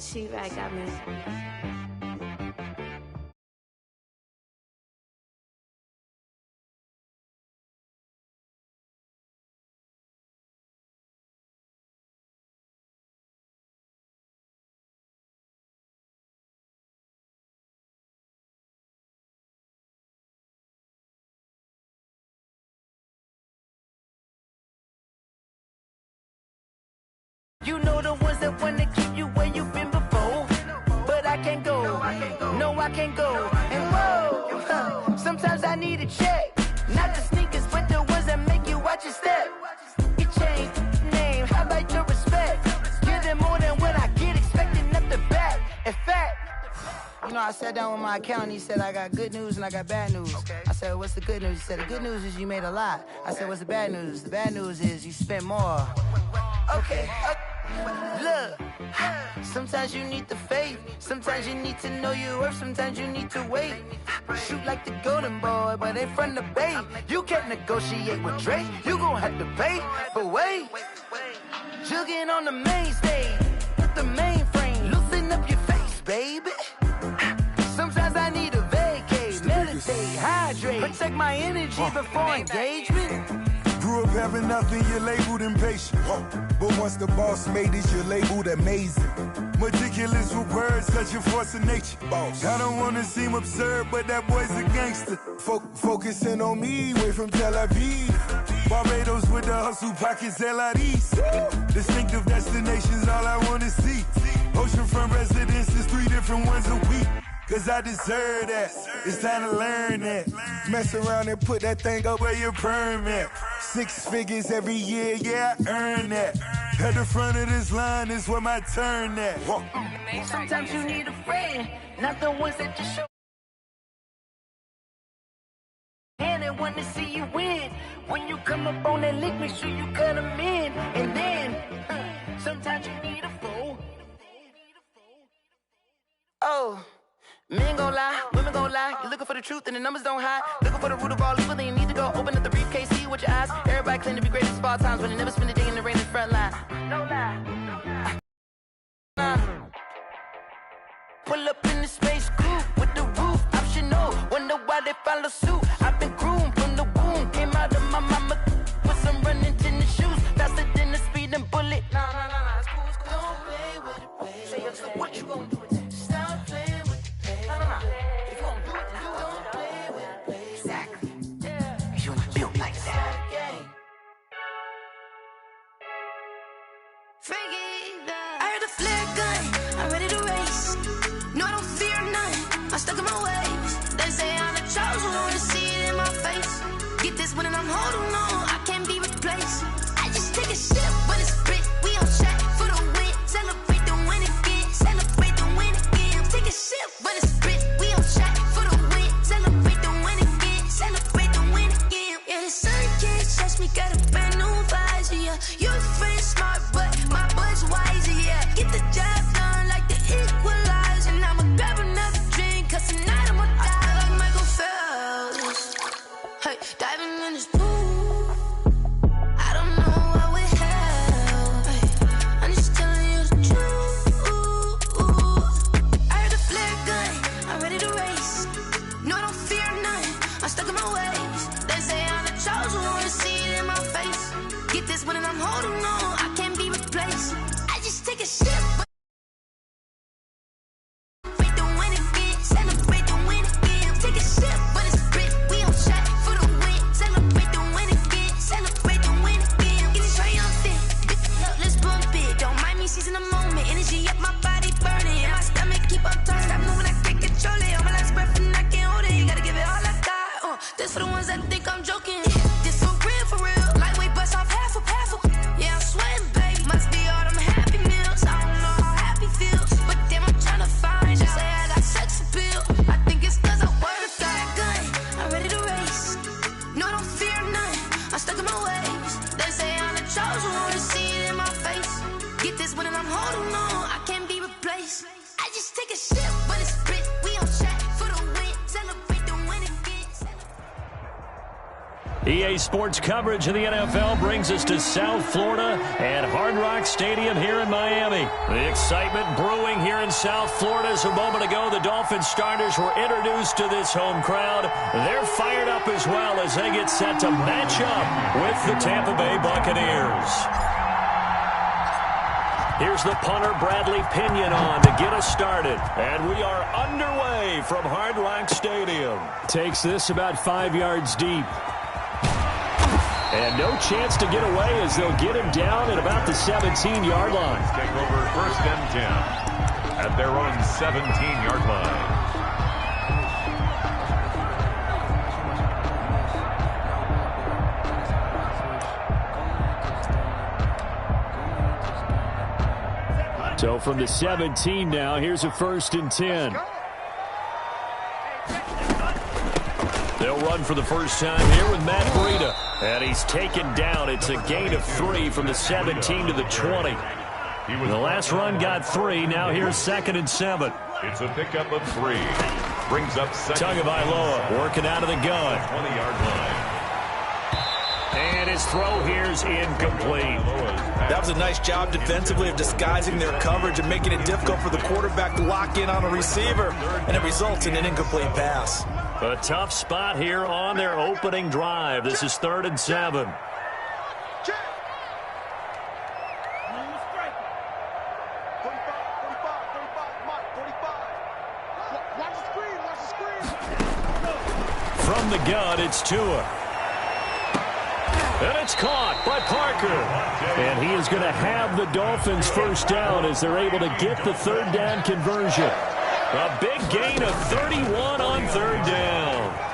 She-Rag got me. You know the ones that wanna keep you where you've been before, but I can't go, no I can't go, and whoa, sometimes I need a check, not the sneakers, but the ones that make you watch your step. You change name, how about your respect? Give them more than what I get, expecting up the back. In fact, you know, I sat down with my accountant, he said I got good news and I got bad news. I said, what's the good news? He said, the good news is you made a lot. I said, what's the bad news? The bad news is you spent more. Okay. Look, sometimes you need the faith, sometimes you need to know your worth, sometimes you need to wait. Shoot like the golden boy, but ain't from the bay. You can't negotiate with Drake, you gon' have to pay. But wait, jugging on the main stage with the mainframe, loosen up your face, baby. Sometimes I need a vacate, meditate, hydrate, protect my energy before engagement. Grew up having nothing, you're labeled impatient. But once the boss made it, you're labeled amazing. Meticulous with words, such a force of nature. I don't wanna seem absurd, but that boy's a gangster. Focusing on me, way from Tel Aviv. Barbados with the hustle pockets, LIDs. Distinctive destinations, all I wanna see. Oceanfront residences, 3 different ones a week. Cause I deserve that, it's time to learn that. Mess around and put that thing up where your permit. 6 figures every year, yeah, I earn that. At the front of this line is where my turn at. Sometimes you need a friend, not the ones that just show. And they want to see you win. When you come up on that lick, make sure you cut them in. And then, sometimes you need a fool. Oh. Men gon' lie, women gon' lie. You're looking for the truth and the numbers don't hide. Looking for the root of all evil, then you need to go open up the briefcase, see with your eyes. Everybody claim to be greatest of all times, but they never spend a day in the rain in the front line. No lie, no lie. Pull up in the space coupe with the roof optional. Wonder why they follow suit. I've been groomed from the womb, came out of my mama with some running tennis shoes, faster than the speeding bullet. Nah, it's cool, it's cool. Don't play with it, baby. Say up, so what you gon' do? Stop playing. If you gon' do it, then don't play with it, baby. Exactly. Yeah. You ain't built like that. I heard a flare gun, I'm ready to race. No, I don't fear none, I'm stuck in my ways. They say I'm the chosen one, see it in my face. Get this one and I'm holding on, I can't be replaced. I just take a sip, but it's split. We on track for the win. Celebrate the win again, celebrate the win again. Take a sip, but it's split. We on track for the win. Celebrate the win again, celebrate the win again. Yeah, the sun can't touch me, got a brand new visor. Yeah, your friend smart, but my boy's wiser. Yeah, get the job done like the equalizer. And I'ma grab another drink, cause tonight I'ma die like Michael Phelps. Hey, diving in this pool, I don't know what we have. Hey, I'm just telling you the truth. I heard a flare gun, I'm ready to race. No, I don't fear none, I'm stuck in my ways. They say I'm the chosen one, see it in my face. Get this one and I'm holding on, I can't be replaced. I just take a sip. Celebrate the win again, celebrate the win again. Take a sip, but it's split. We on track for the win. Celebrate the win again, celebrate the win again. Get it triumphant, let's bump it. Don't mind me seizing the moment. Energy up my body burning, and my stomach keep on turning. Stop moving, I can't control it. On my last breath and I can't hold it. You gotta give it all I got. This for the ones that think I'm joking. This for real, for real. Lightweight bust off half a. Yeah, I'm sweating, babe. Must be all them happy meals. I don't know how happy feels, but damn, I'm tryna find you. Say I got sex appeal. I think it's cause I wear the fire gun. I'm ready to race. No, I don't fear none. I'm stuck in my ways. They say I'm the chosen one, see it in my face. Get this one and I'm holding on, I can't be replaced. I just take a sip, but it's split. We on track for the win. Celebrate the win again. EA Sports coverage of the NFL brings us to South Florida at Hard Rock Stadium here in Miami. The excitement brewing here in South Florida as a moment ago the Dolphins starters were introduced to this home crowd. They're fired up as well as they get set to match up with the Tampa Bay Buccaneers. Here's the punter, Bradley Pinion, on to get us started. And we are underway from Hard Rock Stadium. Takes this about 5 yards deep. And no chance to get away as they'll get him down at about the 17-yard line. Take over 1st and 10 at their own 17-yard line. So from the 17 now, here's a 1st and 10. They'll run for the first time here with Matt Breida. And he's taken down. It's a gain of 3 from the 17 to the 20. The last run got 3. Now here's 2nd and 7. It's a pickup of 3. Brings up 2nd. Tagovailoa working out of the gun. 20-yard line. And his throw here's incomplete. That was a nice job defensively of disguising their coverage and making it difficult for the quarterback to lock in on a receiver. And it results in an incomplete pass. A tough spot here on their opening drive. This is 3rd and 7. From the gun, it's Tua. And it's caught by Parker. And he is going to have the Dolphins first down as they're able to get the 3rd down conversion. A big gain of 31 on 3rd down.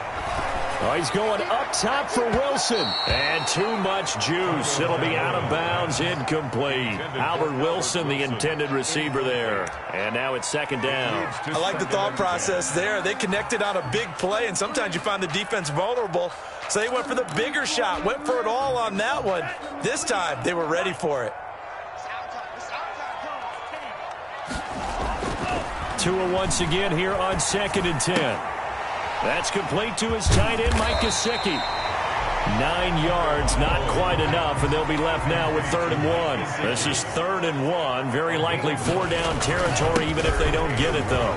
Oh, he's going up top for Wilson. And too much juice. It'll be out of bounds, incomplete. Albert Wilson, the intended receiver there. And now it's 2nd down. I like the thought process there. They connected on a big play, and sometimes you find the defense vulnerable. So they went for the bigger shot, went for it all on that one. This time, they were ready for it. Tua once again here on 2nd and 10. That's complete to his tight end, Mike Gesicki. 9 yards, not quite enough, and they'll be left now with 3rd and 1. This is 3rd and 1, very likely 4-down territory, even if they don't get it, though.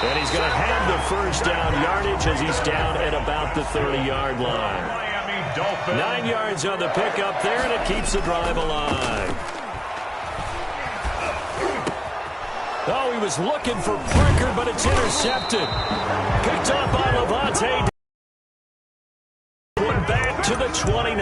And he's going to have the first down yardage as he's down at about the 30-yard line. 9 yards on the pickup there, and it keeps the drive alive. Oh, he was looking for Parker, but it's intercepted. Picked off by Levante. One back to the 29.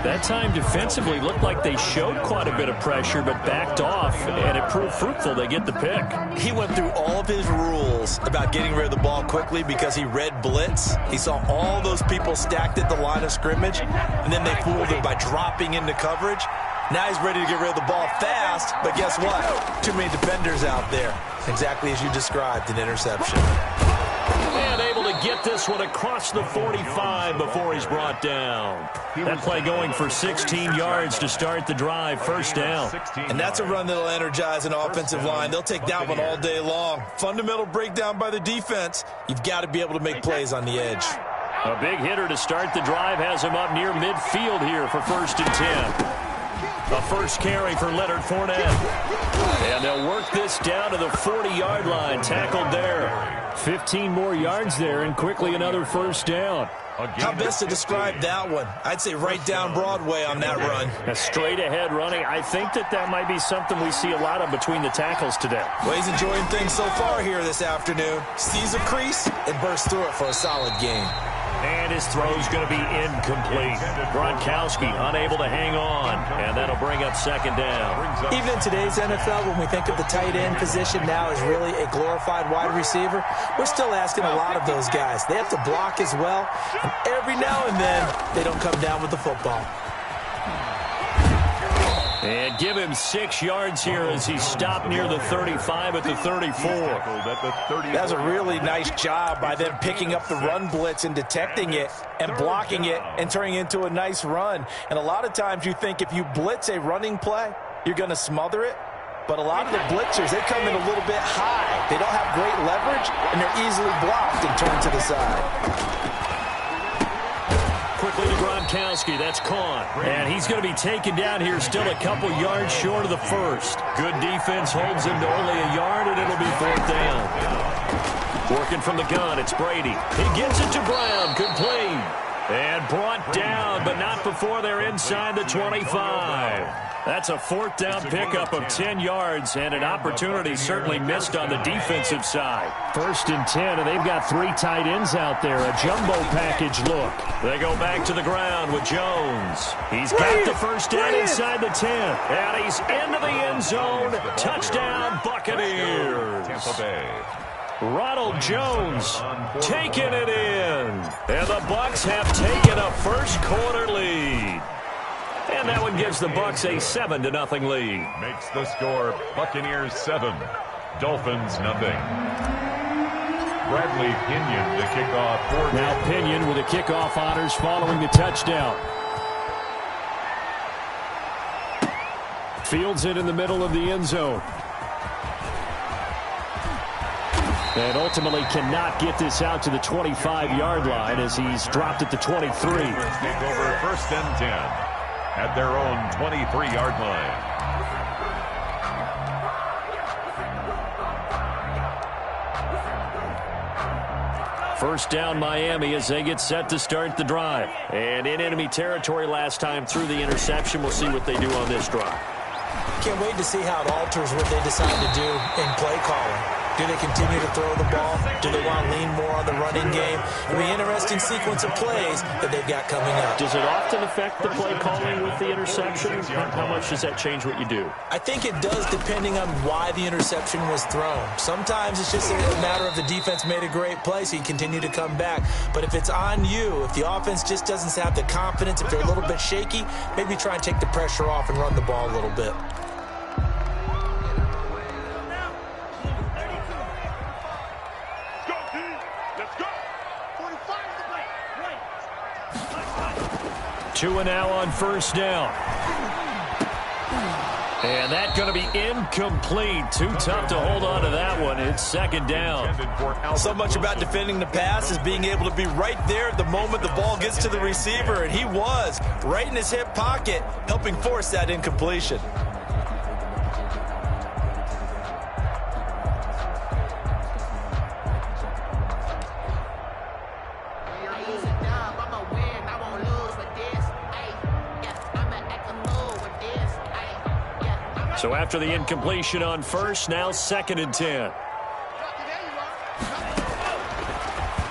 That time defensively looked like they showed quite a bit of pressure, but backed off, and it proved fruitful. They get the pick. He went through all of his rules about getting rid of the ball quickly because he read blitz. He saw all those people stacked at the line of scrimmage, and then they fooled him by dropping into coverage. Now he's ready to get rid of the ball fast, but guess what? Too many defenders out there. Exactly as you described, an interception. And able to get this one across the 45 before he's brought down. That play going for 16 yards to start the drive, 1st down. And that's a run that'll energize an offensive line. They'll take that one all day long. Fundamental breakdown by the defense. You've got to be able to make plays on the edge. A big hitter to start the drive has him up near midfield here for 1st and 10. A first carry for Leonard Fournette. And they'll work this down to the 40-yard line. Tackled there. 15 more yards there, and quickly another 1st down. How best to describe that one? I'd say right down Broadway on that run. A straight-ahead running. I think that might be something we see a lot of between the tackles today. Well, he's enjoying things so far here this afternoon. Sees a crease and bursts through it for a solid gain. And his throw's going to be incomplete. Gronkowski unable to hang on, and that'll bring up 2nd down. Even in today's NFL, when we think of the tight end position now as really a glorified wide receiver, we're still asking a lot of those guys. They have to block as well, and every now and then they don't come down with the football. And give him 6 yards here as he stopped near the 35 at the 34. That's a really nice job by them picking up the run blitz and detecting it and blocking it and turning it into a nice run. And a lot of times you think if you blitz a running play, you're going to smother it. But a lot of the blitzers, they come in a little bit high. They don't have great leverage, and they're easily blocked and turned to the side. quickly to Gronkowski. That's caught. And he's going to be taken down here still a couple yards short of the first. Good defense holds him to only a yard, and it'll be 4th down. Working from the gun, it's Brady. He gets it to Brown. Good play. And brought down, but not before they're inside the 25. That's a 4th down pickup of 10 yards, and an opportunity certainly missed on the defensive side. 1st and 10, and they've got 3 tight ends out there. A jumbo package look. They go back to the ground with Jones. He's got the first down inside the 10, and he's into the end zone. Touchdown, Buccaneers. Tampa Bay. Ronald Jones taking it in. And the Bucs have taken a first-quarter lead. And that one gives the Bucs a 7-0 lead. Makes the score Buccaneers 7, Dolphins 0. Bradley Pinion to kick off. Now Pinion with the kickoff honors following the touchdown. Fields it in the middle of the end zone. And ultimately cannot get this out to the 25-yard line as he's dropped at the 23. Take over 1st and 10 at their own 23-yard line. First down Miami as they get set to start the drive. And in enemy territory last time through the interception. We'll see what they do on this drive. Can't wait to see how it alters what they decide to do in play calling. Do they continue to throw the ball? Do they want to lean more on the running game? It'll be an interesting sequence of plays that they've got coming up. Does it often affect the play calling with the interception? How much does that change what you do? I think it does depending on why the interception was thrown. Sometimes it's just a matter of the defense made a great play, so you continue to come back. But if it's on you, if the offense just doesn't have the confidence, if they're a little bit shaky, maybe try and take the pressure off and run the ball a little bit. Two and now on first down. And that's going to be incomplete. Too tough to hold on to that one. It's 2nd down. So much about defending the pass is being able to be right there at the moment the ball gets to the receiver, and he was right in his hip pocket, helping force that incompletion. So after the incompletion on first, now 2nd and 10.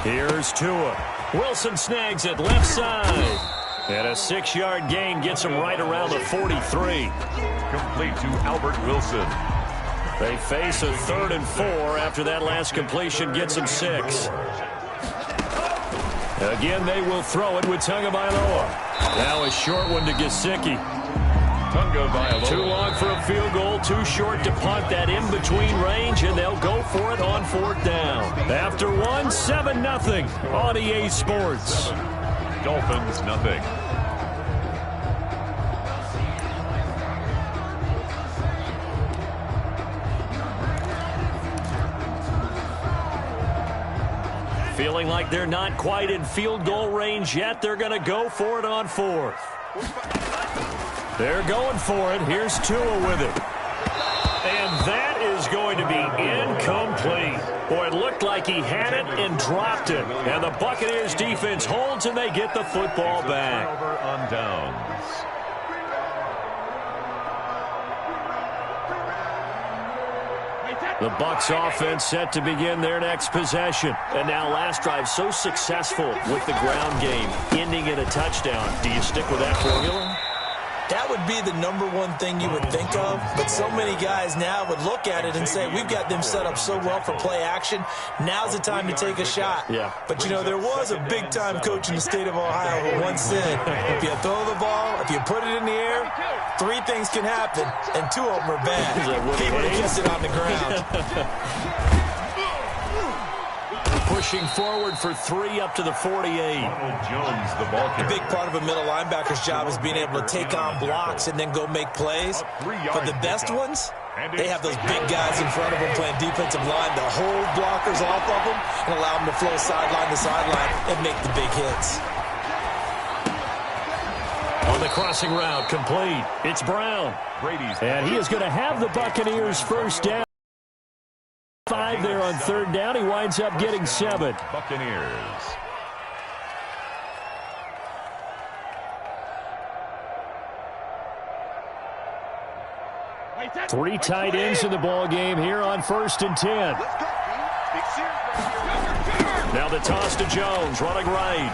Here's Tua. Wilson snags it left side. And a 6-yard gain gets him right around the 43. Complete to Albert Wilson. They face a 3rd and 4 after that last completion gets him 6. Again, they will throw it with Tagovailoa. Now a short one to Gesicki. Too long for a field goal, too short to punt that in-between range, and they'll go for it on 4th down. After 1, 7-0 on EA Sports. Dolphins 0. Feeling like they're not quite in field goal range yet. They're going to go for it on 4th. They're going for it. Here's Tua with it. And that is going to be incomplete. Boy, it looked like he had it and dropped it. And the Buccaneers defense holds and they get the football back. Over on downs. The Bucs offense set to begin their next possession. And now last drive so successful with the ground game, ending in a touchdown. Do you stick with that formula? That would be the #1 thing you would think of, but so many guys now would look at it and say, we've got them set up so well for play action, now's the time to take a shot. Yeah. But, you know, there was a big-time coach in the state of Ohio who once said, if you throw the ball, if you put it in the air, 3 things can happen, and 2 of them are bad. He would have kept it on the ground. Pushing forward for 3 up to the 48. Jones, the ball carrier. A big part of a middle linebacker's job is being able to take on blocks and then go make plays. But the best ones, they have those big guys in front of them playing defensive line to hold blockers off of them and allow them to flow sideline to sideline and make the big hits. On the crossing route, complete. It's Brown. And he is going to have the Buccaneers first down. 5 there on third down. He winds up getting 7. Buccaneers. Three tight ends in the ball game here on 1st and 10. Now the toss to Jones, running right.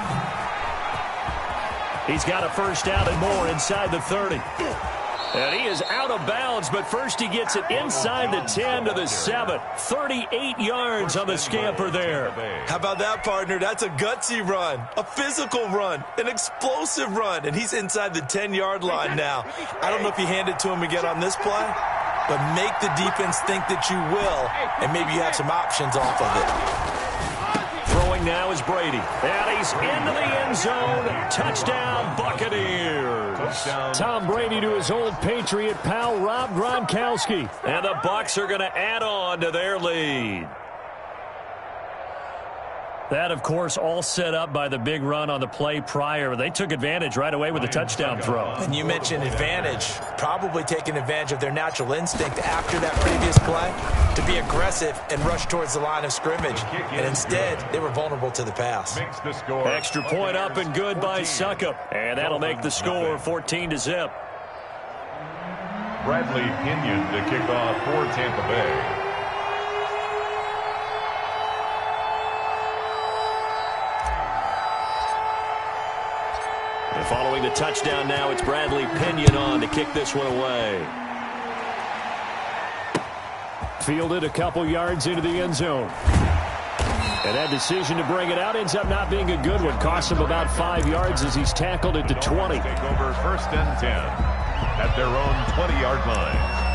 He's got a first down and more inside the 30. And he is out of bounds, but first he gets it inside the 10 to the 7. 38 yards on the scamper there. How about that, partner? That's a gutsy run, a physical run, an explosive run, and he's inside the 10-yard line now. I don't know if you hand it to him again on this play, but make the defense think that you will, and maybe you have some options off of it. Throwing now is Brady. And he's into the end zone. Touchdown, Buccaneers. Touchdown. Tom Brady to his old Patriot pal, Rob Gronkowski. And the Bucs are going to add on to their lead. That, of course, all set up by the big run on the play prior. They took advantage right away with the touchdown throw. And you mentioned advantage, probably taking advantage of their natural instinct after that previous play to be aggressive and rush towards the line of scrimmage. And instead, they were vulnerable to the pass. Extra point up and good by Suckup. And that'll make the score 14-0. Bradley Pinion to kick off for Tampa Bay. And following the touchdown now, it's Bradley Pinion on to kick this one away. Fielded a couple yards into the end zone. And that decision to bring it out ends up not being a good one. Costs him about 5 yards as he's tackled at the 20. Take over 1st and 10 at their own 20-yard line.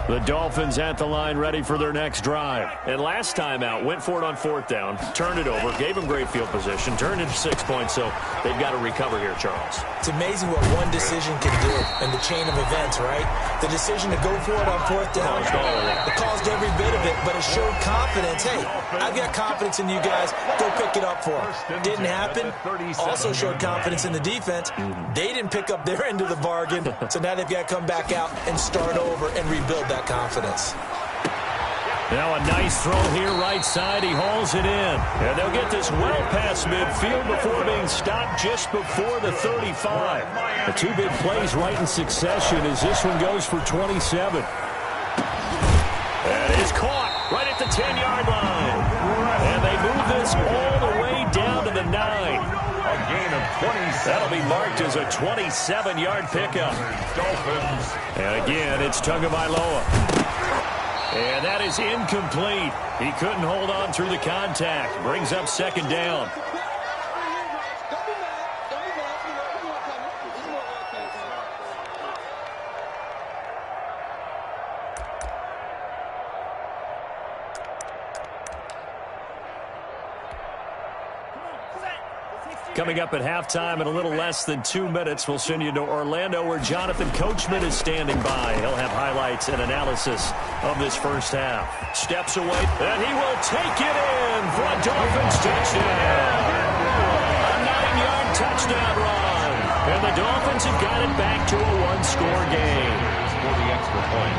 The Dolphins at the line ready for their next drive. And last time out, went for it on 4th down, turned it over, gave them great field position, turned into 6 points, so they've got to recover here, Charles. It's amazing what one decision can do in the chain of events, right? The decision to go for it on 4th down, it caused every bit of it, but it showed confidence. Hey, I've got confidence in you guys. Go pick it up for them. Didn't happen. Also showed confidence in the defense. They didn't pick up their end of the bargain, so now they've got to come back out and start over and rebuild that confidence. Now a nice throw here right side. He hauls it in. And they'll get this well past midfield before being stopped just before the 35. The two big plays right in succession as this one goes for 27. That is caught right at the 10-yard line. And they move this all the way down to the 9. A gain of 27. That'll be marked as a 27-yard pickup. Dolphins. And again, it's Tagovailoa. And that is incomplete. He couldn't hold on through the contact. Brings up 2nd down. Coming up at halftime in a little less than 2 minutes, we'll send you to Orlando where Jonathan Coachman is standing by. He'll have highlights and analysis of this first half. Steps away, and he will take it in for a Dolphins touchdown. A 9-yard touchdown run. And the Dolphins have got it back to a one-score game.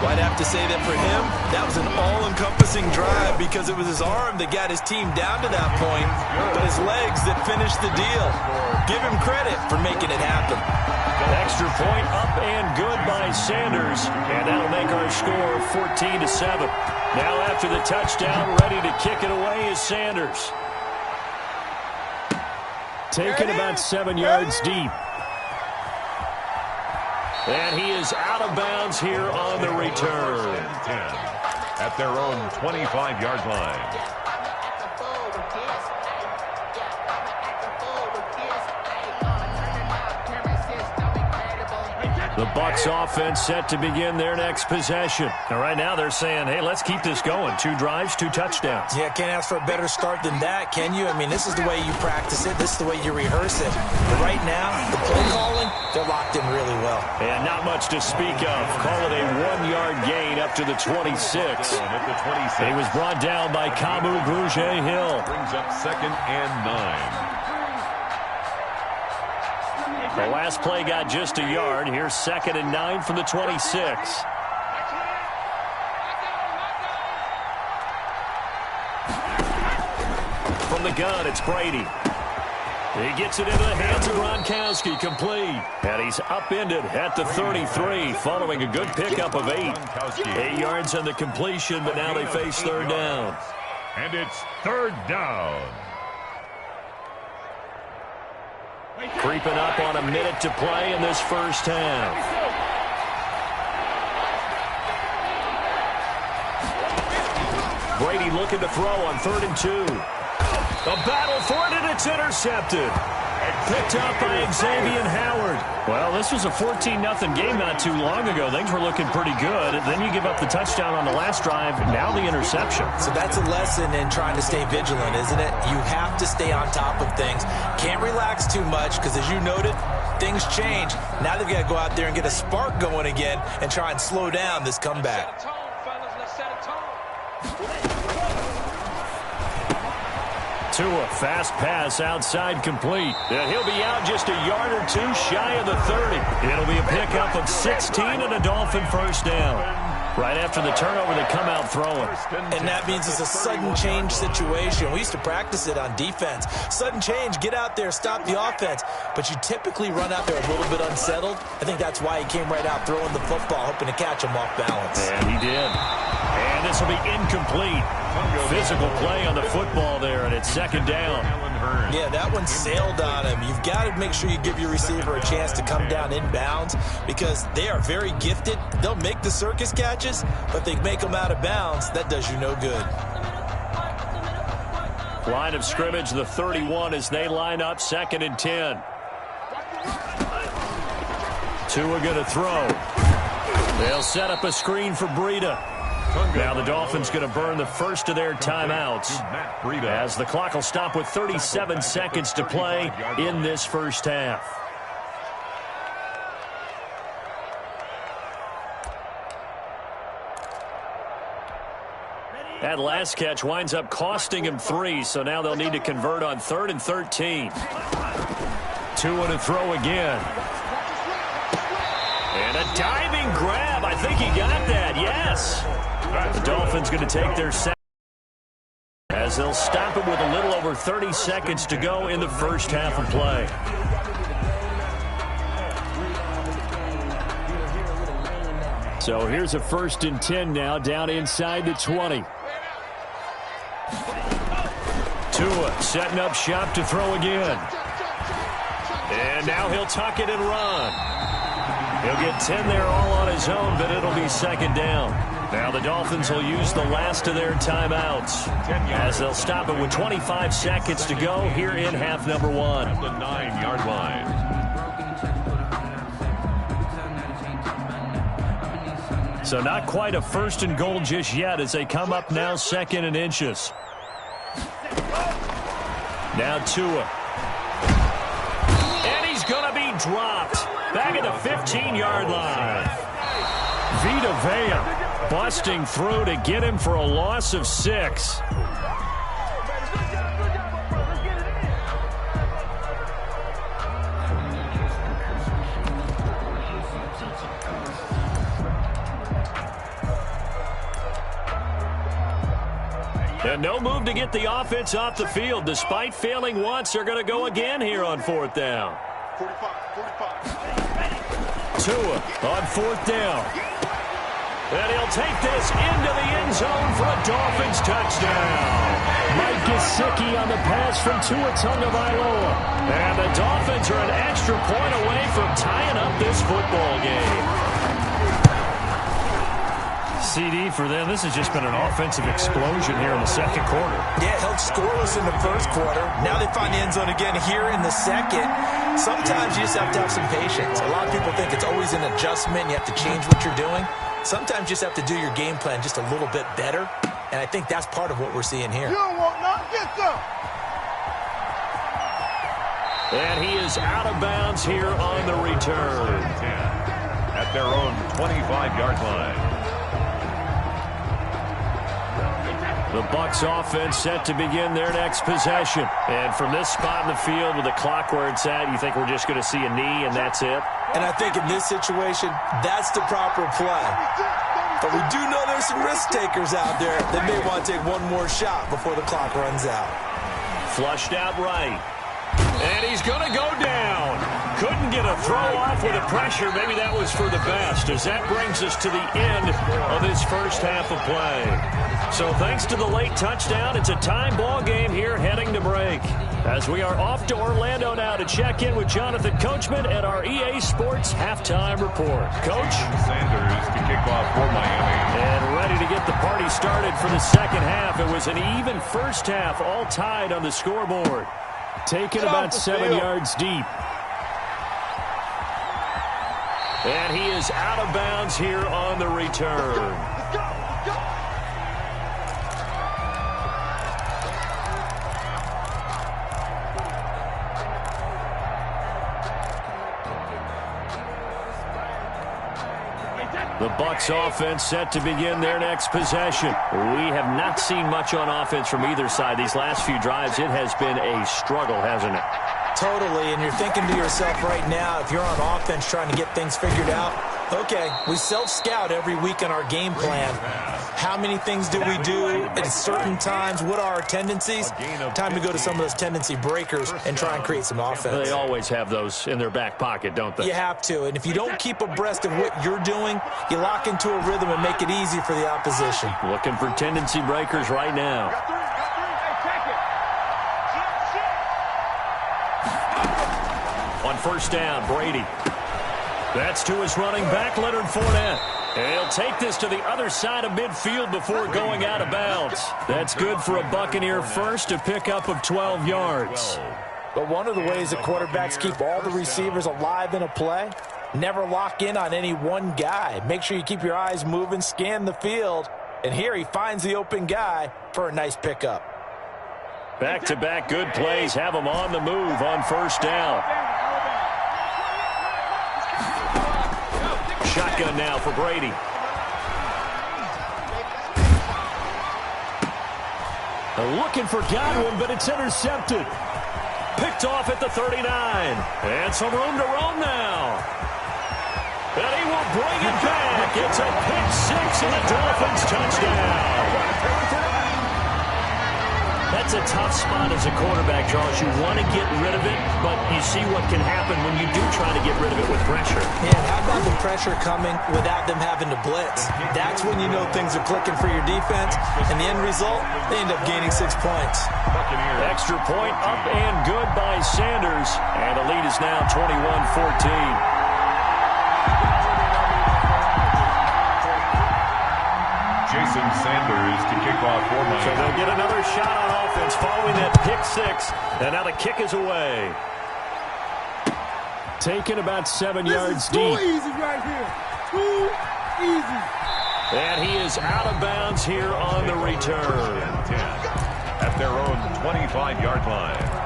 Well, I'd have to say that for him, that was an all-encompassing drive because it was his arm that got his team down to that point, but his legs that finished the deal. Give him credit for making it happen. Extra point up and good by Sanders, and that'll make our score 14-7. Now after the touchdown, ready to kick it away is Sanders. Taken about 7 yards deep. And he is out of bounds here on the return. 10 at their own 25-yard line. The Bucs offense set to begin their next possession. And right now they're saying, hey, let's keep this going. 2 drives, 2 touchdowns. Yeah, can't ask for a better start than that, can you? I mean, this is the way you practice it. This is the way you rehearse it. But right now, the play calling, they're locked in really well. And not much to speak of. Call it a 1-yard gain up to the 26. He was brought down by Kamu Grugier-Hill. Brings up 2nd and 9. The last play got just a yard. Here's 2nd and 9 from the 26. From the gun, it's Brady. He gets it into the hands of Gronkowski, complete. And he's upended at the 33, following a good pickup of 8. 8 yards on the completion, but now they face 3rd down. And it's 3rd down. Creeping up on a minute to play in this first half. Brady looking to throw on 3rd and 2. The battle for it, and it's intercepted. Picked up by Xavier Howard. Well, this was a 14-0 game not too long ago. Things were looking pretty good. Then you give up the touchdown on the last drive. Now the interception. So that's a lesson in trying to stay vigilant, isn't it? You have to stay on top of things. Can't relax too much because, as you noted, things change. Now they've got to go out there and get a spark going again and try and slow down this comeback. Tua, fast pass outside, complete. And he'll be out just a yard or 2 shy of the 30. It'll be a pickup of 16 and a Dolphin first down. Right after the turnover, they come out throwing. And that means it's a sudden change situation. We used to practice it on defense. Sudden change, get out there, stop the offense. But you typically run out there a little bit unsettled. I think that's why he came right out throwing the football, hoping to catch him off balance. And he did. And this will be incomplete. Physical play on the football there, and it's 2nd down. Yeah, that one sailed on him. You've got to make sure you give your receiver a chance to come down inbounds because they are very gifted. They'll make the circus catches, but they make them out of bounds. That does you no good. Line of scrimmage, the 31 as they line up 2nd and 10. Tua going to throw. They'll set up a screen for Breida. Now the Dolphins going to burn the first of their timeouts as the clock will stop with 37 seconds to play in this first half. That last catch winds up costing him 3, so now they'll need to convert on 3rd and 13. Tua to throw again. And a diving grab. I think he got that, yes. The Dolphins going to take their second as they'll stop it with a little over 30 seconds to go in the first half of play. So here's a 1st and 10 now, down inside the 20. Tua setting up shop to throw again. And now he'll tuck it and run. He'll get 10 there all on his own, but it'll be 2nd down. Now the Dolphins will use the last of their timeouts as they'll stop it with 25 seconds to go here in half number 1. At the 9-yard line. So not quite a 1st and goal just yet as they come up now 2nd and inches. Now Tua. And he's going to be dropped. Back at the 15-yard line. Vita Vea busting through to get him for a loss of 6. And no move to get the offense off the field. Despite failing once, they're going to go again here on 4th down. 45. Tua on 4th down. And he'll take this into the end zone for a Dolphins touchdown. Mike Gesicki on the pass from Tua Tagovailoa. And the Dolphins are an extra point away from tying up this football game. CD for them. This has just been an offensive explosion here in the second quarter. Yeah, held scoreless in the first quarter. Now they find the end zone again here in the second. Sometimes you just have to have some patience. A lot of people think it's always an adjustment. You have to change what you're doing. Sometimes you just have to do your game plan just a little bit better. And I think that's part of what we're seeing here. You don't want none, get some. And he is out of bounds here on the return. At their own 25-yard line. The Bucs offense set to begin their next possession. And from this spot in the field with the clock where it's at, you think we're just going to see a knee and that's it? And I think in this situation, that's the proper play. But we do know there's some risk takers out there that may want to take one more shot before the clock runs out. Flushed out right. And he's going to go down. Couldn't get a throw off with the pressure. Maybe that was for the best, as that brings us to the end of this first half of play. So thanks to the late touchdown, it's a time ball game here heading to break. As we are off to Orlando now to check in with Jonathan Coachman at our EA Sports Halftime Report. Coach? Sanders to kick off for Miami. And ready to get the party started for the second half. It was an even first half, all tied on the scoreboard. Taken about 7 yards deep. And he is out of bounds here on the return. The Bucs offense set to begin their next possession. We have not seen much on offense from either side these last few drives. It has been a struggle, hasn't it? Totally, and you're thinking to yourself right now, if you're on offense trying to get things figured out, okay, we self-scout every week in our game plan. How many things do we do at certain times? What are our tendencies? Time to go to some of those tendency breakers and try and create some offense. They always have those in their back pocket, don't they? You have to, and if you don't keep abreast of what you're doing, you lock into a rhythm and make it easy for the opposition. Looking for tendency breakers right now. On first down, Brady. That's to his running back, Leonard Fournette. And he'll take this to the other side of midfield before going out of bounds. That's good for a Buccaneer first, a pickup of 12 yards. But one of the ways that quarterbacks keep all the receivers alive in a play, never lock in on any one guy. Make sure you keep your eyes moving, scan the field. And here he finds the open guy for a nice pickup. Back-to-back good plays have him on the move on first down. Shotgun now for Brady. Looking for Godwin, but it's intercepted. Picked off at the 39. And some room to roam now. And he will bring it back. It's a pick six and a Dolphins touchdown. That's a tough spot as a quarterback, Charles. You want to get rid of it, but you see what can happen when you do try to get rid of it with pressure. Yeah, how about the pressure coming without them having to blitz? That's when you know things are clicking for your defense. And the end result, they end up gaining 6 points. Extra point up and good by Sanders. And the lead is now 21-14. Jason Sanders to kick off for Miami. So they'll get another shot on offense following that pick six. And now the kick is away. Taken about 7 yards deep. Too easy right here. Too easy. And he is out of bounds here on the return. At their own 25-yard line.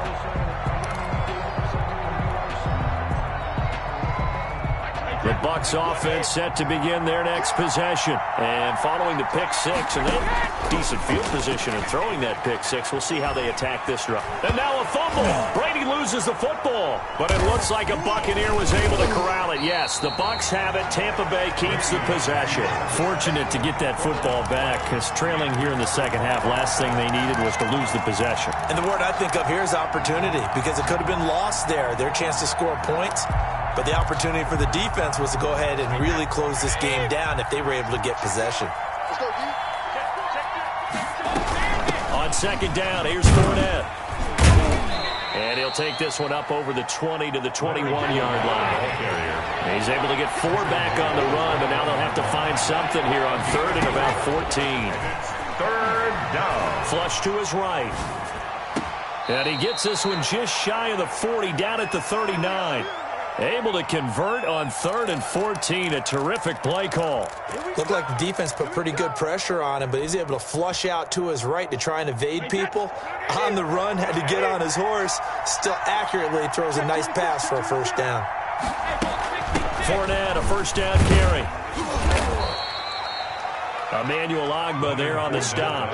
The Bucs offense set to begin their next possession. And following the pick six, and they have decent field position in throwing that pick six. We'll see how they attack this drive. And now a fumble. Brady loses the football. But it looks like a Buccaneer was able to corral it. Yes, the Bucs have it. Tampa Bay keeps the possession. Fortunate to get that football back, because trailing here in the second half, last thing they needed was to lose the possession. And the word I think of here is opportunity, because it could have been lost there. Their chance to score points. But the opportunity for the defense was to go ahead and really close this game down if they were able to get possession. On second down, here's Fournette. And he'll take this one up over the 20 to the 21-yard line. He's able to get 4 back on the run, but now they'll have to find something here on 3rd and about 14. Third down. Flush to his right. And he gets this one just shy of the 40, down at the 39. Able to convert on 3rd and 14. A terrific play call. Looked like the defense put pretty good pressure on him, but he's able to flush out to his right to try and evade people. On the run, had to get on his horse. Still accurately throws a nice pass for a first down. Fournette, a first down carry. Emmanuel Ogbah there on the stop.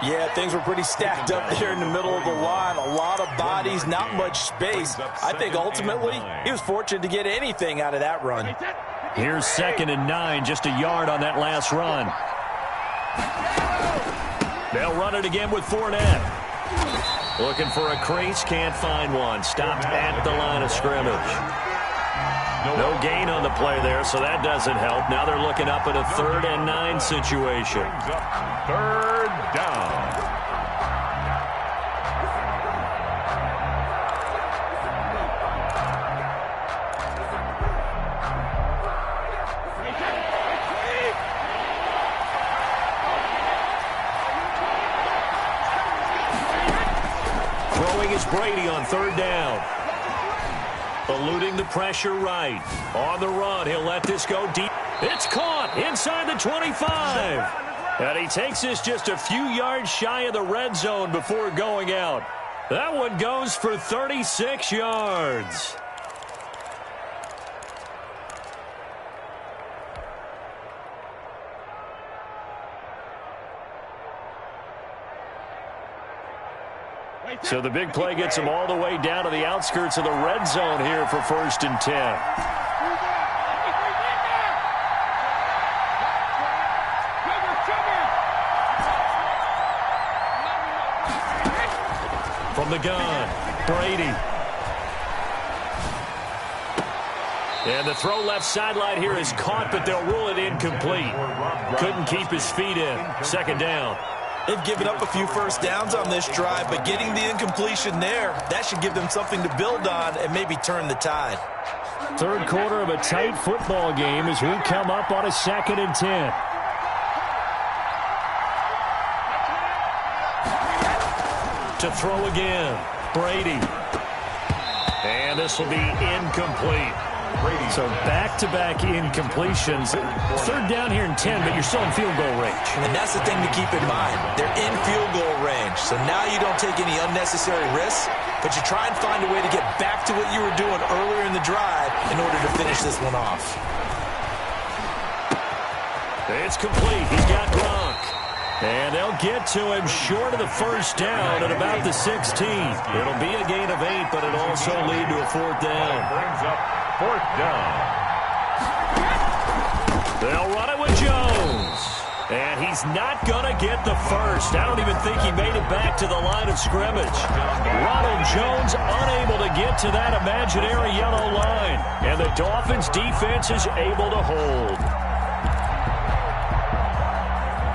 Yeah, things were pretty stacked up there in the middle of the line. A lot of bodies, not much space. I think ultimately he was fortunate to get anything out of that run. Here's 2nd and 9, just a yard on that last run. They'll run it again with Fournette. Looking for a crease, can't find one. Stopped at the line of scrimmage. No gain on the play there, so that doesn't help. Now they're looking up at a 3rd and 9 situation. 3rd down. Throwing is Brady on 3rd down. Eluding the pressure right. On the run, he'll let this go deep. It's caught inside the 25. And he takes this just a few yards shy of the red zone before going out. That one goes for 36 yards. So the big play gets him all the way down to the outskirts of the red zone here for 1st and 10. From the gun, Brady. And the throw left sideline here is caught, but they'll rule it incomplete. Couldn't keep his feet in. 2nd down. They've given up a few first downs on this drive, but getting the incompletion there, that should give them something to build on and maybe turn the tide. 3rd quarter of a tight football game as we come up on a 2nd and 10. To throw again, Brady. And this will be incomplete. So back-to-back incompletions. 3rd down here in 10, but you're still in field goal range. And that's the thing to keep in mind. They're in field goal range. So now you don't take any unnecessary risks, but you try and find a way to get back to what you were doing earlier in the drive in order to finish this one off. It's complete. He's got Gronk. And they'll get to him short of the first down at about the 16. It'll be a gain of 8, but it'll also lead to a 4th down. Brings up 4th down. They'll run it with Jones. And he's not going to get the first. I don't even think he made it back to the line of scrimmage. Ronald Jones unable to get to that imaginary yellow line. And the Dolphins' defense is able to hold.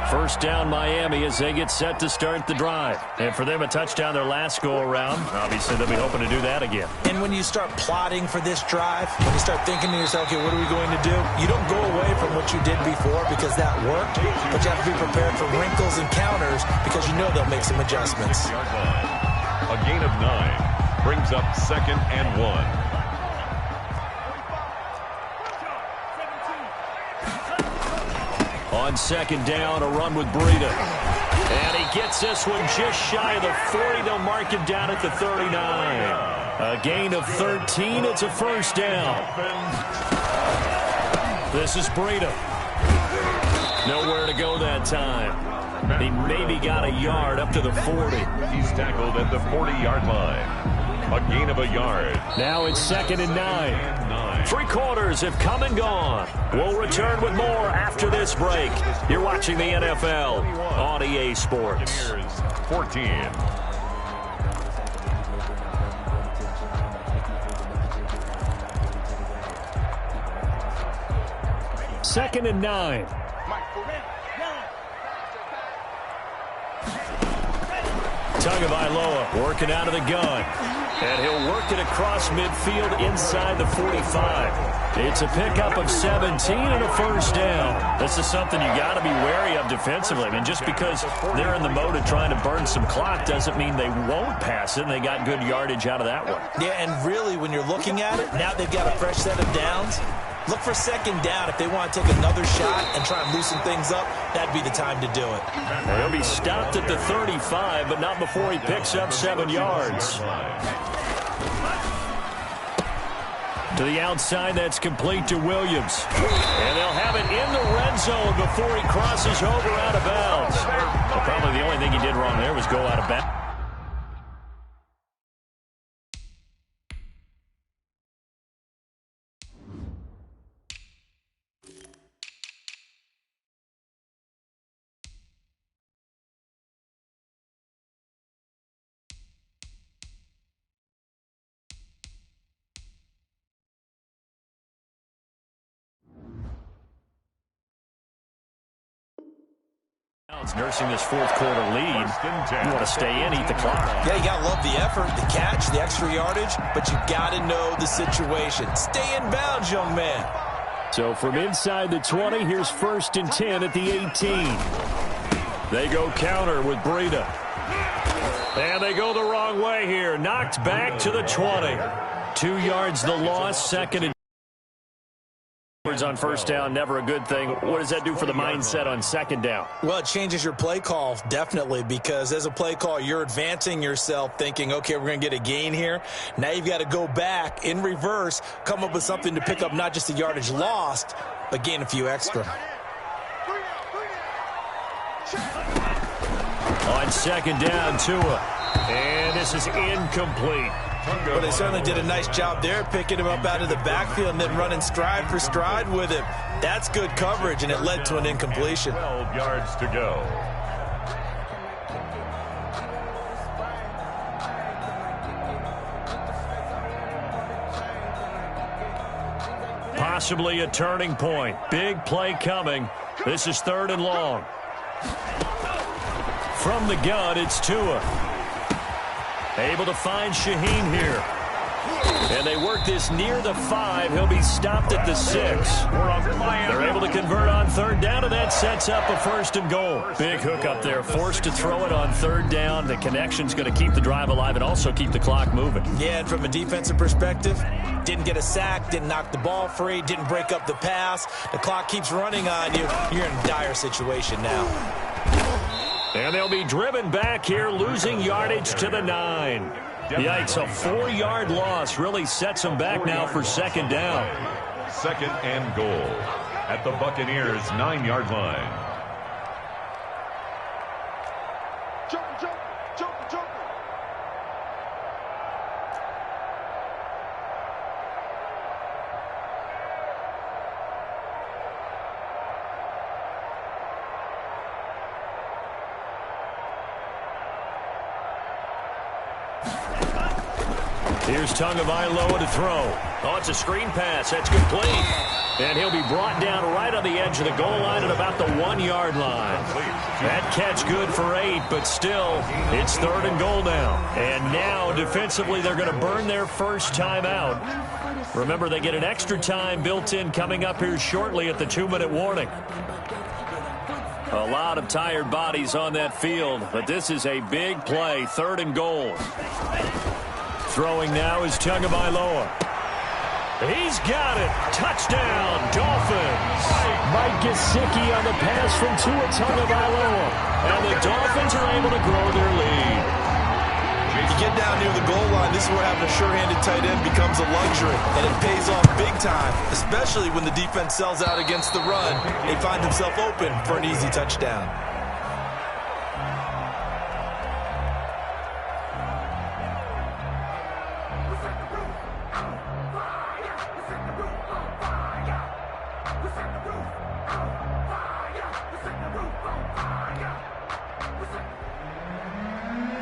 1st down Miami as they get set to start the drive. And for them, a touchdown their last go-around. Obviously, they'll be hoping to do that again. And when you start plotting for this drive, when you start thinking to yourself, okay, what are we going to do? You don't go away from what you did before because that worked, but you have to be prepared for wrinkles and counters because you know they'll make some adjustments. A gain of 9 brings up 2nd and 1. On 2nd down, a run with Breida. And he gets this one just shy of the 40. They'll mark him down at the 39. A gain of 13. It's a first down. This is Breida. Nowhere to go that time. He maybe got a yard up to the 40. He's tackled at the 40-yard line. A gain of a yard. Now it's 2nd and 9. 3 quarters have come and gone. We'll return with more after this break. You're watching the NFL on EA Sports. 14. Second and 9. Tagovailoa working out of the gun. And he'll work it across midfield inside the 45. It's a pickup of 17 and a first down. This is something you got to be wary of defensively. I mean, just because they're in the mode of trying to burn some clock doesn't mean they won't pass it, and they got good yardage out of that one. Yeah, and really, when you're looking at it, now they've got a fresh set of downs. Look for second down. If they want to take another shot and try and loosen things up, that'd be the time to do it. He'll be stopped at the 35, but not before he picks up 7 yards. To the outside, that's complete to Williams. And they'll have it in the red zone before he crosses over out of bounds. Well, probably the only thing he did wrong there was go out of bounds. Nursing this fourth quarter lead. You want to stay in, eat the clock. Yeah, you got to love the effort, the catch, the extra yardage, but you got to know the situation. Stay in bounds, young man. So from inside the 20, here's 1st and 10 at the 18. They go counter with Breida. And they go the wrong way here. Knocked back to the 20. 2 yards the loss, 2nd and on first down, never a good thing. What does that do for the mindset on 2nd down? Well, it changes your play call, definitely, because as a play call, you're advancing yourself thinking, okay, we're going to get a gain here. Now you've got to go back in reverse, come up with something to pick up not just the yardage lost, but gain a few extra. On 2nd down, Tua. And this is incomplete. Well, they certainly did a nice job there, picking him up out of the backfield and then running stride for stride with him. That's good coverage, and it led to an incompletion. 12 yards to go. Possibly a turning point. Big play coming. This is 3rd and long. From the gun, it's Tua. Able to find Shaheen here. And they work this near the 5. He'll be stopped at the 6. They're able to convert on 3rd down, and that sets up a 1st and goal. Big hook up there. Forced to throw it on 3rd down. The connection's going to keep the drive alive and also keep the clock moving. Yeah, and from a defensive perspective, didn't get a sack, didn't knock the ball free, didn't break up the pass. The clock keeps running on you. You're in a dire situation now. And they'll be driven back here, losing yardage to the 9. Yikes, a 4-yard loss really sets them back now for 2nd down. 2nd and goal at the Buccaneers' 9-yard line. Here's Tagovailoa to throw. Oh, it's a screen pass. That's complete. And he'll be brought down right on the edge of the goal line at about the 1-yard line. That catch good for 8, but still, it's 3rd and goal now. And now, defensively, they're going to burn their first time out. Remember, they get an extra time built in coming up here shortly at the 2-minute warning. A lot of tired bodies on that field, but this is a big play, 3rd and goal. Throwing now is Tagovailoa. He's got it. Touchdown, Dolphins. Mike Gesicki on the pass from Tua Tagovailoa. And the Dolphins are able to grow their lead. You get down near the goal line, this is where having a sure-handed tight end becomes a luxury. And it pays off big time, especially when the defense sells out against the run. They find themselves open for an easy touchdown.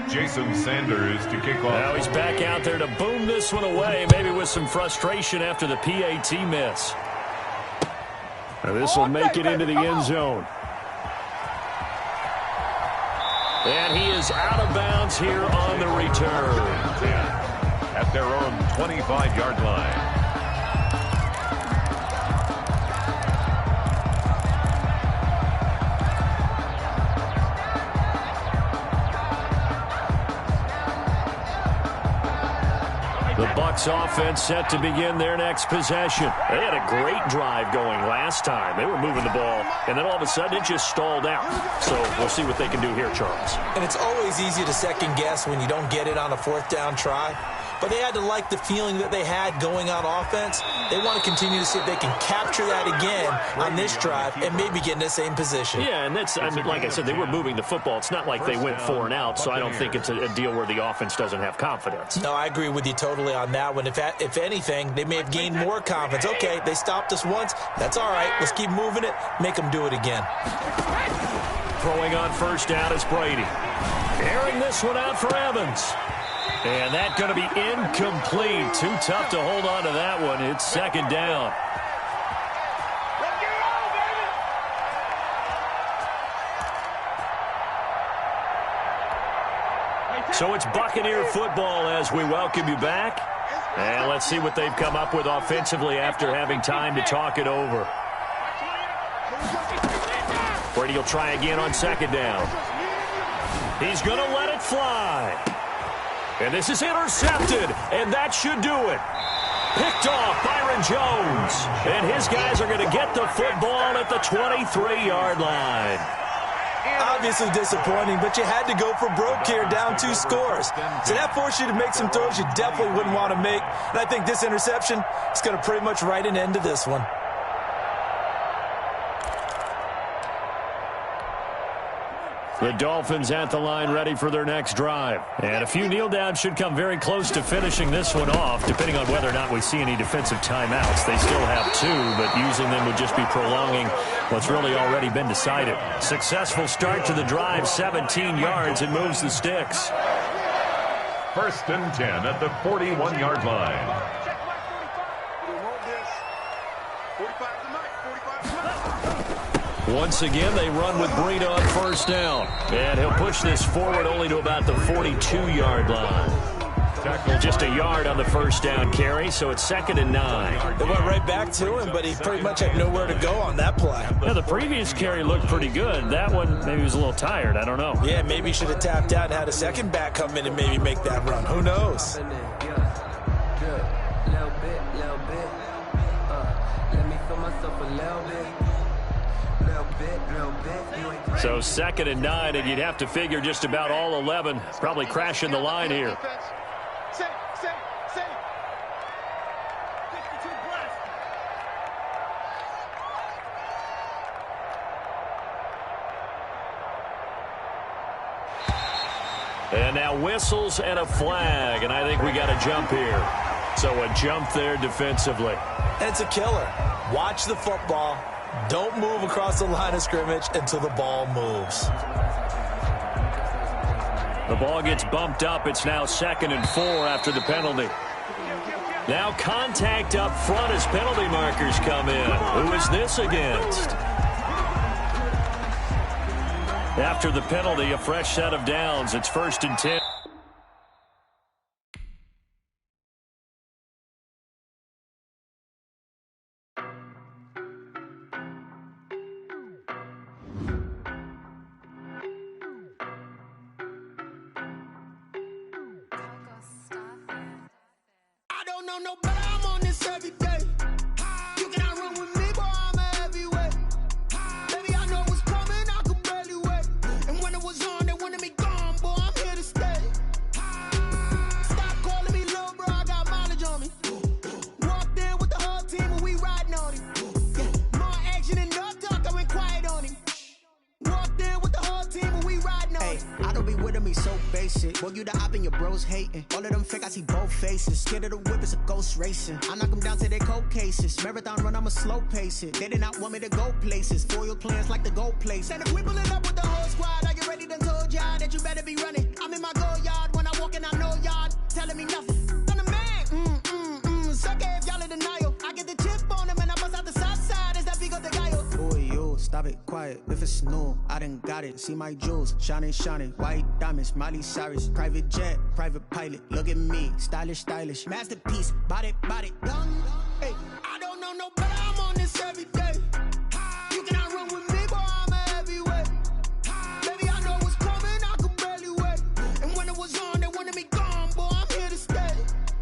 Jason Sanders to kick off. Now he's back out there to boom this one away, maybe with some frustration after the PAT miss. Now this will make it into the end zone. And he is out of bounds. downs here on the return. At their own 25-yard line. The Bucs offense set to begin their next possession. They had a great drive going last time. They were moving the ball, and then all of a sudden it just stalled out. So we'll see what they can do here, Charles. And it's always easy to second guess when you don't get it on a fourth down try. But they had to like the feeling that they had going on offense. They want to continue to see if they can capture that again on this drive and maybe get in the same position. Yeah, and that's, I mean, like I said, they were moving the football. It's not like they went 4 and out, so I don't think it's a deal where the offense doesn't have confidence. No, I agree with you totally on that one. If anything, they may have gained more confidence. Okay, they stopped us once. That's all right. Let's keep moving it. Make them do it again. Throwing on first down is Brady. Airing this one out for Evans. And that's going to be incomplete. Too tough to hold on to that one. It's second down. So it's Buccaneer football as we welcome you back. And let's see what they've come up with offensively after having time to talk it over. Brady will try again on second down. He's going to let it fly. And this is intercepted, and that should do it. Picked off Byron Jones. And his guys are going to get the football at the 23-yard line. Obviously disappointing, but you had to go for broke here, down 2 scores. So that forced you to make some throws you definitely wouldn't want to make. And I think this interception is going to pretty much write an end to this one. The Dolphins at the line ready for their next drive. And a few kneel downs should come very close to finishing this one off, depending on whether or not we see any defensive timeouts. They still have 2, but using them would just be prolonging what's really already been decided. Successful start to the drive, 17 yards, and moves the sticks. First and 10 at the 41-yard line. Once again, they run with Breida on first down. And he'll push this forward only to about the 42-yard line. Just a yard on the first down carry, so it's 2nd and 9. They went right back to him, but he pretty much had nowhere to go on that play. Yeah, the previous carry looked pretty good. That one, maybe he was a little tired. I don't know. Yeah, maybe he should have tapped out and had a second back come in and maybe make that run. Who knows? So 2nd and 9, and you'd have to figure just about all 11 probably crashing the line here. And now whistles and a flag, and I think we got a jump here. So a jump there defensively. And it's a killer. Watch the football. Don't move across the line of scrimmage until the ball moves. The ball gets bumped up. It's now 2nd and 4 after the penalty. Now contact up front as penalty markers come in. Who is this against? After the penalty, a fresh set of downs. It's 1st and 10. Boy, you the op and your bros hating. All of them fake, I see both faces. Scared of the whip, it's a ghost racing. I knock them down to their cold cases. Marathon run, I'ma slow pace it. They did not want me to go places. Foil plans like the go place. And if we pulling up with the whole squad, are you ready? Done told y'all that you better be running. I'm in my go yard. When I walk in, I know y'all telling me nothing. I'm the man. Suck it if y'all in denial. I get the chip on them and I bust out the south side. Is that big of the guy? Boy, you stop. stop it, quiet. If it's new, I done got it. See my jewels, shining, shining. White diamonds, Miley Cyrus. Private jet, private pilot. Look at me, stylish, stylish. Masterpiece, body, body, done. Hey, I don't know no better. I'm on this every day. You cannot run with me, boy. I'm a heavyweight. Baby, I know what's coming. I could barely wait. And when it was on, they wanted me gone, boy. I'm here to stay.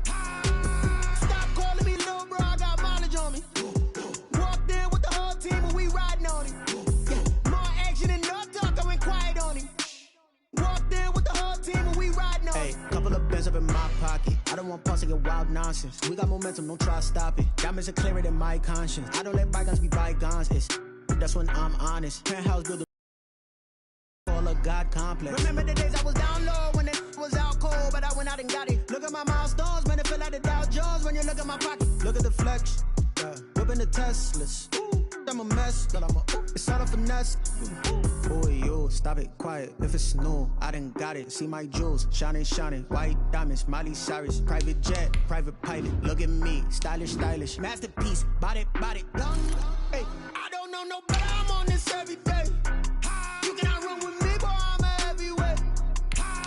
Stop calling me little bro. I got mileage on me. Walked in with the whole team and we riding on him. Yeah, more action and no talk. I went quiet on him. Walked in with the whole team and we riding on him. Hey, couple of bands up in my pocket. I don't want pause to get wild nonsense. We got momentum, don't try to stop it. Diamonds are clearer than my conscience. I don't let bygones be bygones. That's when I'm honest. Penthouse build a all a God complex. Remember the days I was down low when it was out cold, but I went out and got it. Look at my milestones, man, it feel like the Dow Jones when you look at my pocket. Look at the flex, whipping the Teslas. I'm a mess, but it's all a finesse. Boy, you, stop it, quiet. If it's new, I done got it. See my jewels, shining, shining. White diamonds, Miley Cyrus. Private jet, private pilot. Look at me, stylish, stylish. Masterpiece, body, body, done. Hey, I don't know no better. I'm on this every day. You cannot run with me, boy. I'm a heavyweight.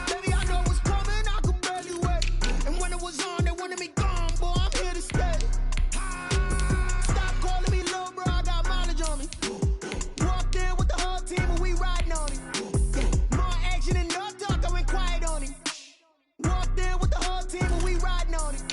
Baby, I know what's coming. I could barely wait. And when it was on, they wanted me gone, boy. I'm here to stay. Stop calling me little bro. I got mileage on me. Walked in with the whole team and we riding on him. Yeah, more action and no talk. I went quiet on him. Walked in with the whole team and we riding on him.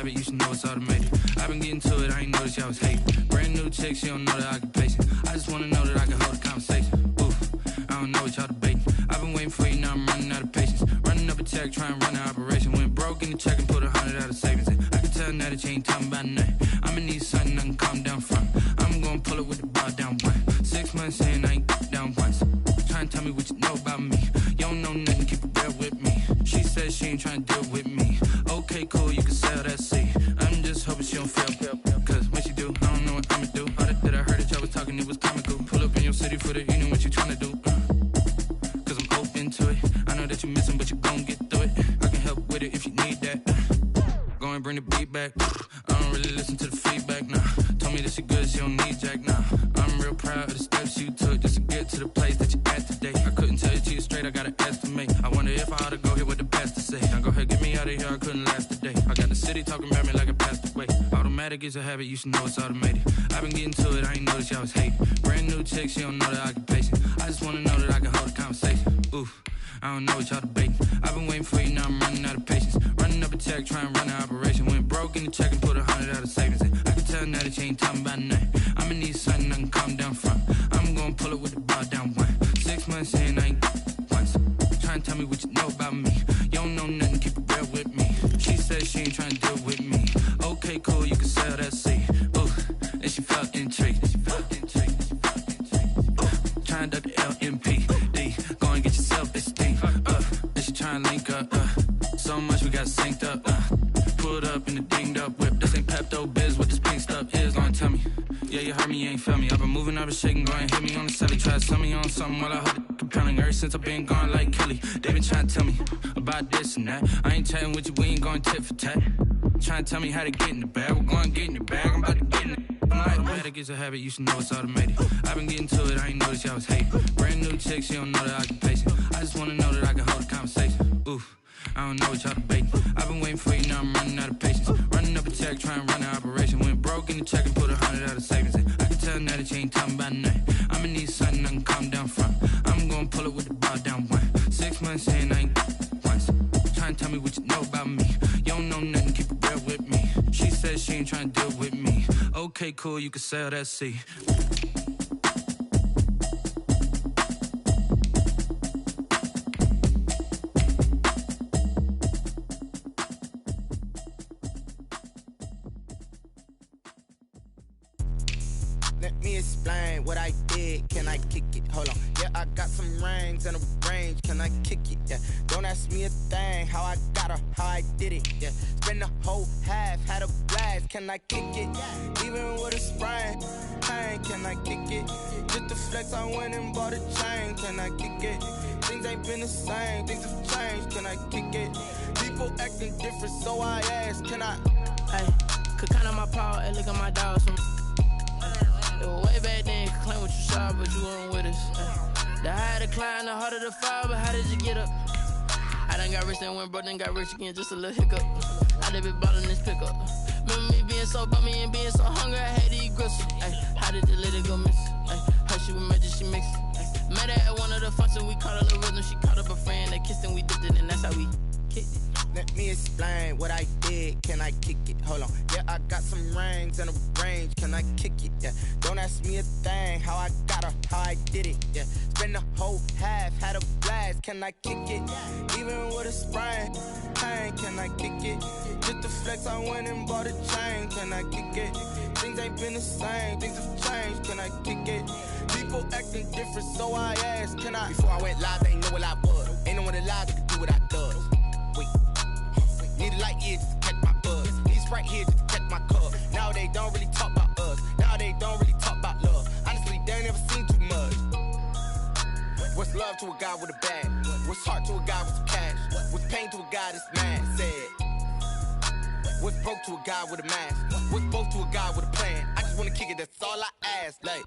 You should know it's automated. I've been getting to it, I ain't noticed y'all was hating. Brand new chick, she don't know the occupation. I just wanna know that I can hold a conversation. Oof, I don't know what y'all debating. I've been waiting for you, now I'm running out of patience. Running up a check, trying to run an operation. Went broke in the check and put 100 out of savings in. I can tell now that you ain't talking about nothing. I'ma need something I can calm down from. I'm gonna pull it with the bar down one. 6 months in, I ain't down once. Trying to tell me what you know about me. You don't know nothing, keep it real with me. She said she ain't trying to deal with me. Okay, cool, you can sell that seat. I'm just hoping she don't fail. Cause when she do, I don't know what I'ma do. All that I heard that y'all was talking, it was comical. Pull up in your city for the evening, what you tryna do? Cause I'm open to it. I know that you missing, but you gon' get through it. I can help with it if you need that. Go and bring the beat back. I don't really listen to the feedback, nah. Told me that she good, she don't need jack, nah. I'm real proud of the steps you took just to get to the place that you at today. I couldn't tell it to you straight, I gotta estimate. I wonder if I ought to go here with the best to say. Now go ahead, get me out of here, I couldn't last a day. I got the city talking about me like I passed away. Automatic is a habit, you should know it's automated. I've been getting to it, I ain't noticed y'all was hating. Brand new chick, she don't know the occupation. I just wanna know that I can hold a conversation. Oof, I don't know what y'all debating. I've been waiting for you, now I'm running out of patience. Running up a check, trying to run an operation. Went broke in the check and put 100 out of savings in. I can tell now that you ain't talking about nothing. I'ma need something I can calm down from. I'm gonna pull it with the bar down one. 6 months in, I ain't once. Trying to tell me what you know about me. You don't know nothing, keep it real with me. She said she ain't trying to deal with me. Okay, cool, you can sell that seat. Ooh, and she felt intrigued. Trying to duck the LMPD. Go and get your self-esteem. And she trying to link up. So much we got synced up. Pulled up in the dinged up whip. This ain't Pepto-Biz, what this pink stuff is. Gonna tell me. Yeah, you heard me, you ain't felt me. I've been moving, I've been shaking, go and hit me on the celly. Try to sell me on something while I hold it compelling. Ever since I've been gone like Kelly, they been trying to tell me about this and that. I ain't chatting with you, we ain't going tit for tat. Trying to tell me how to get in the bag. We're going to get in the bag, I'm about to get in it. Automatic is a habit, you should know it's automated. I've been getting to it, I ain't noticed y'all was hating. Brand new chick, she don't know the occupation. I just wanna know that I can hold a conversation. Oof, I don't know what y'all debating. I've been waiting for you, now I'm running out of patience. Running up a check, trying to run an operation. Went broke in the check and put 100 out of savings in. I can tell now that you ain't talking about nothing. I'ma need something I can calm down from. I'm gonna pull it with the bar down one. 6 months in, I ain't once. Trying to tell me what you know about me. You don't know nothing, keep it real with me. She said she ain't trying to deal with me. Okay, cool, you can sell that seat. Let me me explain what I did. Can I kick it? Hold on. Yeah, I got some rings and a range. Can I kick it? Yeah. Don't ask me a thing. How I got her, how I did it. Yeah. Spend the whole half, had a blast. Can I kick it? Even with a sprain. Pain, can I kick it? Just the flex, I went and bought a chain. Can I kick it? Things ain't been the same. Things have changed. Can I kick it? People acting different, so I ask. Can I? Hey, could count on my power and look at my dogs. Way back then, could claim what you saw, but you weren't with us. The higher the climb, the harder the fall, but how did you get up? I done got rich and went broke, then got rich again, just a little hiccup. I done been ballin' this pickup. Remember me being so bummy and being so hungry, I had to eat gristle. Ay, how did the lady go miss? Ay, how she was magic, she mixed. Met her at one of the functions, we caught a little rhythm, she caught up a friend, they kissed and we dipped it, and that's how we kicked it. Let me explain what I did. Can I kick it? Hold on. Yeah, I got some rings and a range. Can I kick it? Yeah. Don't ask me a thing. How I got her, how I did it. Yeah. Spend the whole half, had a blast. Can I kick it? Even with a sprain. Pain, can I kick it? Just the flex, I went and bought a chain. Can I kick it? Things ain't been the same. Things have changed. Can I kick it? People acting different, so I asked. Can I? Before I went live, they ain't know what I was. Ain't no one alive that could do what I does. Wait. Need a light here just to catch my buzz. Need Sprite here just to catch my cup. Now they don't really talk about us. Now they don't really talk about love. Honestly, they ain't never seen too much. What's love to a guy with a bag? What's heart to a guy with some cash? What's pain to a guy that's mad? Said. What's broke to a guy with a mask? What's both to a guy with a plan? I just wanna kick it, that's all I ask. Like,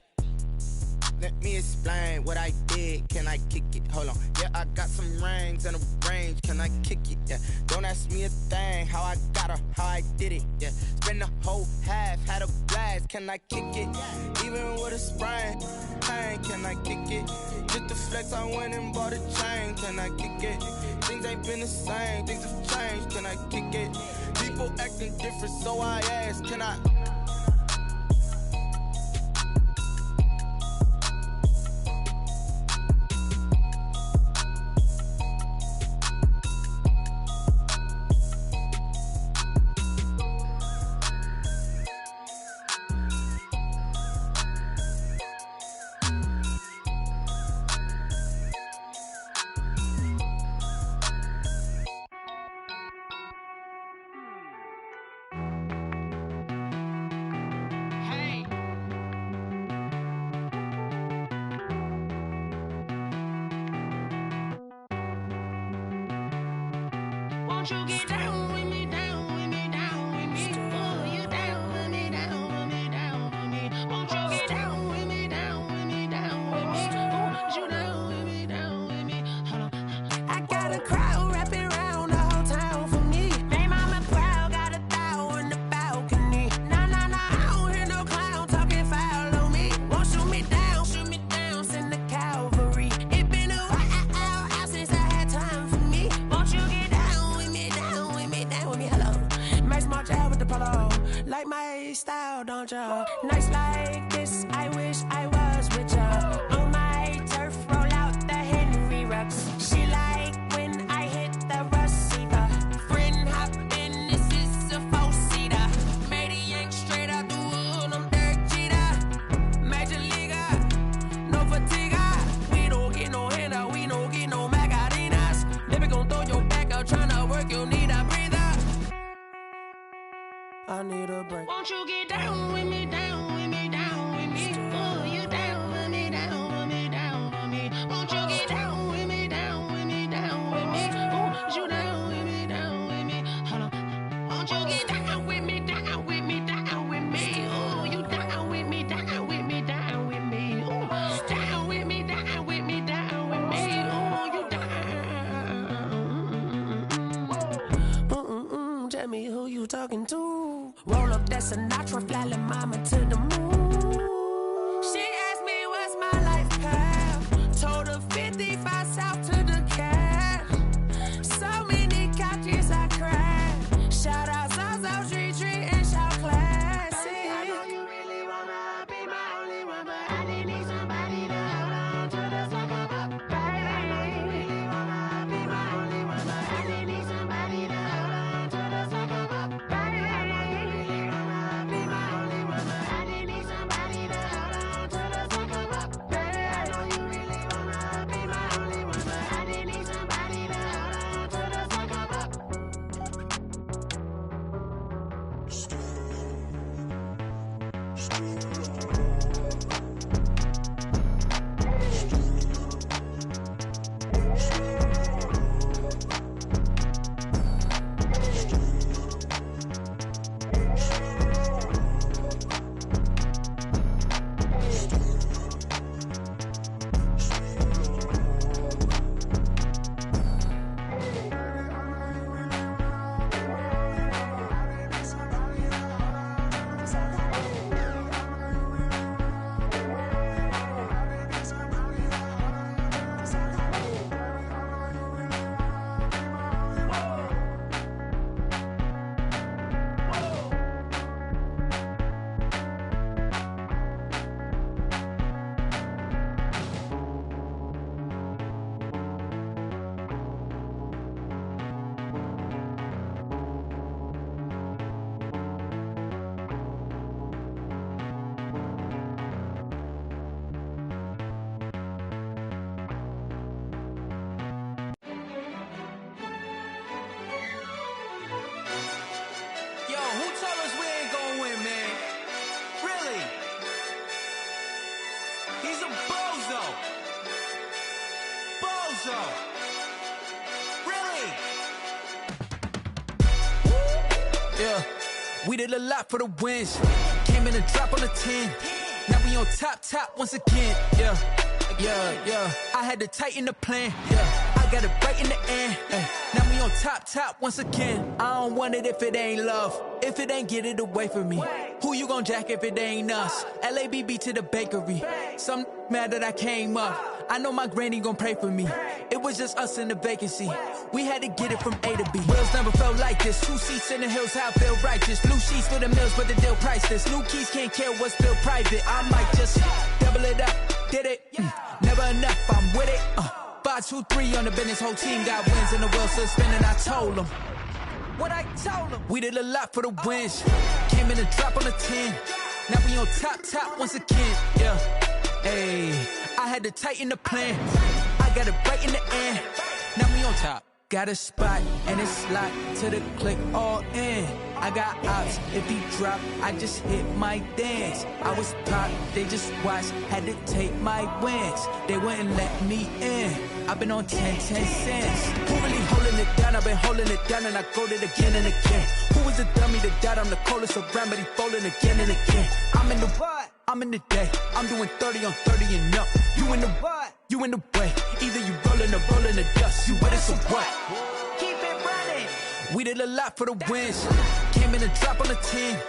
let me explain what I did. Can I kick it? Hold on. Yeah, I got some rings and a range. Can I kick it? Yeah. Don't ask me a thing. How I got her, how I did it. Yeah. Spend the whole half, had a blast. Can I kick it? Even with a sprain. Pain, can I kick it? Just the flex, I went and bought a chain. Can I kick it? Things ain't been the same. Things have changed. Can I kick it? People acting different, so I ask. Can I? Won't you get down with me, down with me, down with me? Oh, you down with me, down with me, down with me. Won't you get down with me, down with me, down with me? Oh, you down with me, down with me? Hold on. I got a crowd wrapping around the whole town for me. Hey, mama proud, got a thou in the balcony. Nah, nah, nah, I don't hear no clown talking foul on me. Won't shoot me down, send the cavalry. It been a while since I had time for me. Won't you get down with me, down with me, down with me? Hello. Max March out with the polo. Like my style, don't ya? Nights like this, I wish I was with ya. On my turf, roll out the Henry Rux. She like when I hit the receiver. Friend hop in, this is a four-seater. Made a yank straight out the wood, I'm Derek Jeter. Major leaguer, no fatigue. We don't get no handout, we don't get no Macarinas. Baby gon' throw your back out, tryna work, you need a breather. I need a break. Won't you get down with me, down with me, down with me? Oh, you down with me, down with me, down with me? Won't you get down with me, down with me, down with me? Oh, you down with me, down with me? Hold on. Won't you get down with me, down with me, down with me? Oh, you down with me, down with me, down with me? Oh, down with me, down with me, down with me? Oh, you down. Tell me who you talking to. Roll up that Sinatra, fly la mama to the moon. She asked me what's my life path. Told her 55 south to the cash. So many couches I cried. Shout out South Street and shout classy. I know you really wanna be my only one, but I didn't need somebody to hold on to the sucker up. Baby, I know you really wanna be my only one, but I didn't need somebody to hold on to the sucker up. Baby, I know you really wanna be my only one, but I didn't need so. Really? Yeah, we did a lot for the wins. Came in a drop on the 10. Now we on top once again. Yeah. I had to tighten the plan. Yeah, I got it right in the end. Now we on top once again. I don't want it if it ain't love. If it ain't, get it away from me. Who you gon' jack if it ain't us? LABB to the bakery. Some mad that I came up. I know my granny gon' pray for me. It was just us in the vacancy. We had to get it from A to B. Wheels never felt like this. 2 seats in the hills, how I feel righteous. Blue sheets for the mills, but the deal priceless. New keys can't care what's still private. I might just double it up. Did it? Never enough, I'm with it. 5, 2, 3 on the business. Whole team got wins and the wheels still spinning. I told them what I told them. We did a lot for the wins. Came in a drop on the 10. Now we on top once again. Yeah. Hey, I had to tighten the plan. I got it right in the end. Now we on top. Got a spot and it's locked to the click all in. I got ops, if he drop, I just hit my dance. I was pop, they just watched, had to take my wins. They wouldn't let me in. I've been on 10 cents. Who really holding it down? I've been holding it down and I go it again and again. Who was the dummy that died? I'm the coldest around, but he folding again and again. I'm in the what? I'm in the day. I'm doing 30 on 30 and up. You in the what? You in the way. Either you rolling or rolling the dust. You with it, so what? Keep it running. We did a lot for the wins. Came in a drop on the 10.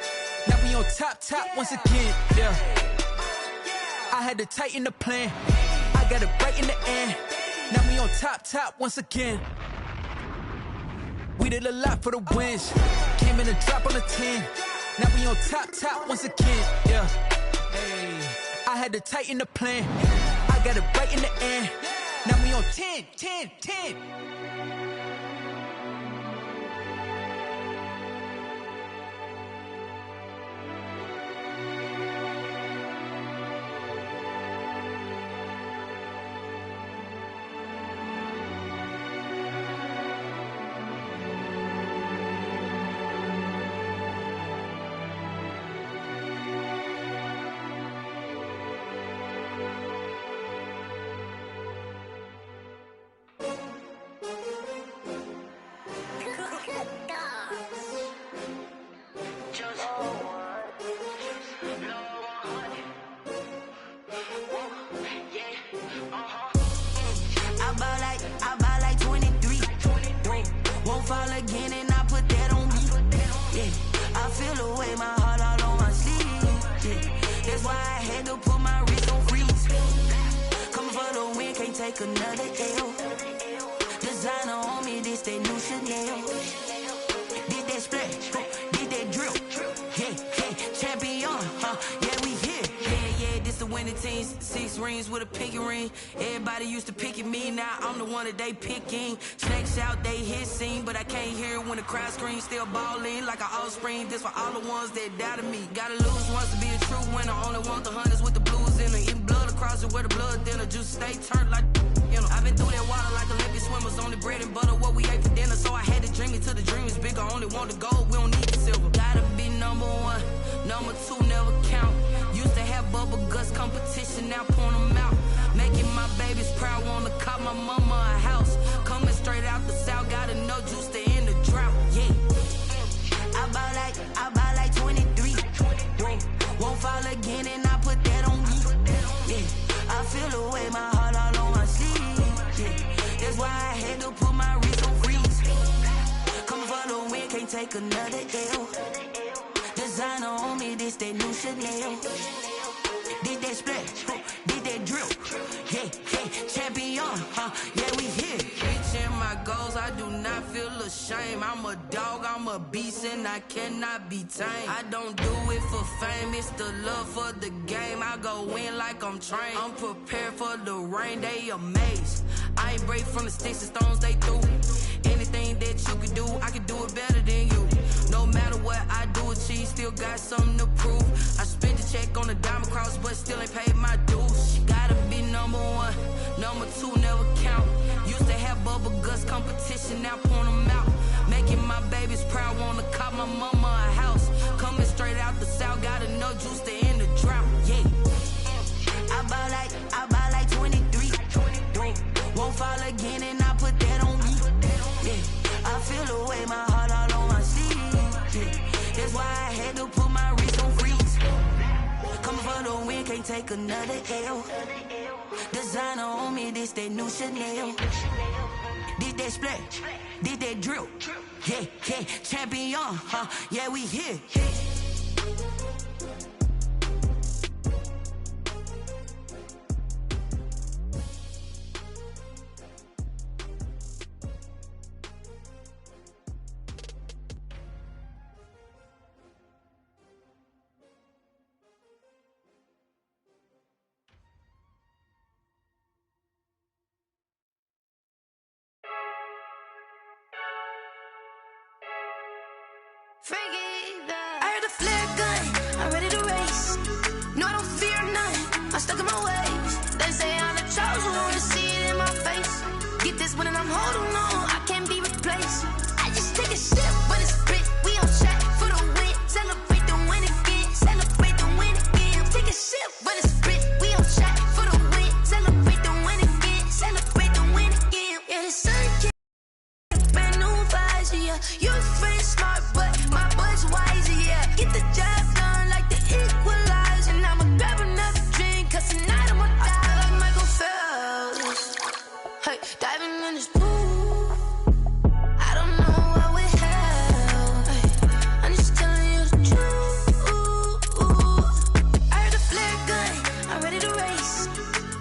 Now we on top once again. Yeah. I had to tighten the plan. I got it right in the end. Now we on top once again. We did a lot for the wins. Came in a drop on the 10. Now we on top once again. Yeah. Hey, I had to tighten the plan. I got it right in the end. Now we on 10. I buy like 23. Won't fall again and I put that on me. Yeah, I feel the way, my heart all on my sleeve. Yeah, that's why I had to put my wrist on freeze. Coming for the win, can't take another L. Designer on me, this that new Chanel. Did that splash, did that drill. Yeah, champion, yeah, we here. Yeah, this the winning team. 6 rings with a pinky ring. Everybody used to pick at me, now I'm the one that they picking. Snakes out, they hit scene, but I can't hear it when the crowd screams. Still ballin' like an offspring. This for all the ones that doubted me. Gotta lose once to be a true winner. Only want the hunters with the blues in it. Eating blood across it where the blood dinner. Juice stay turned like, you know. I've been through that water like Olympic swimmers. Only bread and butter, what we ate for dinner. So I had to dream it till the dream is bigger. Only want the gold, we don't need the silver. Gotta be number 1, number 2 never count. Used to have bubble guts competition, now point them out. Making my babies proud, wanna cop my mama a house. Coming straight out the south, gotta know juice to end the drought. Yeah, I buy like 23. Won't fall again and I put that on me. Yeah, I feel the way, my heart all on my sleeve. Yeah, that's why I had to put my wrist on freeze. Coming for the win, can't take another L. Designer on me, this that new Chanel. Did that splash, did that drill. Yeah, champion, yeah, we here. Reaching my goals, I do not feel ashamed. I'm a dog, I'm a beast, and I cannot be tamed. I don't do it for fame, it's the love for the game. I go in like I'm trained. I'm prepared for the rain, they amazed. I ain't break from the sticks and stones they threw. Anything that you can do, I can do it better than you. No matter what I do, achieve, still got something to prove. I spent the check on the diamond cross, but still ain't paid my dues. Gotta be number 1, number 2 never count. Used to have bubble guts competition, now point them out. Making my babies proud, wanna cop my mama a house. Coming straight out the south, gotta know juice to end the drought. Yeah, I buy like 23. Won't fall again take another L. Designer on me, this that new Chanel. This that splash, this that drill. Yeah, yeah, champion, huh? Yeah, we here. I heard the flare gun, I'm ready to race. No, I don't fear none, I'm stuck in my ways. They say I'm the chosen one, to see it in my face. Get this one and I'm holding on, I can't be replaced. I just take a sip, but it's split, we on track for the win. Celebrate the win again, celebrate the win again. Take a sip, but it's split, we on track for the win. Celebrate the win again, celebrate the win again. Yeah, the sun came, brand new vibes, yeah. You friend smart, but my bud's wiser, yeah. Get the job done like the equalizer. And I'ma grab another drink, cause tonight I'ma die like Michael Phelps. Hey, diving in this pool, I don't know what we have. Hey, I'm just telling you the truth. I heard the flare gun, I'm ready to race.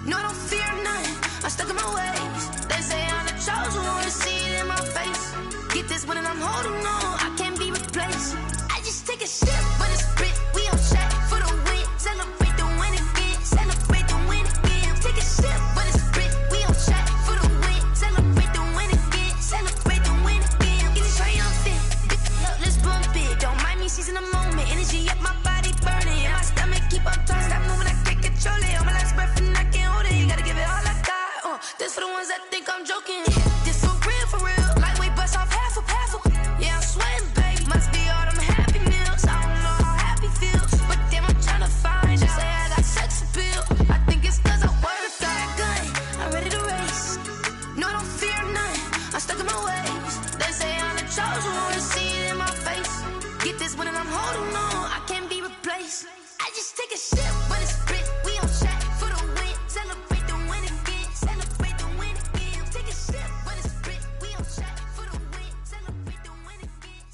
No, I don't fear none, I'm stuck in my ways. They say I'm the chosen one, to see it in my face. Get this one and I'm holding on, I can't be replaced. I just take a sip, but it's split, we on track for the win. Celebrate the win again, celebrate the win again. Take a sip, but it's split, we on track for the win. Celebrate the win again, celebrate the win again. Get it triumphant, look, let's bump it. Don't mind me seizing the moment, energy up my body burning. And my stomach keep on turning, stop moving, I can't control it. On my last breath and I can't hold it, you gotta give it all I got. This for the ones that think I'm joking. This for real, lightweight bust off half a. Yeah, I'm sweating, baby, must be all them happy meals. I don't know how happy feels, but damn, I'm tryna find you. Say I got sex appeal, I think it's cause I work that gun. I'm ready to race, no, I don't fear none, I'm stuck in my ways. They say I'm the chosen one, to see it in my face. Get this one and I'm holding on, I can't be replaced. I just take a sip, but it's split, we on track for the win. Celebrate the win again, celebrate the win again. Take a sip, but it's split, we on track for the win. Celebrate the win again,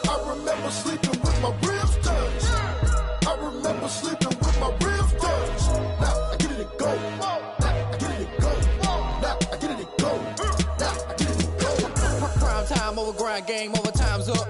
I remember sleeping with my ribs touched. I remember sleeping with my ribs touched. Now I get it and go. Now I get it and go. Now I get it and go. Now I get it and go. Prime time over grind game, over time's up.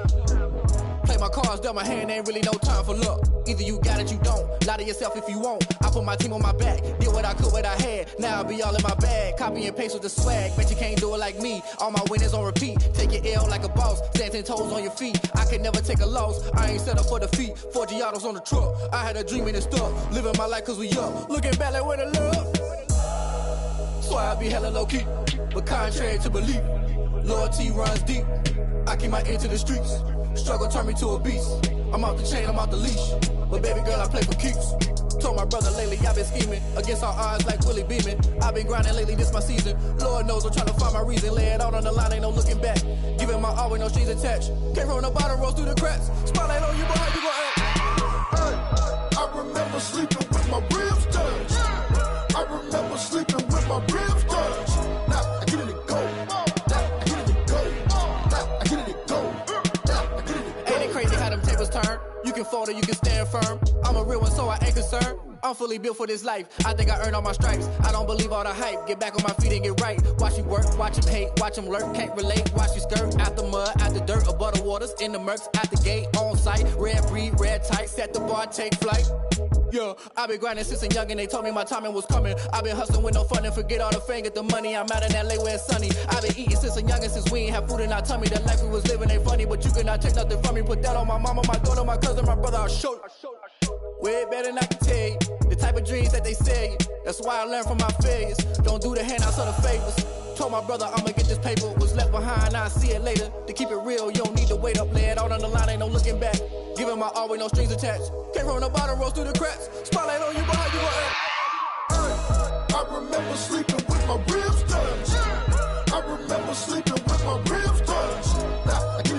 Play my cards, dealt my hand, ain't really no time for luck. Either you got it, you don't. Lie to yourself if you won't. I put my team on my back, did what I could, what I had. Now I be all in my bag, copy and paste with the swag. Bet you can't do it like me. All my winners on repeat. Take your L like a boss, stand 10 toes on your feet. I can never take a loss. I ain't set up for defeat. 4 Giottos on the truck. I had a dream and it stuck. Living my life cause we up. Looking back like where the love. So I be hella low key, but contrary to belief, loyalty runs deep. I keep my ear to the streets. Struggle turned me to a beast. I'm out the chain, I'm out the leash. But baby girl, I play for keeps. Told my brother lately, I've been scheming against all odds like Willie Beeman. I've been grinding lately, this my season. Lord knows I'm trying to find my reason. Lay it out on the line, ain't no looking back. Giving my all with no strings attached. Came from the bottom, rose through the cracks. Spotlight on you, boy, how you gon' act? I remember sleeping with my ribs touched. I remember sleeping with my ribs touched. Now I get it and go. Now I get it and go. Now I get it and go. Now I get it and go. Ain't it crazy how them tables turn? You can fold or you can stand firm. I'm a real one, so I ain't concerned. I'm fully built for this life. I think I earned all my stripes. I don't believe all the hype. Get back on my feet and get right. Watch you work, watch him hate, watch him lurk. Can't relate, watch you skirt. Out the mud, out the dirt, above the waters, in the murks, out the gate, on site. Red breed, red tight, set the bar, take flight. Yeah, I been grinding since a young and they told me my timing was coming. I been hustling with no fun and forget all the fame, get the money. I'm out in LA where it's sunny. I been eating since a young and since we ain't have food in our tummy. The life we was living ain't funny, but you cannot take nothing from me. Put that on my mama, my daughter, my cousin, my brother, I'll show you. Way better than I can tell you. The type of dreams that they sell you. That's why I learned from my failures. Don't do the handouts or the favors. Told my brother I'ma get this paper. Was left behind, I'll see it later. To keep it real, you don't need to wait up. Lay it out on the line, ain't no looking back. Giving my all with no strings attached. Came from the bottom, rose through the cracks. Spotlight on you, but how you gon' act? I remember sleeping with my ribs touched. I remember sleeping with my ribs touched. Now I get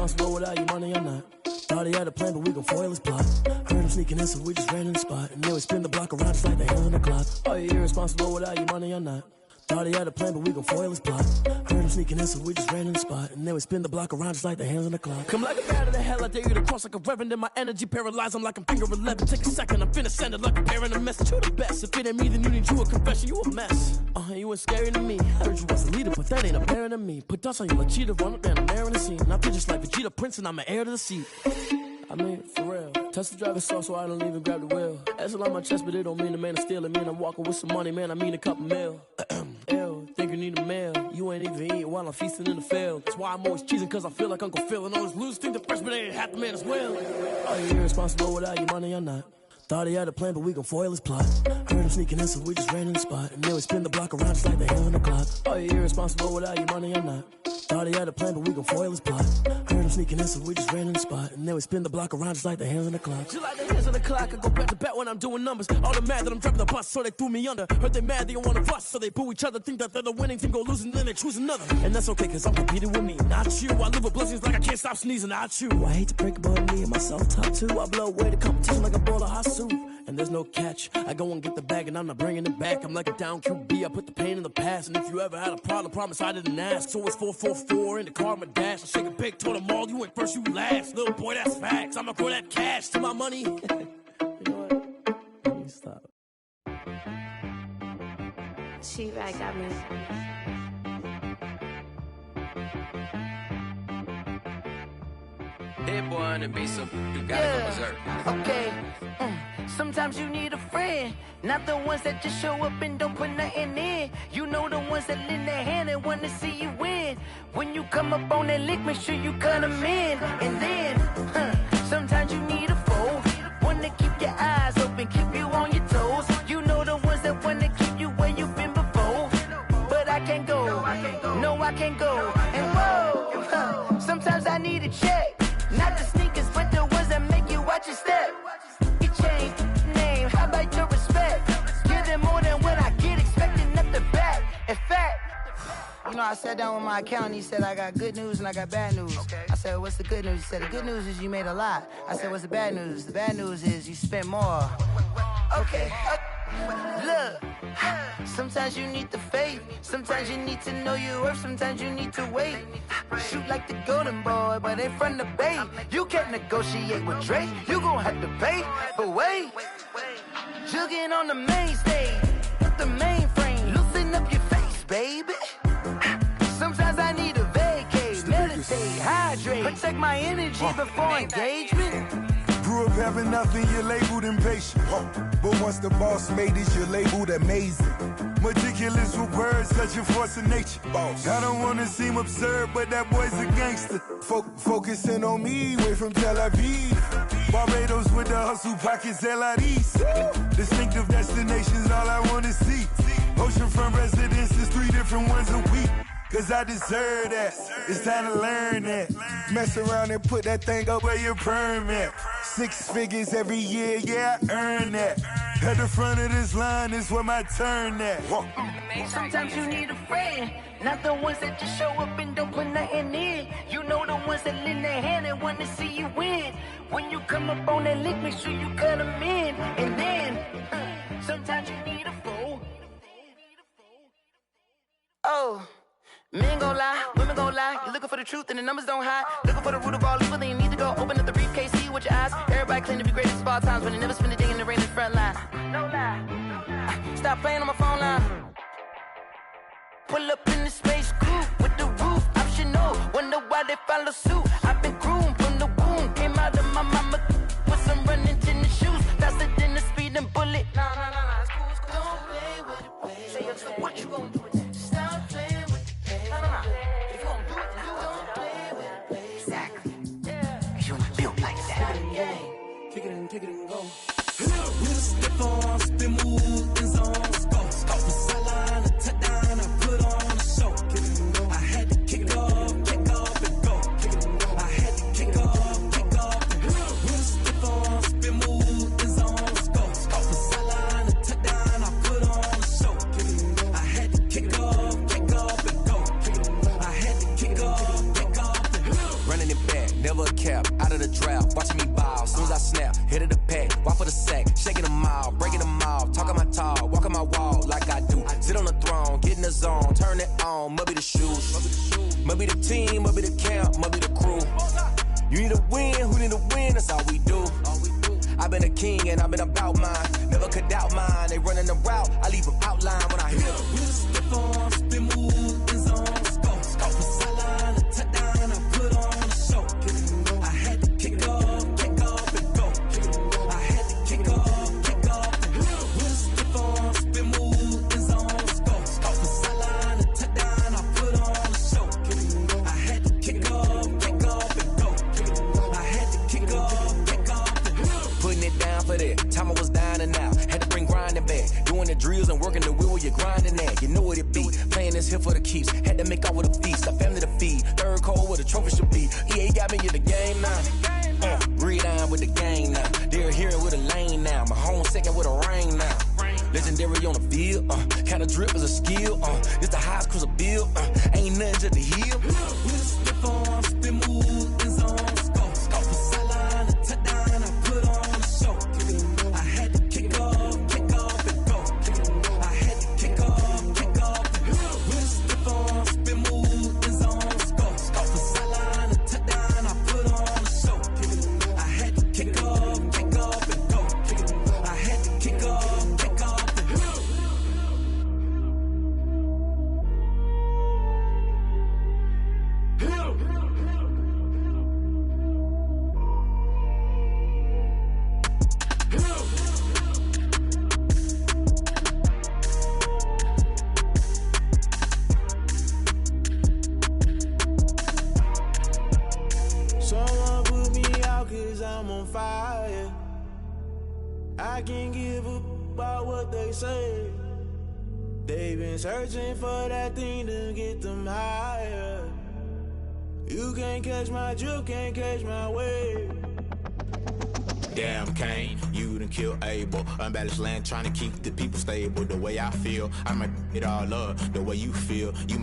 irresponsible without your money or not. Thought he had a plan, but we gon' foil his plot. Heard him sneaking in, so we just ran in the spot. And then we spin the block around just like the hands on the clock. Are you irresponsible without your money or not? Thought he had a plan, but we gon' foil his plot. Heard him sneaking in, so we just ran in the spot. And then we spin the block around just like the hands on the clock. Come like a bat of the hell, I dare you to cross like a reverend. And my energy paralyzed, I'm like I'm finger 11. Take a second, I'm finna send it like a parent a message. You the best, if it ain't me, then you need you a confession. You a mess, you ain't scary to me. I heard you was a leader, but that ain't apparent to me. Put dust on you like cheetah, run up down the air in the scene. And I feel just like Vegeta Prince, and I'm an heir to the seat. I mean, for real. Touch the driver's soft, so I don't even grab the wheel. That's on my chest, but it don't mean the man is stealing. Man, I'm walking with some money, man, I mean a couple mil. Ew, think you need a meal. You ain't even eating while I'm feasting in the field. That's why I'm always cheesing, cause I feel like Uncle Phil. And all those losers think the freshman ain't half the man as well. Are you irresponsible without your money or not? Thought he had a plan, but we gon' foil his plot. Heard him sneaking in, so we just ran in the spot. And then we spin the block around just like the hands on the clock. Are you irresponsible without your money or not? Thought he had a plan, but we gon' foil his plot. Heard him sneaking in, so we just ran in the spot. And then we spin the block around just like the hands on the clock. Just like the hands on the clock, I go back to back when I'm doing numbers. All the mad that I'm dropping the bus, so they threw me under. Heard they mad, they don't wanna fuss, so they boo each other. Think that they're the winning team, go losing, then they choose another. And that's okay, cause I'm competing with me, not you. I live with blessings like I can't stop sneezing, not you. I hate to break about me and my self-talk too. I blow away the competition like a bowl of hot soup. And there's no catch. I go and get the bag and I'm not bringing it back. I'm like a down QB, I put the pain in the past. And if you ever had a problem, promise I didn't ask. So it's 444 in the car, my dash. I shake a big, told them all, you went first, you last. Little boy, that's facts. I'ma throw that cash to my money. You know what? Let me stop. She-Rag got me. Hit boy on the beat, so you gotta go berserk. Okay. Sometimes you need a friend, not the ones that just show up and don't put nothing in. You know the ones that lend their hand and want to see you win. When you come up on that lick, make sure you cut them in. And then, sometimes you need a foe, one to keep your eyes open, keep you on your toes. You know the ones that want to keep you where you've been before. But I can't go, no I can't go. And whoa, sometimes I need a check, not the sneakers, but the ones that make you watch your step. Change name, how about your respect? Give them more than what I get, expecting at the back. In fact, you know, I sat down with my accountant, he said I got good news and I got bad news. I said, what's the good news? He said, the good news is you made a lot. I said, what's the bad news? The bad news is you spent more. Okay, look, sometimes you need the faith, sometimes you need to know your worth, sometimes you need to wait. Shoot like the golden boy, but ain't from the bay. You can't negotiate with Drake, you gon' have to pay. But wait, jugging on the main stage, with the mainframe, loosen up your face, baby. Sometimes I need a vacate, meditate, hydrate, protect my energy before engagement. Grew up having nothing, you're labeled impatient. But once the boss made it, you're labeled amazing. Meticulous with words, such a force of nature. I don't wanna seem absurd, but that boy's a gangster. Focusing on me, way from Tel Aviv. Barbados with the hustle pockets, LIDs. Distinctive destinations, all I wanna see. Oceanfront residences, 3 different ones a week. Cause I deserve that, it's time to learn that. Mess around and put that thing up where your permit. 6 figures every year, yeah, I earn that. At the front of this line is where my turn at. Sometimes you need a friend, not the ones that just show up and don't put nothing in. You know the ones that lend their hand and want to see you win. When you come up on that lick, make sure you cut them in. And then, sometimes you need a foe. Oh. Men gon' lie, women gon' lie. You're looking for the truth and the numbers don't hide. Looking for the root of all evil, then you need to go open up the briefcase, see with your eyes. Everybody claim to be greatest of all times, but they never spend a day in the rain in the front line. No lie. Stop playing on my phone line. Pull up in the space coupe with the roof optional. Wonder why they follow suit. I've been groomed from the womb. Came out of my mama with some running tennis shoes. Faster than the speeding bullet. Nah, it's cool, it's cool. Don't play with it, baby. Say what you gon' do with it? Stop playing. If you gon' do it, then you don't play with it, baby. Exactly. Cause you ain't built like that. Kick it and go. We just step on, spin, move, and zones, go. From sideline to touchdown, I put on a show. Kick it and go. I had to kick off and go. Kick it and go. I had to kick off and go. We just step on, spin, move, and zones, go. From sideline to touchdown, I put on a show. Kick it and go. I cap, out of the draft, watching me ball. Soon as I snap, hit of the pack, walk for the sack, shaking them all, breaking them all, talking my talk, walking my wall like I do. Sit on the throne, get in the zone, turn it on, must be the shoes, must be the team, must be the camp, must be the crew. You need a win, who need a win, that's all we do. I've been a king and I've been about mine, never could doubt mine. They running the route, I leave them outline when I hit them. We step on, spin move, in zone, scope from sideline to touchdown, I put on a show. I had to kick off and go. I had to kick off and go. We step on, spin move, in zone, scope from sideline to touchdown, I put on a show. I had to kick off and go. I had to kick off and go. Putting it down for that, time I was down and out. Had to bring grinding back, doing the drills and working the wheel where you're grinding at. You know what it be, playing this here for the keeps. Had to make out with a feast, a family to feed. Third cold where the trophy should be. EA got me in the game now. Read on with the game now. They're hearing with a lane now. My home second with a rain now. Legendary on the field, kind of drip is a skill. It's the highest cruiser bill, ain't nothing just to heal. We step on, spin move, in zone, scope from sideline to touchdown, I put on a show. I had to kick off and go. I had to kick off and go. We step on, spin move, in zone, scope from sideline to touchdown, I put on a show. I had to kick off and go. I had to kick off and go. Someone put me out 'cause I'm on fire. I can't give up about what they say. They've been searching for that thing to get them higher. You can't catch my drift, can't catch my wave. Damn, Kane, you done killed Abel. Unbalanced land, trying to keep the people stable. The way I feel, I might it all up. The way you feel, you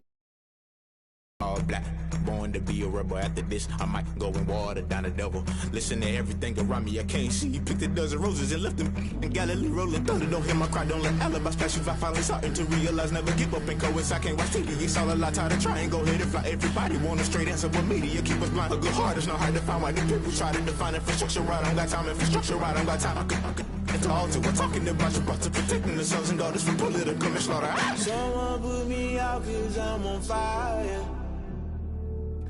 all black. Born to be a rebel. After this, I might go and water down the devil. Listen to everything around me, I can't see. Picked a dozen roses and left them in Galilee rolling thunder. Don't hear my cry, don't let alibis pass you. I finally starting to realize, never give up and coincide. Can't watch TV, it's all a lot. Tired of trying, go ahead and fly. Everybody want a straight answer, but media keep us blind. A good heart is not hard to find. Why the people try to define infrastructure right? I don't got time, infrastructure right, I don't got time. I could into altar. We're talking about you, brought to protecting the sons and daughters from political manslaughter. Someone put me out 'cause I'm on fire.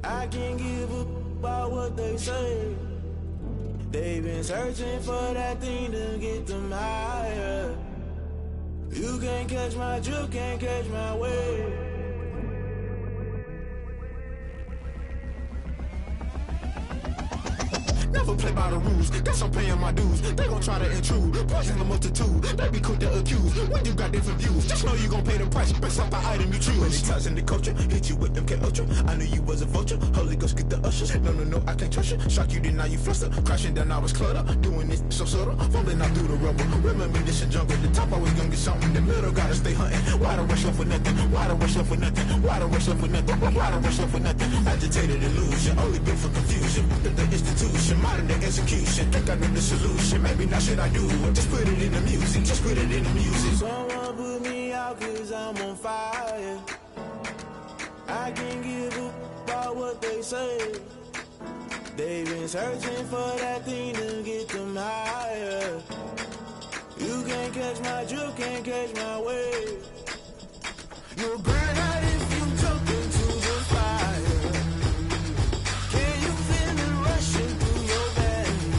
I can't give up about what they say. They've been searching for that thing to get them higher. You can't catch my drift, can't catch my wave. Never play by the rules, guess I'm paying my dues. They gon' try to intrude, poison the multitude. They be quick to accuse when you got different views. Just know you gon' pay the price, based off the item you choose. Many times in the culture, hit you with them K Ultra. I knew you was a vulture, Holy Ghost get the ushers. No, I can't trust you. Shock you, then now you fluster. Crashing down, I was cluttered. Doing this so subtle, falling out through the rubble. Remember this in jungle, the top I was gonna get something. The middle gotta stay hunting. Why the rush left for nothing? Why the rush left for nothing? Why the rush left for nothing? Why the rush left for nothing? Agitated illusion, only built for confusion. The institution, modern day execution. Think I know the solution. Maybe not should I do it? Just put it in the music. Just put it in the music. Someone put me out 'cause I'm on fire. I can't give up about what they say. They've been searching for that thing to get them higher. You can't catch my drift, can't catch my wave. You'll burn out if you jump into the fire. Can you feel it rushing through your veins?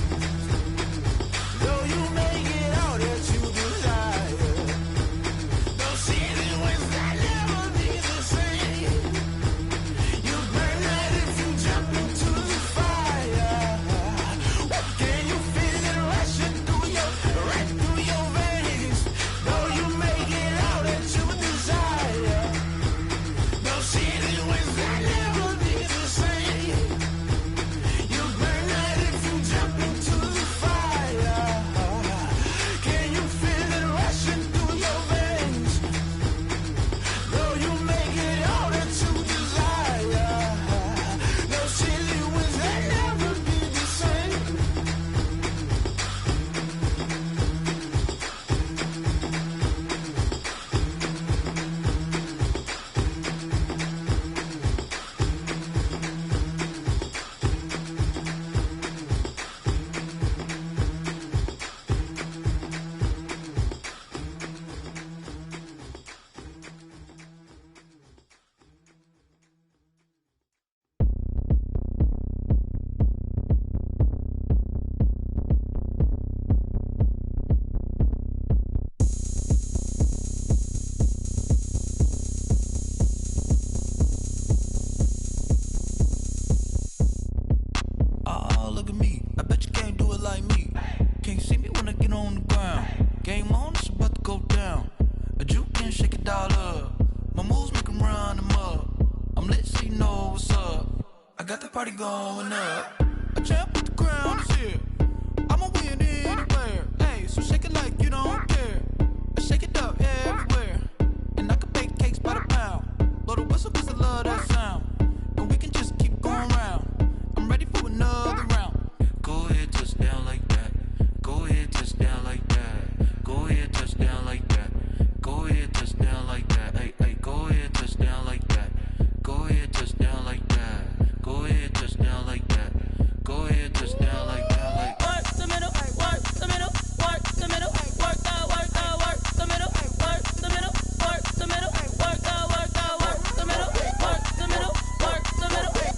Though you make it all that you desire. No season when that never be the same. You burn out if you jump into the fire. Can you feel it rushing right through your veins? Though you make it all that you desire. got the party going up. A champ with the crown is here. I'ma win anywhere. Hey, so shake it like you don't care. I shake it up everywhere. And I can bake cakes by the pound. Blow the whistle 'cause I love that sound. And we can just keep going round. I'm ready for another round. Go ahead, touch down like that. Go ahead, touch down like that. Go ahead, touch down like that. Go ahead, touch down like that. Hey, hey, go ahead, touch down like that. Go ahead, touch down like that. Go ahead, touch down like that. Go ahead, touch down like that. Like work the middle, work the middle, work the middle, work the middle, work the middle, work the middle, work the middle, work the middle, work the middle,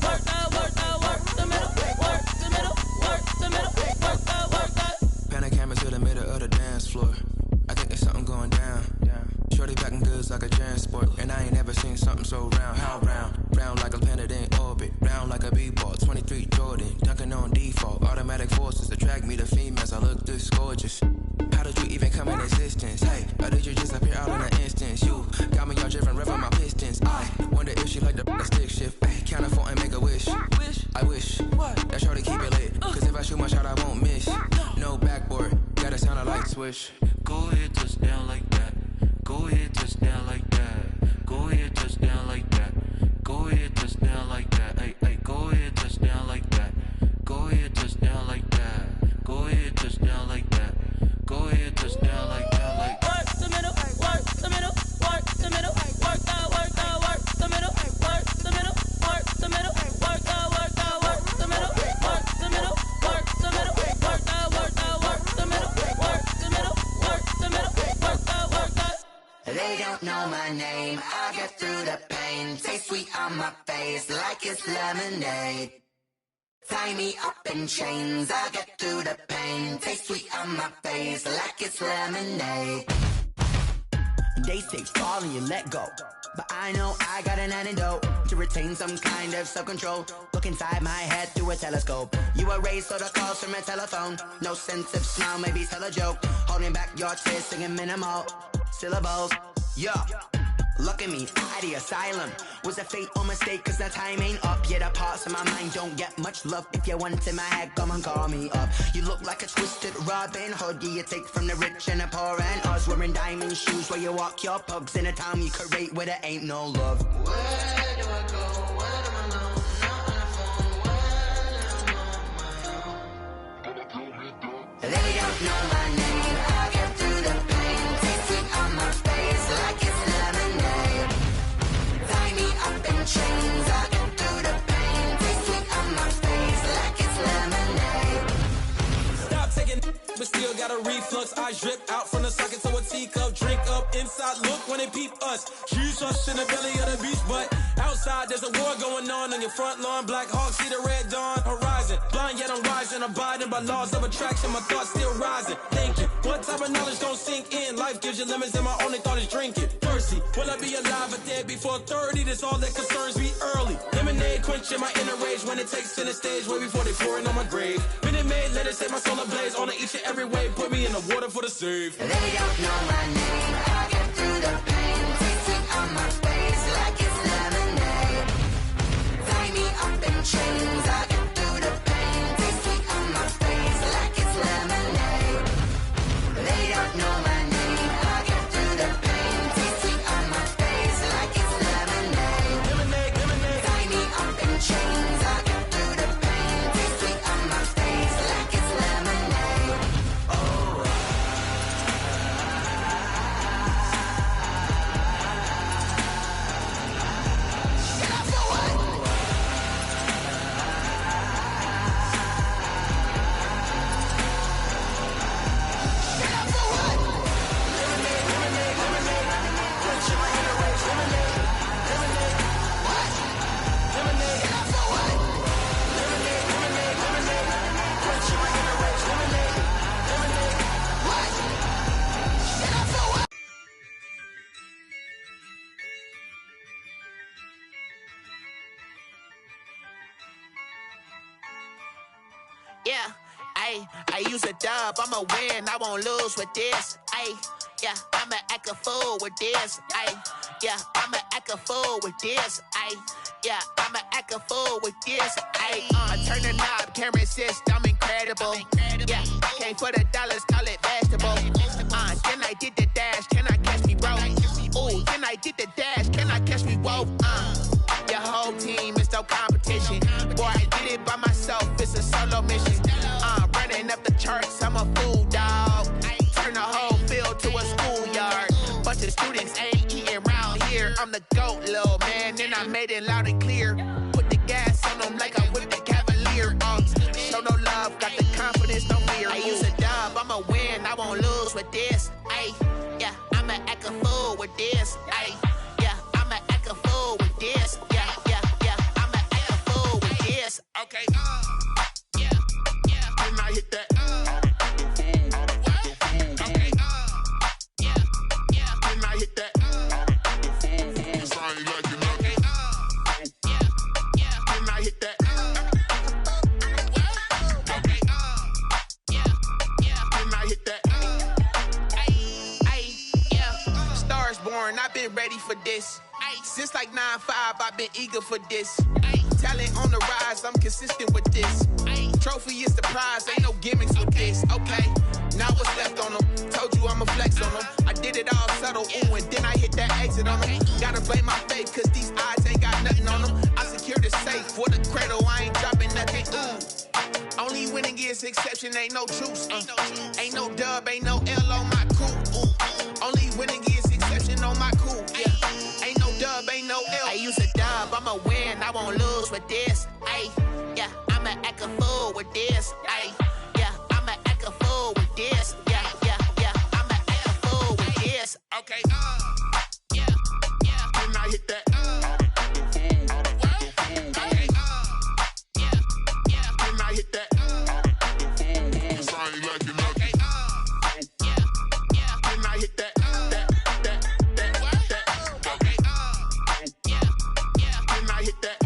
work the middle, work the middle, work the middle, work the. Pan a camera to the middle of the dance floor. I think there's something going down. Shorty packing goods like a transport, and I ain't never seen something so round. How round? Round like a planet in orbit, round like a b-ball. 23 Jordan, dunking on default. Automatic forces attract me to females. I look this gorgeous. How did you even come in existence? Hey, or did you just appear out in an instance? You got me all driven, revving my pistons. I wonder if she like the stick shift. Ay, count a 4 and make a wish. I wish that shorty keep it lit. 'Cause if I shoot my shot, I won't miss. No backboard, gotta sound a light switch. go ahead, touch down like that. Go ahead, touch down like that. Go ahead, touch down like that. Go ahead, touch down like that. Hey, hey, go ahead, touch down like that. Go ahead, touch down like that. Go ahead, touch down like that. Go ahead, touch down like that. Like work the middle, work the middle, work the middle, work the middle, work the middle, work the middle, work the middle, work the middle, work the middle, work the middle, work the middle, work the middle, work the middle, work the. They don't know my name. I get through the pain. Taste sweet on my face like it's lemonade. Tie me up in chains. I get through the pain. Taste sweet on my face like it's lemonade. They say fall and you let go, but I know I got an antidote to retain some kind of self-control. Look inside my head through a telescope. You erase all the calls from a telephone. No sense of smile, maybe tell a joke. Holding back your tears, singing minimal syllables. Yeah, look at me, out the asylum. Was a fate or mistake, 'cause the time ain't up. Yeah, the parts of my mind don't get much love. If you want in my head, come and call me up. You look like a twisted Robin Hood. Yeah, you take from the rich and the poor and us. Wearing diamond shoes where you walk your pugs in a town you create where there ain't no love. Where do I go? Where do I know? Not on the phone. Where am I on my own? They don't know my name. I get through the pain. Taste sweet on my face like it's lemonade. Tie me up in chains. I get through the pain. Taste sweet on my face like it's lemonade. Stop taking, but still got a reflux. Eyes drip out from the socket to a teacup. Drink up inside, look when they peep us. Shoes us in the belly of the beast, but outside there's a war going on your front lawn. Black Hawk, see the red dawn horizon. Blind yet I'm rising, abiding by laws of attraction. My thoughts still rising, thinking what type of knowledge don't sink in. Life gives you lemons and my only thought is drinking. Thirsty, will I be alive or dead before 30? That's all that concerns me early. Lemonade quenching my inner rage when it takes center stage way before they pouring on my grave. Minute Maid, let it set my soul ablaze on each and every way. Put me in the water for the save. They don't know my name. I get through the pain. Taste sweet on my face like it's lemonade. Tie me up in chains. I get through the pain. Taste sweet on my face like it's lemonade. They don't know my name. I get through the pain. Taste sweet on my face like it's lemonade. Lemonade, lemonade. Tie me up in chains. I get through the pain. Taste sweet on my face like it's lemonade. Oh. Yeah, I use a dub, I'ma win, I won't lose with this. Yeah, I'ma act a fool with this. Yeah, I'ma act a fool with this. Yeah, I'ma act a fool with this. I turn the knob, camera assist, I'm incredible. Yeah, came for the dollars, call it vegetable. Then I did the dash, can I catch me, bro? Ooh, then I did the dash, can I catch me, whoa? Your whole team is no competition. Boy, I did it by myself, it's a solo mission. Running up the charts, I'm a fool, dog. Turn the whole field to a schoolyard. Bunch of students ain't eating round here. I'm the GOAT, little man, and I made it loud and clear. Put the gas on them like I'm with the Cavalier. Show no love, got the confidence, no fear. I use a dub, I'ma win, I won't lose with this. Yeah, I'ma act a fool with this. Yeah, I'ma act a fool with this. Yeah, I'ma act a fool with this. Okay, yeah, and I hit that. Okay, yeah, and I hit that. Sorry, like you know. Yeah, and I hit that. Okay, yeah, and I hit that. Yeah, Stars born, I've been ready for this. Since like 9-5, I've been eager for this. Talent on the rise, I'm consistent with this. Trophy is the prize, ain't no gimmicks with this. Okay, now what's left on them? Told you I'ma flex on them. I did it all subtle, ooh, and then I hit that exit on them. Gotta blame my faith, cause these odds ain't got nothing on them. I secured the safe for the cradle, I ain't dropping nothing, ooh. Only winning is exception, ain't no truce. Ain't no dub, ain't no L on my cool. Only winning is exception on my cool. Yeah, ain't no dub, ain't no L. I use a dub, I'ma win, I won't lose with this. Yeah, I'ma act a fool with this. Yeah, I'ma act a fool with this. Yeah, I'ma act a fool with this. Okay, yeah, and I hit that. Okay, yeah, and I hit that. Sorry, like you know. Okay, yeah, and I hit that. Okay, yeah, and I hit that.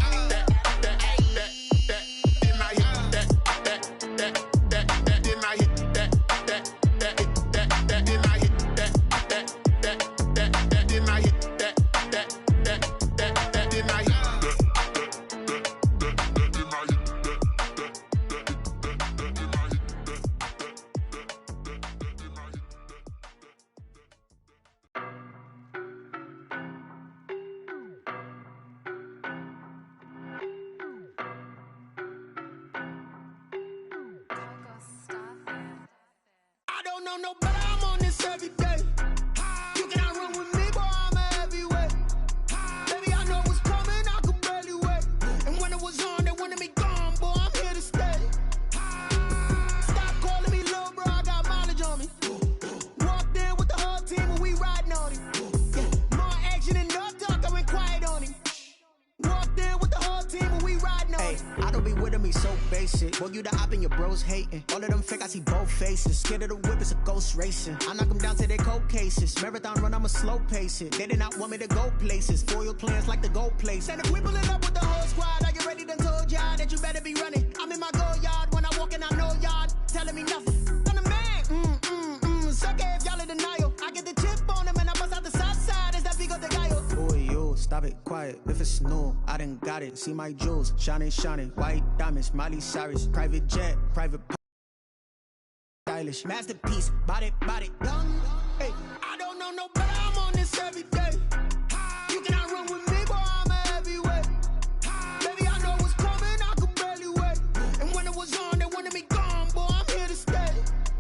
Boy, you the op and your bros hating. All of them fake, I see both faces. Scared of the whip, it's a ghost racing. I knock them down to their cold cases. Marathon run, I'ma slow pace it. They did not want me to go places. Foil plans like the go place. And if we pulling up with the whole squad, I get ready to told y'all that you better be running. I'm in my go yard when I walk in, I know y'all telling me nothing. I'm the man, suck it if y'all in denial. I get the chip on them and I bust out the south side. Is that Pico de Gallo? Boy, yo, stop it, quiet. If it's new, I done got it. See my jewels, shining, white diamonds, Miley Cyrus, private jet, private stylish, masterpiece, body, done. Hey, I don't know no better, I'm on this every day. You cannot run with me, boy, I'm a heavyweight. Baby, I know what's coming, I could barely wait. And when it was on, they wanted me gone, boy, I'm here to stay.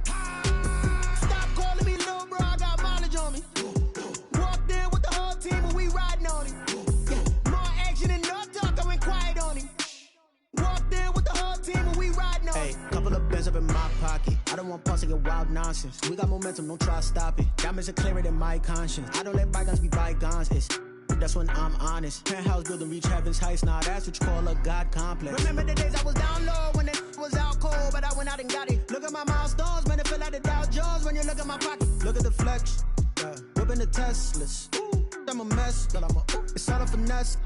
Stop calling me little bro, I got mileage on me. Walked in with the whole team and we riding on him. More action and no talk, I went quiet on him. Walked in with the whole team and we riding on him. Hey, couple of bands up in my pocket. I don't want pause to get wild nonsense. We got momentum, don't try to stop it. Diamonds are clearer than my conscience. I don't let bygones be bygones. That's when I'm honest. Penthouse building reach heaven's heights. Nah, that's what you call a God complex. Remember the days I was down low when it was out cold, but I went out and got it. Look at my milestones, man, it feel like the Dow Jones when you look at my pocket. Look at the flex, whipping the Teslas. I'm a mess, but it's all a finesse.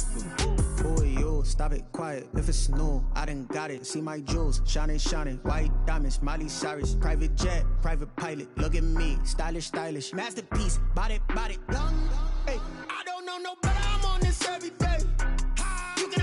Boy, yo, stop it, quiet. If it's new, I done got it. See my jewels, shining, white diamonds, Miley Cyrus, private jet, private pilot. Look at me, stylish, masterpiece, body, done. Hey, I don't know no better, I'm on this every day. You can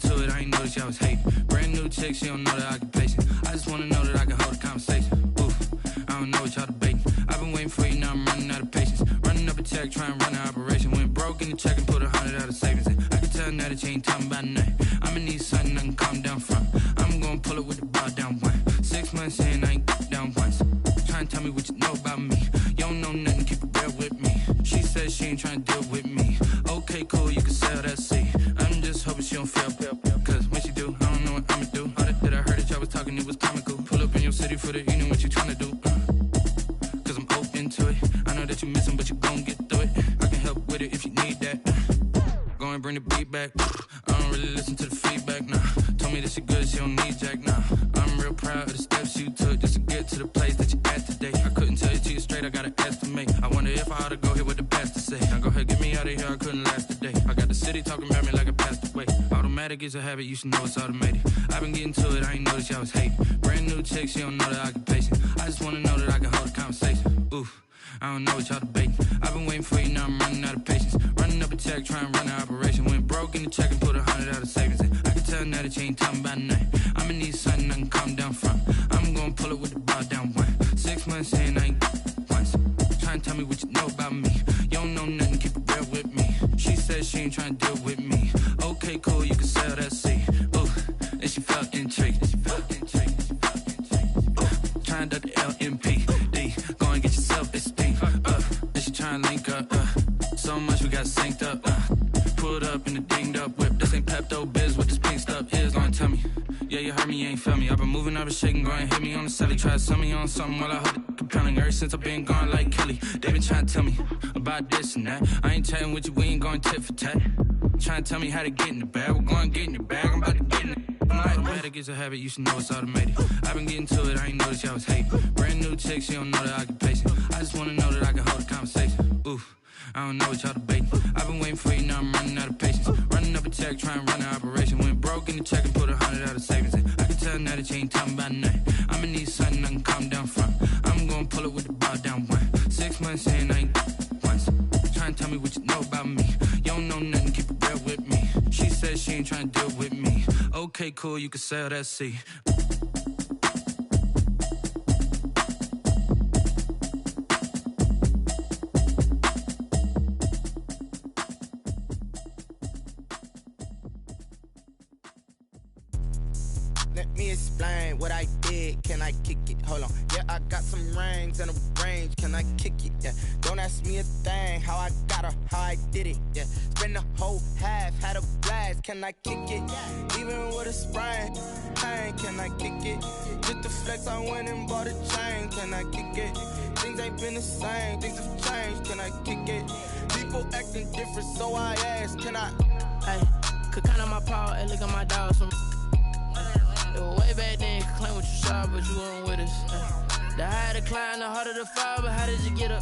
into it, I ain't noticed y'all was hating. Brand new chick, she don't know that I can place it. I just wanna know that I can hold a conversation. Oof, I don't know what y'all debating. I've been waiting for you, now I'm running out of patience. Running up a check, trying to run an operation. Went broke in the check and put 100 out of savings in. I can tell now that you ain't talking about nothing. I'ma need something I can calm down from. I'm gonna pull it with the bow down one. 6 months in, I ain't down once. Trying to tell me what you know about me. You don't know nothing, keep it real with me. She says she ain't trying to deal with me. Okay, cool, you can sell that seed. I'm just hoping she don't fail. Cause when she do, I don't know what I'ma do. All that I heard that y'all was talking, it was comical. Pull up in your city for the evening, what you trying to do? Cause I'm open to it. I know that you missing, but you gon' get through it. I can help with it if you need that. Go and bring the beat back. I don't really listen to the feedback, nah. Told me that she good, she don't need jack, nah. I'm real proud of the steps you took just to get to the place that you at today. I couldn't tell you to you straight, I gotta estimate. I wonder if I ought to go here with the pastor say. Now go ahead, get me out of here, I couldn't last today. I got the city talking about me like I passed away. Automatic is a habit, you should know it's automated. I've been getting to it, I ain't noticed y'all was hating. Brand new chick, she don't know that I can pace it. I just wanna know that I can hold a conversation. Oof, I don't know what y'all debating. I've been waiting for you, now I'm running out of patience. Running up a check, trying to run an operation. Went broke in the check and put 100 out of savings in. I can tell now that you ain't talking about nothing. I'ma need something I can calm down from. I'm gonna pull it with the bow down one. 6 months in, I ain't once. Trying to tell me what you know about me. You don't know nothing, keep it real with me. She says she ain't trying to deal with me. Okay, cool, you can sell that seed. Ooh, and she felt intrigued. Trying to the LMPD. Go and get yourself esteem. And she trying to link up. So much we got synced up. Pulled up in the dinged up whip. This ain't Pepto-Biz, what this pink stuff is. Long tell me. Yeah, you heard me, you ain't feel me. I've been moving, I've been shaking, go and hit me on the celly. Try to sell me on something while I hold it compelling. Ever since I've been gone like Kelly, they been trying to tell me about this and that. I ain't chatting with you, we ain't going tit for tat. Trying to tell me how to get in the bag. We're going to get in the bag, I'm about to get in it. Automatic is a habit, you should know it's automated. I've been getting to it, I ain't noticed y'all was hating. Brand new chick, she don't know that I can pace it. I just wanna know that I can hold a conversation. Oof, I don't know what y'all debating. I've been waiting for you, now I'm running out of patience. Running up a check, trying to run an operation. Went broke in the check and put 100 out of savings in. I can tell now that you ain't talking about nothing. I'ma need something I can calm down from. I'm gonna pull it with the bow down one. 6 months in, I ain't once. Trying to tell me what you know about me. You don't know nothing, keep it real with me. She says she ain't trying to deal with me. Okay, cool, you can sell that seed. Let me explain what I did. Can I kick it? Hold on. Yeah, I got some rings and a range. Can I kick it? Yeah. Don't ask me a thing. How I got her, how I did it. Yeah. Spend the whole half, had a blast. Can I kick it? Even with a sprain, pain. Can I kick it? Just the flex, I went and bought a chain. Can I kick it? Things ain't been the same. Things have changed. Can I kick it? People acting different, so I ask. Can I? Hey, could count on my paw and look at my dogs from. Way back then, could claim what you saw, but you weren't with us. The higher the climb, the harder the fall, but how did you get up?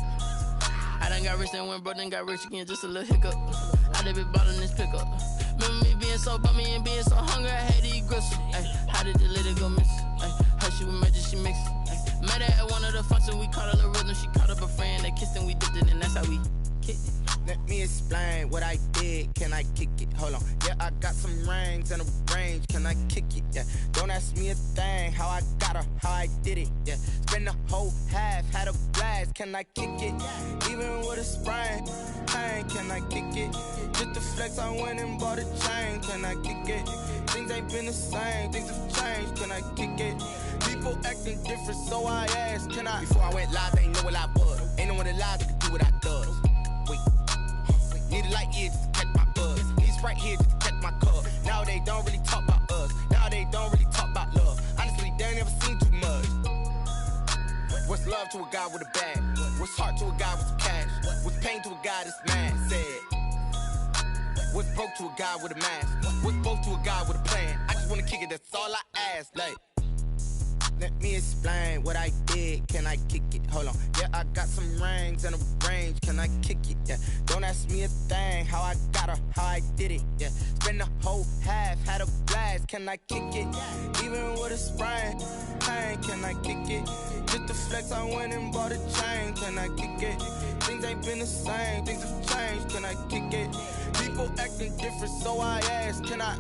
I done got rich and went broke, then got rich again, just a little hiccup. I done been ballin' this pickup. Remember me being so bummy and being so hungry, I had to eat gristle. How did the lady go miss? How she was magic, she mixed. Met her at one of the functions, we caught her the rhythm, she caught up a friend, they kissed and we dipped it, and that's how we kicked it. Let me explain what I did. Can I kick it? Hold on. Yeah, I got some rings and a range. Can I kick it? Yeah. Don't ask me a thing. How I got her, how I did it. Yeah. Spend the whole half, had a blast. Can I kick it? Even with a sprain, pain. Can I kick it? Just the flex, I went and bought a chain. Can I kick it? Things ain't been the same. Things have changed. Can I kick it? People acting different, so I asked. Can I? Before I went live, they ain't know what I was. Ain't no one alive that could do what I does. Wait. Need a light here just to catch my buzz. He's right here just to catch my cup. Now they don't really talk about us. Now they don't really talk about love. Honestly, they ain't never seen too much. What's love to a guy with a bag? What's heart to a guy with some cash? What's pain to a guy that's mad? Said. What's broke to a guy with a mask? What's both to a guy with a plan? I just wanna kick it, that's all I ask. Like, let me explain what I did. Can I kick it? Hold on. Yeah, I got some rings and a range. Can I kick it? Yeah. Don't ask me a thing. How I got her, how I did it. Yeah. Spend the whole half, had a blast. Can I kick it? Even with a sprain, pain. Can I kick it? Just the flex, I went and bought a chain. Can I kick it? Things ain't been the same. Things have changed. Can I kick it? People acting different, so I ask. Can I?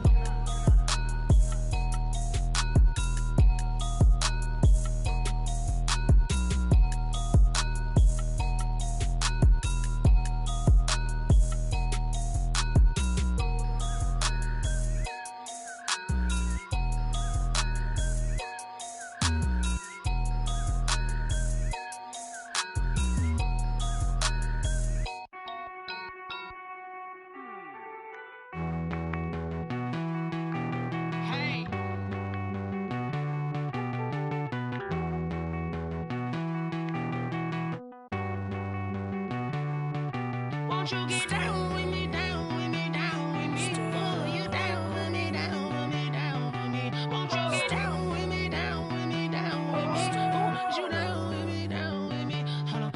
Won't you get down with me, down with me, down with me? Oh, you down with me, down with me, down with me. Won't you get down with me, down with me, down with me? Oh, you down with me, down with me? Hold on.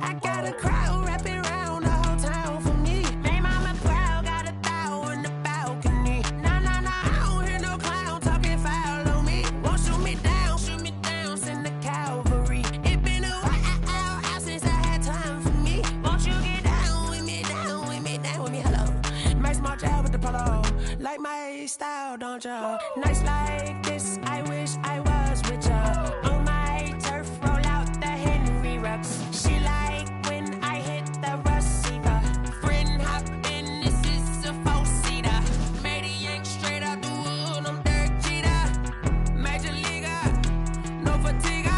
I got a crowd wrapping around the whole town for me. They mama proud, got a thou in the balcony. Nah, nah, nah, I don't hear no clown talking foul on me. Won't shoot me down, send the cavalry. It been a while since I had time for me. Won't you get down with me, down with me, down with me? Hello. Max March out with the polo. Like my style, don't ya? Nights like this, I wish I was with ya. On my turf, roll out the Henry Rux. She like when I hit the receiver. Friend hop in, this is a four-seater. Made a yank straight out the wood, I'm Derek Jeter. Major leaguer, no fatigue.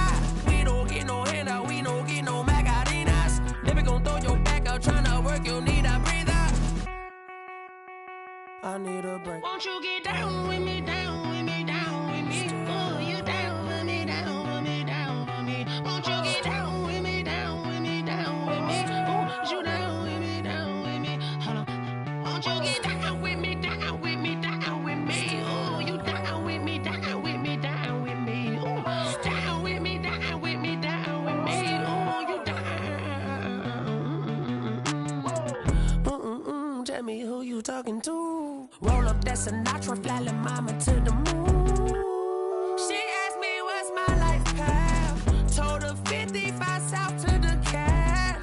We don't get no handout, we don't get no Macarinas. Never gon' throw your back out, tryna work, you need a breather. I need a break. Won't you get down with me, down with me, down with me? Oh, you down with me, down with me, down with me? Won't you get down with me, down with me, down with me? Oh, you down with me, down with me? Hold on. Won't you get down with me, down with me, down with me? Oh, you down with me, down with me, down with me? Oh, down with me, down with me, down with me? Oh, you down. Tell me who you talking to. Roll up that Sinatra, fly la mama to the moon. She asked me what's my life path. Told her 55 south to the cab.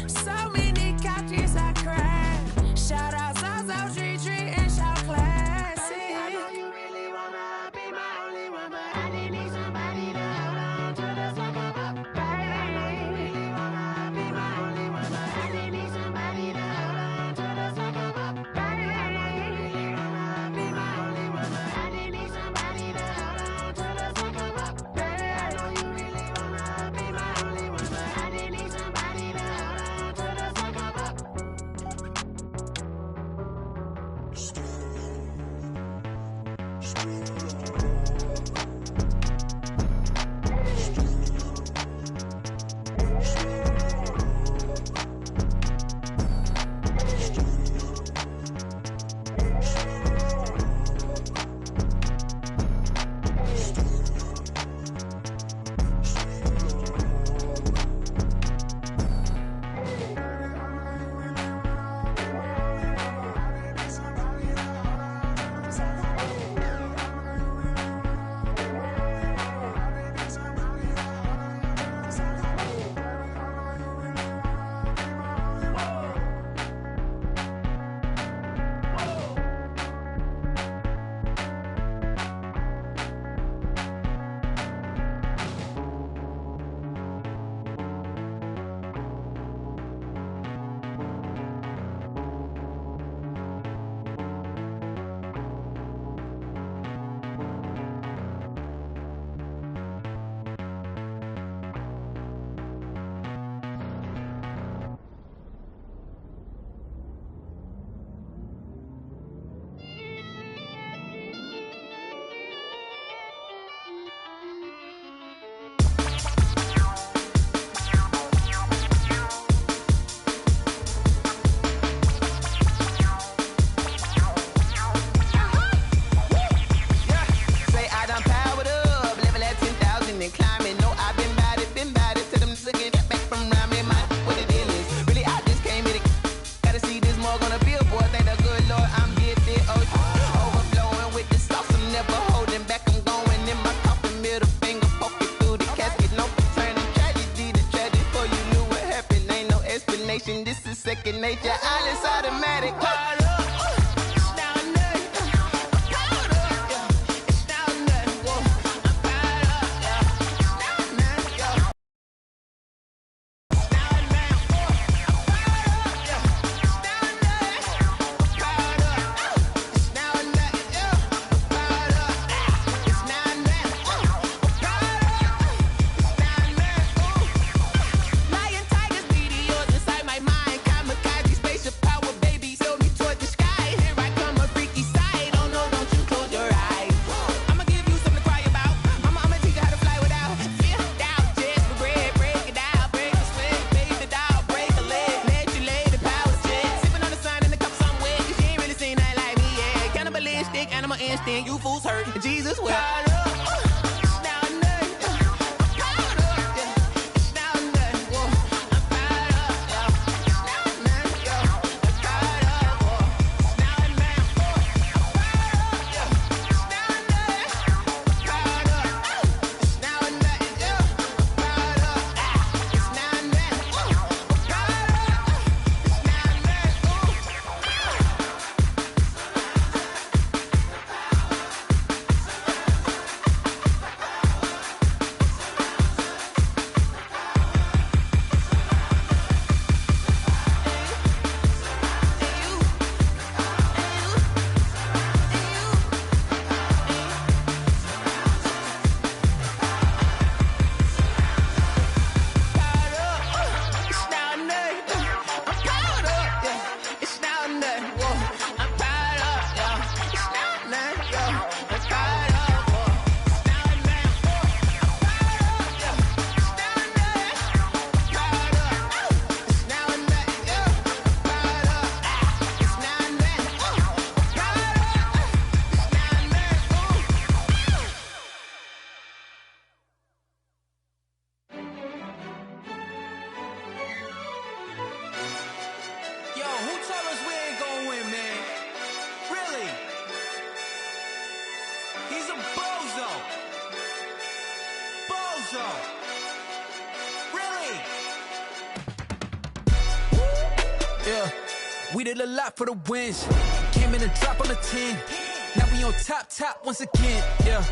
So many couches I cried. Shout out South Street and shout classy. I know you really wanna be my only one, but I didn't need somebody to hold on to the sucker up. Baby, I know you really wanna be my only one, but I didn't need somebody to hold on to the sucker up. Baby, I know you really wanna be my only one, but I didn't need somebody to hold on to the sucker up. Baby, I know you really wanna be my only one, but I didn't need somebody to hold on to the sucker up. second nature. All is automatic. Caught up. It's down there. Caught up. Yeah. It's down there. Whoa. I'm caught up. Yeah. It's down there. Yeah. It's down there. Whoa. I'm caught up. Yeah. It's down there. Caught up. It's down there. Yeah. Caught up. It's down there. Caught up. It's down there. Lion, tigers, meteors inside my mind. Kamikaze, spaceship power, baby. Sail me toward the Alonzo. Really? Yeah, we did a lot for the wins. Came in and drop on the 10. Now we on top once again. Yeah.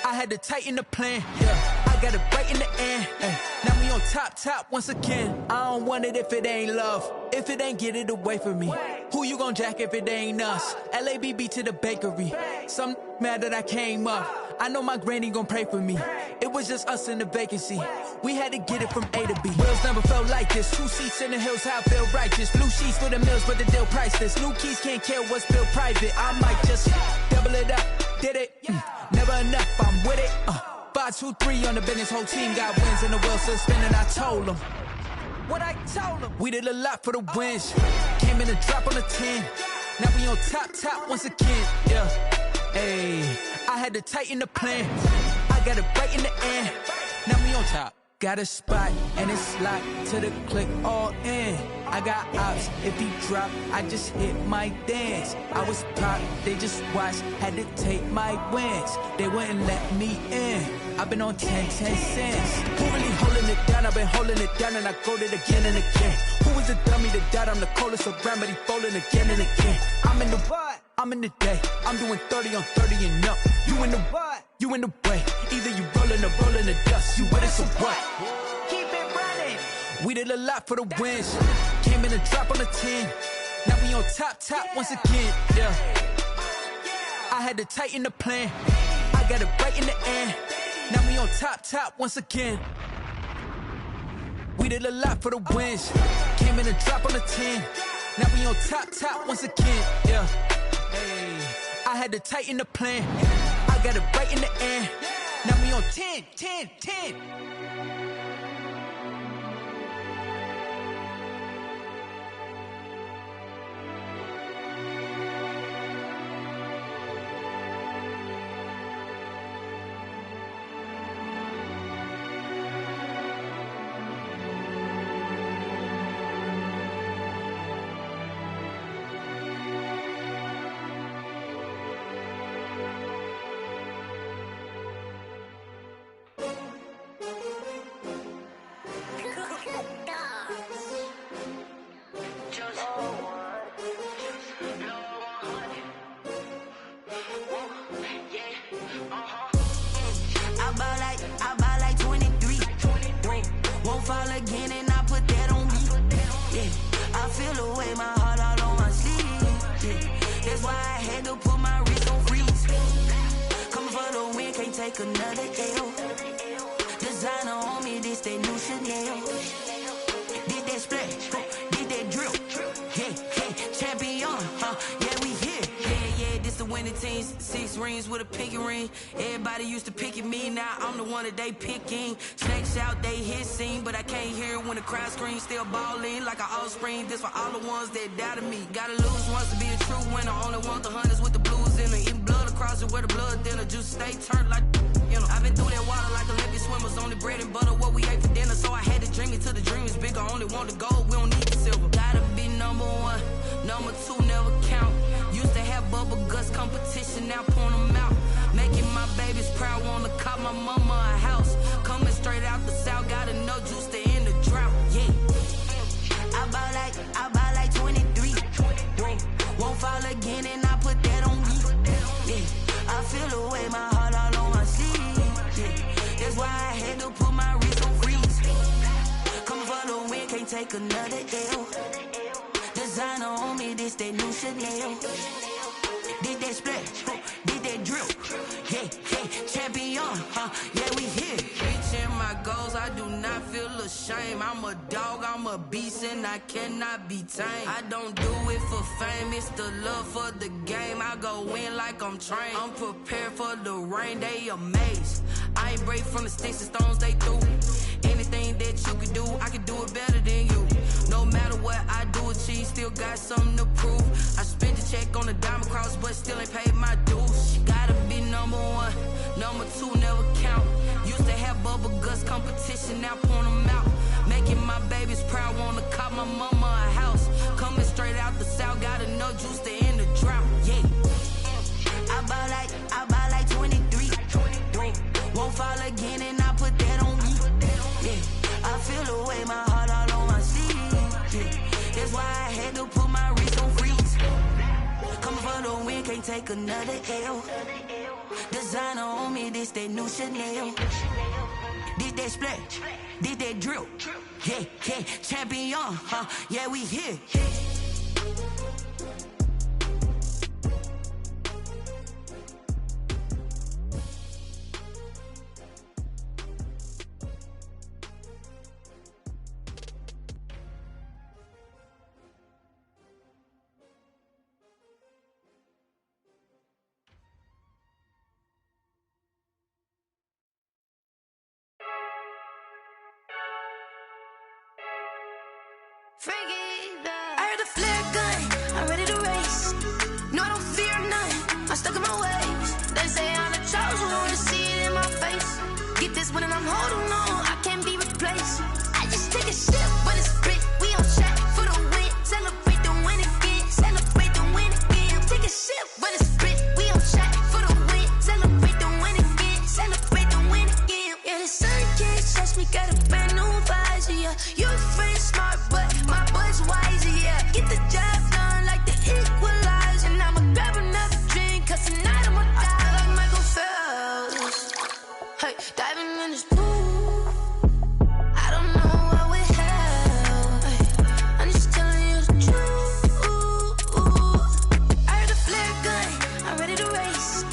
I had to tighten the plan. Yeah, I got it right in the end. Now we on top once again. I don't want it if it ain't love. If it ain't, get it away from me. Who you gon' jack if it ain't us? LABB to the bakery. Some mad that I came up. I know my granny gon' pray for me. It was just us in the vacancy. We had to get it from A to B. Wheels never felt like this. 2 seats in the hills, how I feel righteous. Blue sheets for the mills, but the deal priceless. New keys can't care what's built private. I might just double it up. Did it? Never enough, I'm with it. 5, 2, 3 on the business. Whole team got wins and the wheels still spinning. I told them what I told them. We did a lot for the wins. Came in and drop on the 10. Now we on top once again. Yeah. Hey, I had to tighten the plan. I got it right in the end. Now we on top. Got a spot and it's locked to the click all in. I got ops, if he drop, I just hit my dance. I was pop, they just watched, had to take my wins. They wouldn't let me in. I've been on 10 cents. Who really holding it down? I've been holding it down and I go it again and again. Who was the dummy that died? I'm the coldest around, but he folding again and again. I'm in the what? I'm in the day. I'm doing 30 on 30 and up. You in the what? You in the way. Either you rolling or rolling the dust. You with it, so what? Keep it running. We did a lot for the wins. Came in and drop on the 10. Now we on top once again. Yeah. I had to tighten the plan. I got it right in the end. Now we on top once again. We did a lot for the wins. Came in and drop on the 10. Now we on top once again. Yeah. Hey, I had to tighten the plan. I got it right in the end. Now we on 10. I buy like 23. Won't fall again and I put that on me. Yeah, I feel the way, my heart all on my sleeve. Yeah, that's why I had to put my wrist on freeze. Coming for the win, can't take another L. Designer on me, this that new Chanel. Did that splash, did that drill. Yeah, champion, yeah, we here. Yeah, this the winning team. 6 rings with a pinky ring. Everybody used to pick at me, now I'm the one that they picking. Snakes out, they hit scene, but I can't hear it when the crowd screams. Still balling like an offspring. This for all the ones that doubted me. Gotta lose once to be a true winner. Only want the hunters with the blues in it. Eating blood across it where the blood thinner. Juice stay turned like, you know. I've been through that water like Olympic swimmers. Only bread and butter, what we ate for dinner. So I had to dream it till the dream is bigger. Only want the gold, we don't need the silver. Gotta be number 1, number 2 never count. Used to have bubble guts competition, now point them out. Making my babies proud, wanna cop my mama a house. Coming straight out the south, gotta know juice to end the drought. Yeah, I buy like 23. Won't fall again and I put that on me. Yeah, I feel the way, my heart all on my sleeve. Yeah, that's why I had to put my wrist on freeze. Coming for the win, can't take another L. Designer on me, this that new Chanel. Did that splash, did that drill. Yeah, champion, yeah, we here. Reaching my goals, I do not feel ashamed. I'm a dog, I'm a beast, and I cannot be tamed. I don't do it for fame, it's the love for the game. I go in like I'm trained. I'm prepared for the rain, they amazed. I ain't break from the sticks and stones they threw. Anything that you can do, I can do it better than you. No matter what I do, achieve, still got something to prove. I spent the check on the diamond cross, but still ain't paid my dues. Gotta be number 1, number 2 never count. Used to have bubble guts competition, now point them out. Making my babies proud, wanna cop my mama a house. Coming straight out the south, gotta know juice to end the drought. Yeah, I buy like 23. Won't fall again and I put that on me. Yeah, I feel the way, my heart all on my sleeve. Yeah, that's why I had to put my wrist on freeze. Coming for the win, can't take another L. Designer on me, this that new Chanel. Did that splash, did that drill. Yeah, yeah, champion, huh? Yeah, we here. I heard the flare gun, I'm ready to race. No, I don't fear none, I'm stuck in my ways. They say I'm the chosen one, to see it in my face. Get this one and I'm holding on, I can't be replaced. I just take a sip, but it's split, we on track for the win. Celebrate the win again, celebrate the win again. Take a sip, but it's split, we on track for the win. Celebrate the win again, celebrate the win again. Yeah, the sun can't touch me, got a brand new visor, yeah. You friend smart, but my boy's wiser, yeah. Get the job done like the equalizer. And I'ma grab another drink, cause tonight I'ma die like Michael Phelps. Hey, diving in this pool, I don't know what we have. Hey, I'm just telling you the truth. I heard the flare gun, I'm ready to race.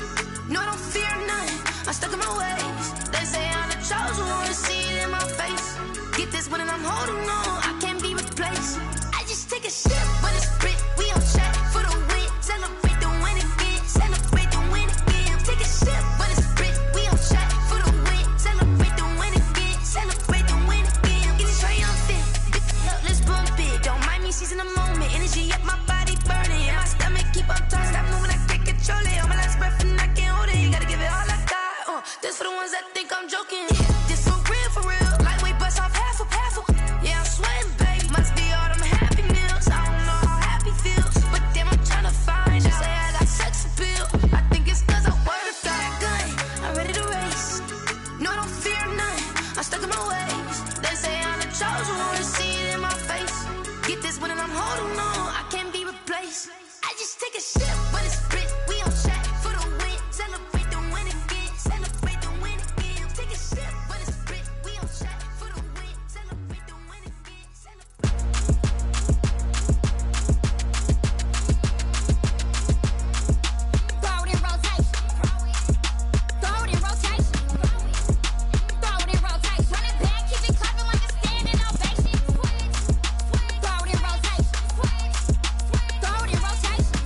No, I don't fear none, I'm stuck in my ways. They say I'm the chosen one, to see it in my face. Get this one and I'm holding on, I can't be replaced. I just take a sip, but it's split, we on track for the win. Celebrate the win again, celebrate the win again. Take a sip, but it's split, we on track for the win. Celebrate the win again, celebrate the win again. Get it triumphant, look, let's bump it. Don't mind me seizing the moment, energy up my body burning. And my stomach keep on turning, stop moving, I can't control it. On my last breath and I can't hold it, you gotta give it all I got. This for the ones that think I'm joking. This for real, lightweight bust off half a. Yeah, I'm sweating, babe. Must be all them happy meals. I don't know how happy feels, but damn, I'm tryna find out. Say I got sex appeal. I think it's cause I work out. Gun, I'm ready to race. No, I don't fear none, I'm stuck in my ways. They say I'm the chosen one, to see it in my face. Get this one and I'm holding on, I can't be replaced. I just take a sip, but it's split, we on track for the win. Celebrate the win again, celebrate the win again. Take a sip, but it's split, we on track for the win. Celebrate the win again, Throw it in rotation. Throw it in rotation. Throw it in rotation. Run it back, keep it clapping like a standing ovation. Throw it in rotation. Throw it in rotation.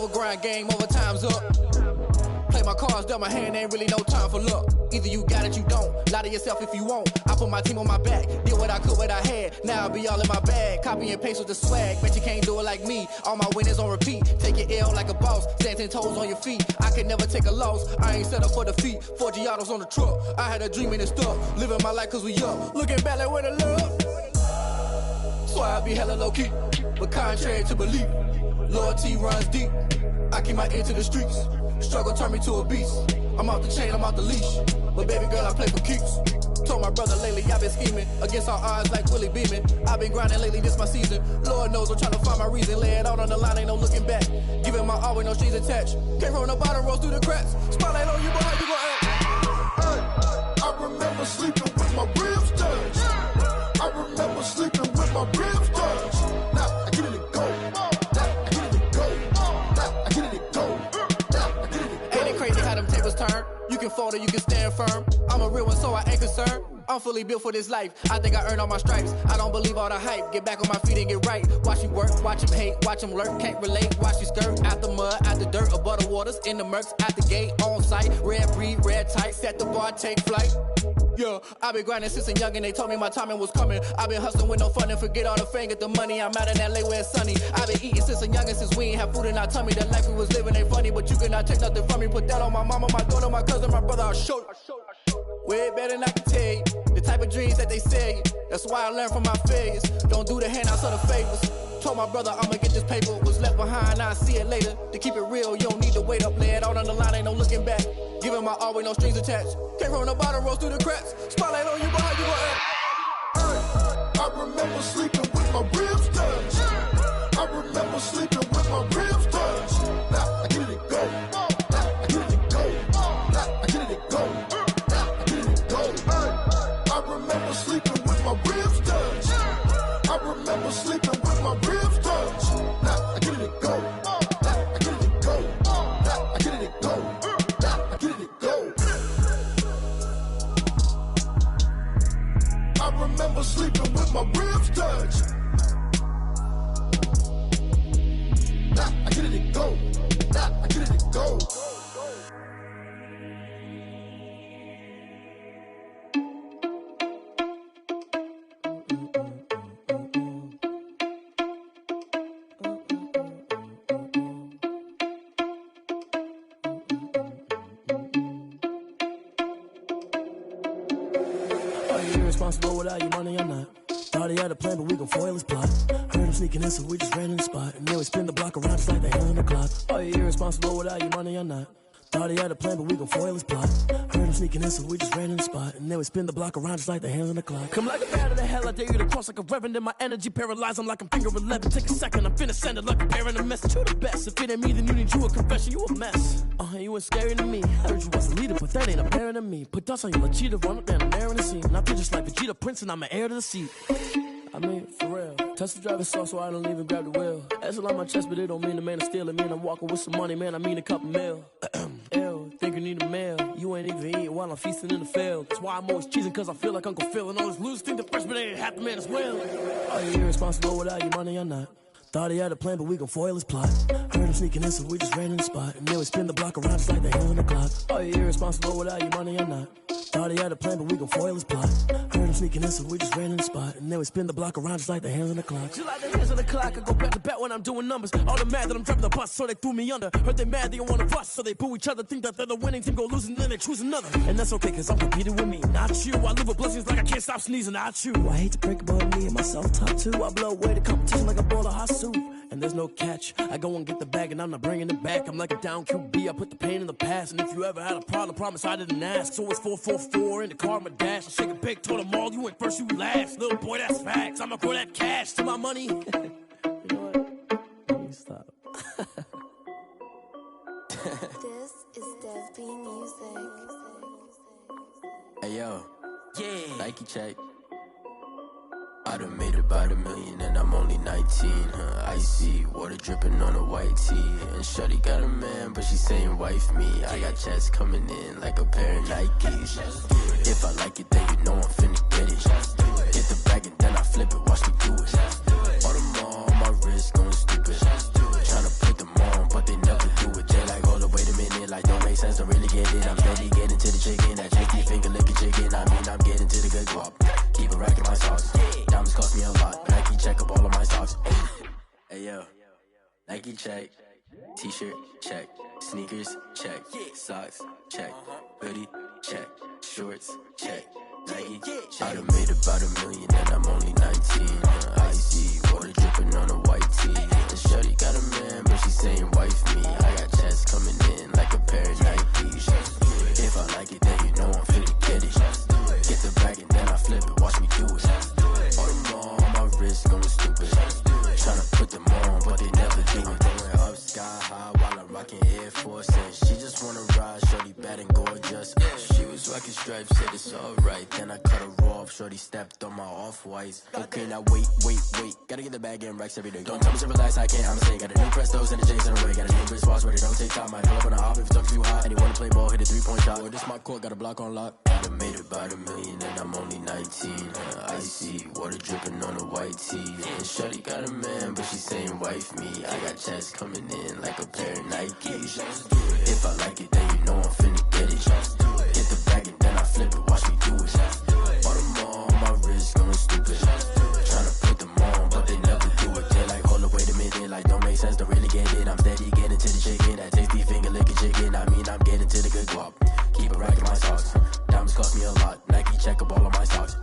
never grind, game over, time's up. Play my cards, dealt my hand, ain't really no time for luck. Either you got it, you don't. Lie to yourself if you won't. I put my team on my back, did what I could, what I had. Now I'll be all in my bag, copy and paste with the swag. Bet you can't do it like me. All my winners on repeat. Take your L like a boss, stand 10 toes on your feet. I can never take a loss, I ain't set up for defeat. 4 Giottos on the truck, I had a dream and it stuck. Living my life cause we up, looking back like where the love. So I be hella low key, but contrary to belief, loyalty runs deep. I keep my ear to the streets. Struggle turned me to a beast. I'm off the chain, I'm off the leash. But baby girl, I play for keeps. Told my brother lately, I've been scheming against all odds like Willie Beeman. I've been grinding lately, this my season. Lord knows I'm trying to find my reason. Lay it out on the line, ain't no looking back. Giving my all with no strings attached. Came from the bottom, rose through the cracks. Spotlight on you, boy, how you gon' act? I remember sleeping with my ribs touched. I remember sleeping with my ribs touched. Now I get it to go. Now I get it to go. Now I get it to go. Ain't it crazy how them tables turn? You can fold or you can stand firm. I'm a real one, so I ain't concerned. I'm fully built for this life. I think I earned all my stripes. I don't believe all the hype. Get back on my feet and get right. Watch you work, watch him hate, watch him lurk. Can't relate, watch you skirt. Out the mud, out the dirt, above the waters, in the murks, out the gate, on site. Red breed, red tight, set the bar, take flight. Yeah, I been grinding since a youngin', they told me my timing was coming. I been hustling with no fun and forget all the fame, get the money. I'm out in LA where it's sunny. I been eating since a youngin', since we ain't have food in our tummy. The life we was living ain't funny, but you cannot take nothing from me. Put that on my mama, my daughter, my cousin, my brother, I'll show you. Way better than I can tell you. The type of dreams that they sell you. That's why I learned from my failures. Don't do the handouts or the favors. Told my brother I'ma get this paper. Was left behind, I'll see it later. To keep it real, you don't need to wait up. Lay it out on the line, ain't no looking back. Giving my all with no strings attached. Came from the bottom, rose through the cracks. Spotlight on you, boy, how you gon' act? I remember sleeping with my ribs touched. I remember sleeping with my ribs touched. Now I get it to go. Now I get it to go. Now I get it to go. Now I get it to go. I remember sleeping with my ribs touched. I remember sleeping with my ribs touched. Now I get it to go. Now I get it to go. Now I get it to go. Now I get it to go. I remember sleeping with my ribs touched. Now I get it to go. Now I get it to go. Are you irresponsible without your money or not? Thought he had a plan, but we gon' foil his plot. Heard him sneaking in, so we just ran in the spot. And then we spin the block around just like the hell in the clock. Are you irresponsible without your money or not? Thought he had a plan, but we gon' foil his plot. Heard him sneaking in, so we just ran in the spot. And then we spin the block around just like the hands on the clock. Come like a bat of the hell, I dare you to cross like a reverend. And my energy paralyzed, I'm like I'm finger 11. Take a second, I'm finna send it like a parent a message. You the best, if it ain't me, then you need you a confession. You a mess, you ain't scary to me. Heard you was a leader, but that ain't apparent to me. Put dust on your cheetah, run up down the air in the scene. And I feel just like Vegeta Prince, and I'm an heir to the seat. I mean, for real. Touch the driver's sauce so I don't even grab the wheel. That's on my chest, but it don't mean the man is stealing. Man, I'm walking with some money, man, I mean a couple mil. Ew, think you need a meal. You ain't even eating while I'm feasting in the field. That's why I'm always cheesing, cause I feel like Uncle Phil. And all those losers think the freshman ain't half the man as well. Are you irresponsible without your money or not? Thought he had a plan, but we gon' foil his plot. Heard him sneaking in, so we just ran in the spot. And then we spin the block around just like the hell in the clock. Are you irresponsible without your money or not? Thought he had a plan, but we gon' foil his plot. Heard him sneaking in, so we just ran in the spot. And then we spin the block around just like the hands on the clock. Just like the hands on the clock, I go back to back when I'm doing numbers. All the mad that I'm driving the bus, so they threw me under. Heard they mad, they don't wanna bust, so they boo each other. Think that they're the winning team, go losing, then they choose another. And that's okay, cause I'm competing with me, not you. I live with blessings like I can't stop sneezing, not you. I hate to break about me and myself top two. I blow away the competition like a bowl of hot soup. And there's no catch, I go and get the bag and I'm not bringing it back. I'm like a down QB, I put the pain in the past. And if you ever had a problem, promise I didn't ask. So it's 444 in the car, my dash. I shake a big, told them all, you ain't first, you last. Little boy, that's facts, I'ma grow that cash to my money. You know what? Let me stop. This is Dev B Music. Hey yo, yeah. Nike check. I done made about $1 million and I'm only 19, icy, water dripping on a white tee. And shawty got a man, but she saying wife me. I got checks coming in like a pair of Nikes. If I like it, then you know I'm finna get it. Get the bag and then I flip it, watch me do it. All them on my wrist going stupid. Tryna put them on, but they never Nike check, t-shirt check, sneakers check, socks check, hoodie check, shorts check, Nike check. I done made about $1 million and I'm only 19. Icy water dripping on a white tee. And shorty got a man, but she saying wife me. I got checks coming in like a pair of Nikes. If I like it, then you know I'm finna get it. Get the bag and then I flip it, watch me do it. All them all on my wrist going stupid. Tryna put them on, but they never do it. Going up sky high while I'm rocking Air Force. And she just wanna ride, shorty bad and gorgeous. She was rocking stripes, said it's alright. Then I cut her off, shorty stepped on my off-whites. Okay, now wait. Gotta get the bag and racks every day. Don't tell me to relax, I can't, I'm saying. Got a new Prestos and a J's in a way. Got a new wristwatch where they don't take time. Might pull up on a hop if it's too hot. And you wanna play ball, hit a 3-point shot. Well, this my court, got a block on lock. I done made about $1 million and I'm only 19. Icy water dripping on a white tee. And shorty got a man, but she saying wife me. I got checks coming in like a pair of Nikes. If I like it, then you know I'm finna get it. Get the bag and then I flip it, watch me do it. All them all on my wrist going stupid. Tryna put them on, but they never do it. They're like, hold up, wait a minute, like don't make sense to really get it. I'm steady getting to the chicken, that tasty finger licking chicken. I mean, I'm getting to the good guap. Keep it racking my socks. Diamonds cost me a lot. Nike check up all of my socks.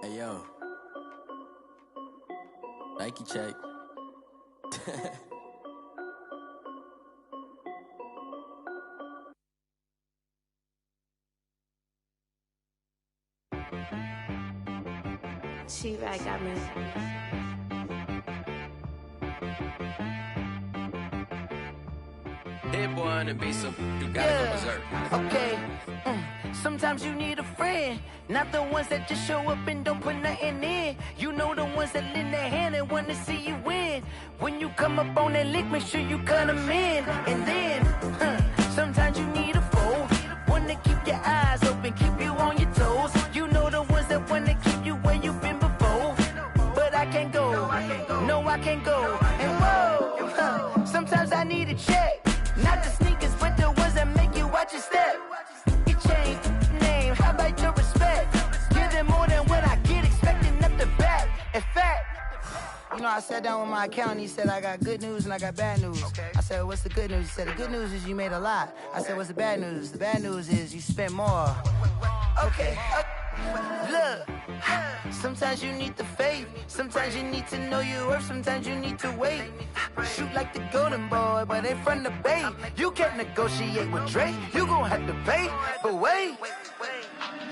Hey yo, Nike check. She-Rag got me. Hit boy on the beat, so you gotta go berserk. Okay. Sometimes you need a friend, not the ones that just show up and don't put nothing in. You know the ones that lend their hand and want to see you win. When you come up on that lick, make sure you cut them in. And then, sometimes you need a foe, one to keep your eyes open, keep you on your toes. You know the ones that want to keep you where you've been before. But I can't go, no I can't go. And whoa, sometimes I need a check, not the sneakers, but the ones that make you watch your step. You change name, how about your respect? Give them more than what I get, expecting up the back. In fact, you know, I sat down with my accountant, he said, I got good news and I got bad news. I said, what's the good news? He said, the good news is you made a lot. I said, what's the bad news? The bad news is you spent more. Okay. Look, sometimes you need the faith, sometimes you need to know your worth, sometimes you need to wait. Shoot like the golden boy, but ain't from the bay. You can't negotiate with Drake, you gon' have to pay. But wait,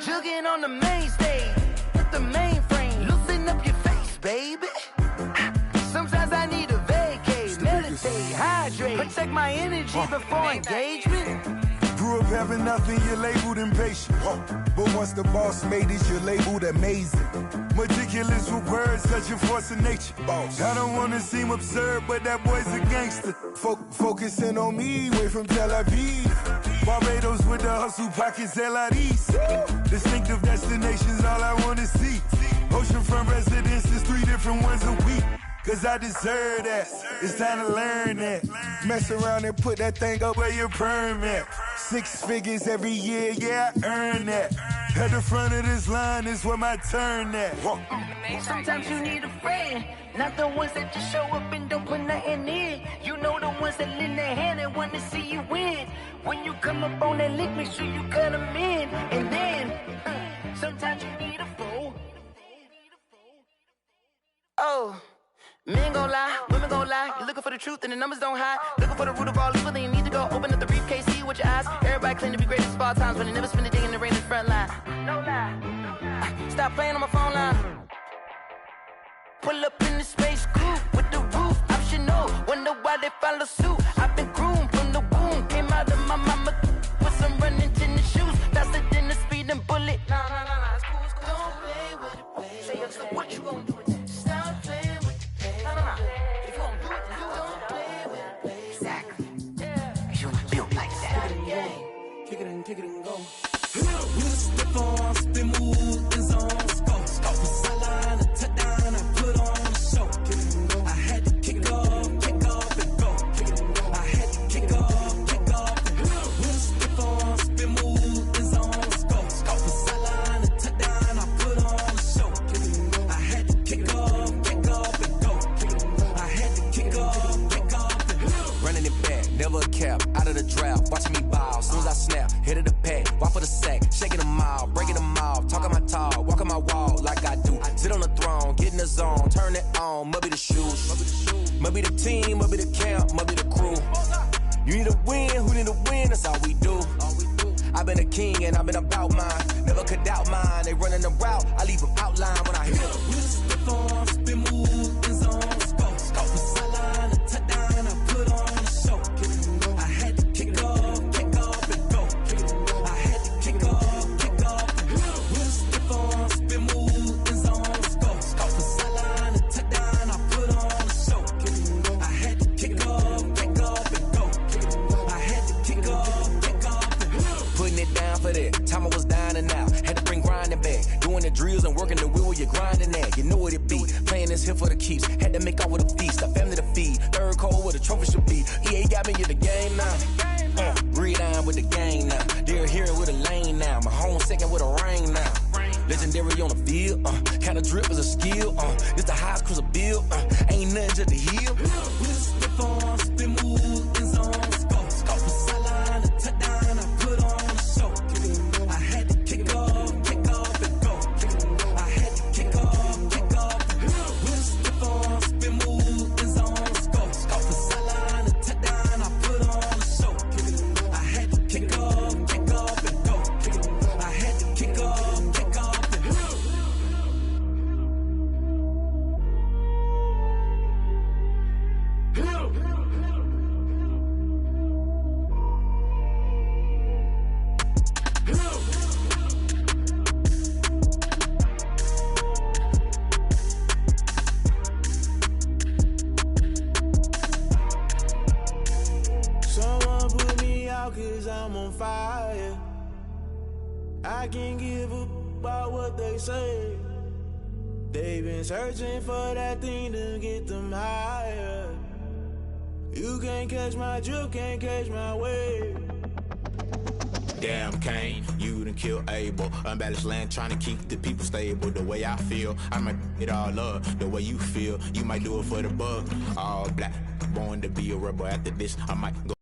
jugging on the main stage, with the mainframe, loosen up your face, baby. Sometimes I need a vacate, meditate, hydrate, protect my energy before engagement. Grew up having nothing, you're labeled impatient. But once the boss made it, you're labeled amazing. Meticulous with words, such a force of nature. I don't wanna seem absurd, but that boy's a gangster. Focusing on me, way from Tel Aviv. Barbados with the hustle pockets, LIDs. Distinctive destinations, all I wanna see. Oceanfront residences, 3 different ones a week. Cause I deserve that, it's time to learn that. Mess around and put that thing up where your permit. 6 figures every year, yeah, I earn that. At the front of this line is where my turn at. Sometimes you need a friend, not the ones that just show up and don't put nothing in. You know the ones that lend their hand and want to see you win. When you come up on that lick, make sure you cut them in. And then, sometimes you need a foe. Oh. Men gon' lie, women gon' lie. You're looking for the truth and the numbers don't hide. Looking for the root of all evil, then you need to go open up the briefcase, see with your eyes. Everybody claim to be great at all times, but they never spend a day in the rain in the front line. No lie. Stop playing on my phone line. Pull up in the space coupe with the roof optional. Wonder why they follow suit. I've been groomed from the womb. Came out of my mama with some running tennis shoes. Faster than the speeding bullet. No, it's cool, it's cool. Don't play with it, play. Say so what you gon' do with it? Stop playing. If you gon' do it, then don't play with it, play. Exactly. Cause you built like that. Kick it and go. We just step on, spin, move, and zone. Go. From sideline to touchdown, I put on a show. I had to kick off and go. I had to kick off and go. We just step on, spin, move, and zone. Go. From sideline to touchdown, I put on a show. I had to kick off and go. I had to kick off. on, must be the shoes. Must be the team, must be the camp, must be the crew. You need a win, who need a win, that's all we do. I've been a king and I've been about mine. Never could doubt mine. They running the route, I leave them outline when I hit them. We step on, spin move, in zone, scope. From sideline to touchdown, I put on a show. I had to kick off and go. I had to kick off and go. We step on, spin move, in zone, scope. From sideline to touchdown, I put on a show. I had to kick off and go. I had to kick off and go. Putting it down for that. Time I was down and out. Had to bring grinding back. Doing the drills and working the wheel, you're grinding that. You know what it be. Playing this here for the keeps. Had to make out with a feast. A family to feed. Third cold where the trophy should be. EA got me in the game now. Read on with the game now. They're here with a lane now. My home second with a ring now. Legendary on the field. Kind of drip is a skill. It's the highest cruiser bill. Ain't nothing just to heal. We step on, spin move, in zone, scope. From sideline to touchdown, I put on a show. I had to kick off and go. I had to kick off. We step on, spin move, in zone, scope. From sideline to touchdown, I put on a show. I had to kick off and go. I had to kick off and go. Someone put me out 'cause I'm on fire. I can't give up about what they say. They've been searching for that thing to get them higher. You can't catch my drift, can't catch my wave. Damn, Kane, you done killed Abel. Unbalanced land, trying to keep the people stable. The way I feel, I might it all up. The way you feel, you might do it for the buck. All black, born to be a rebel. After this, I might go.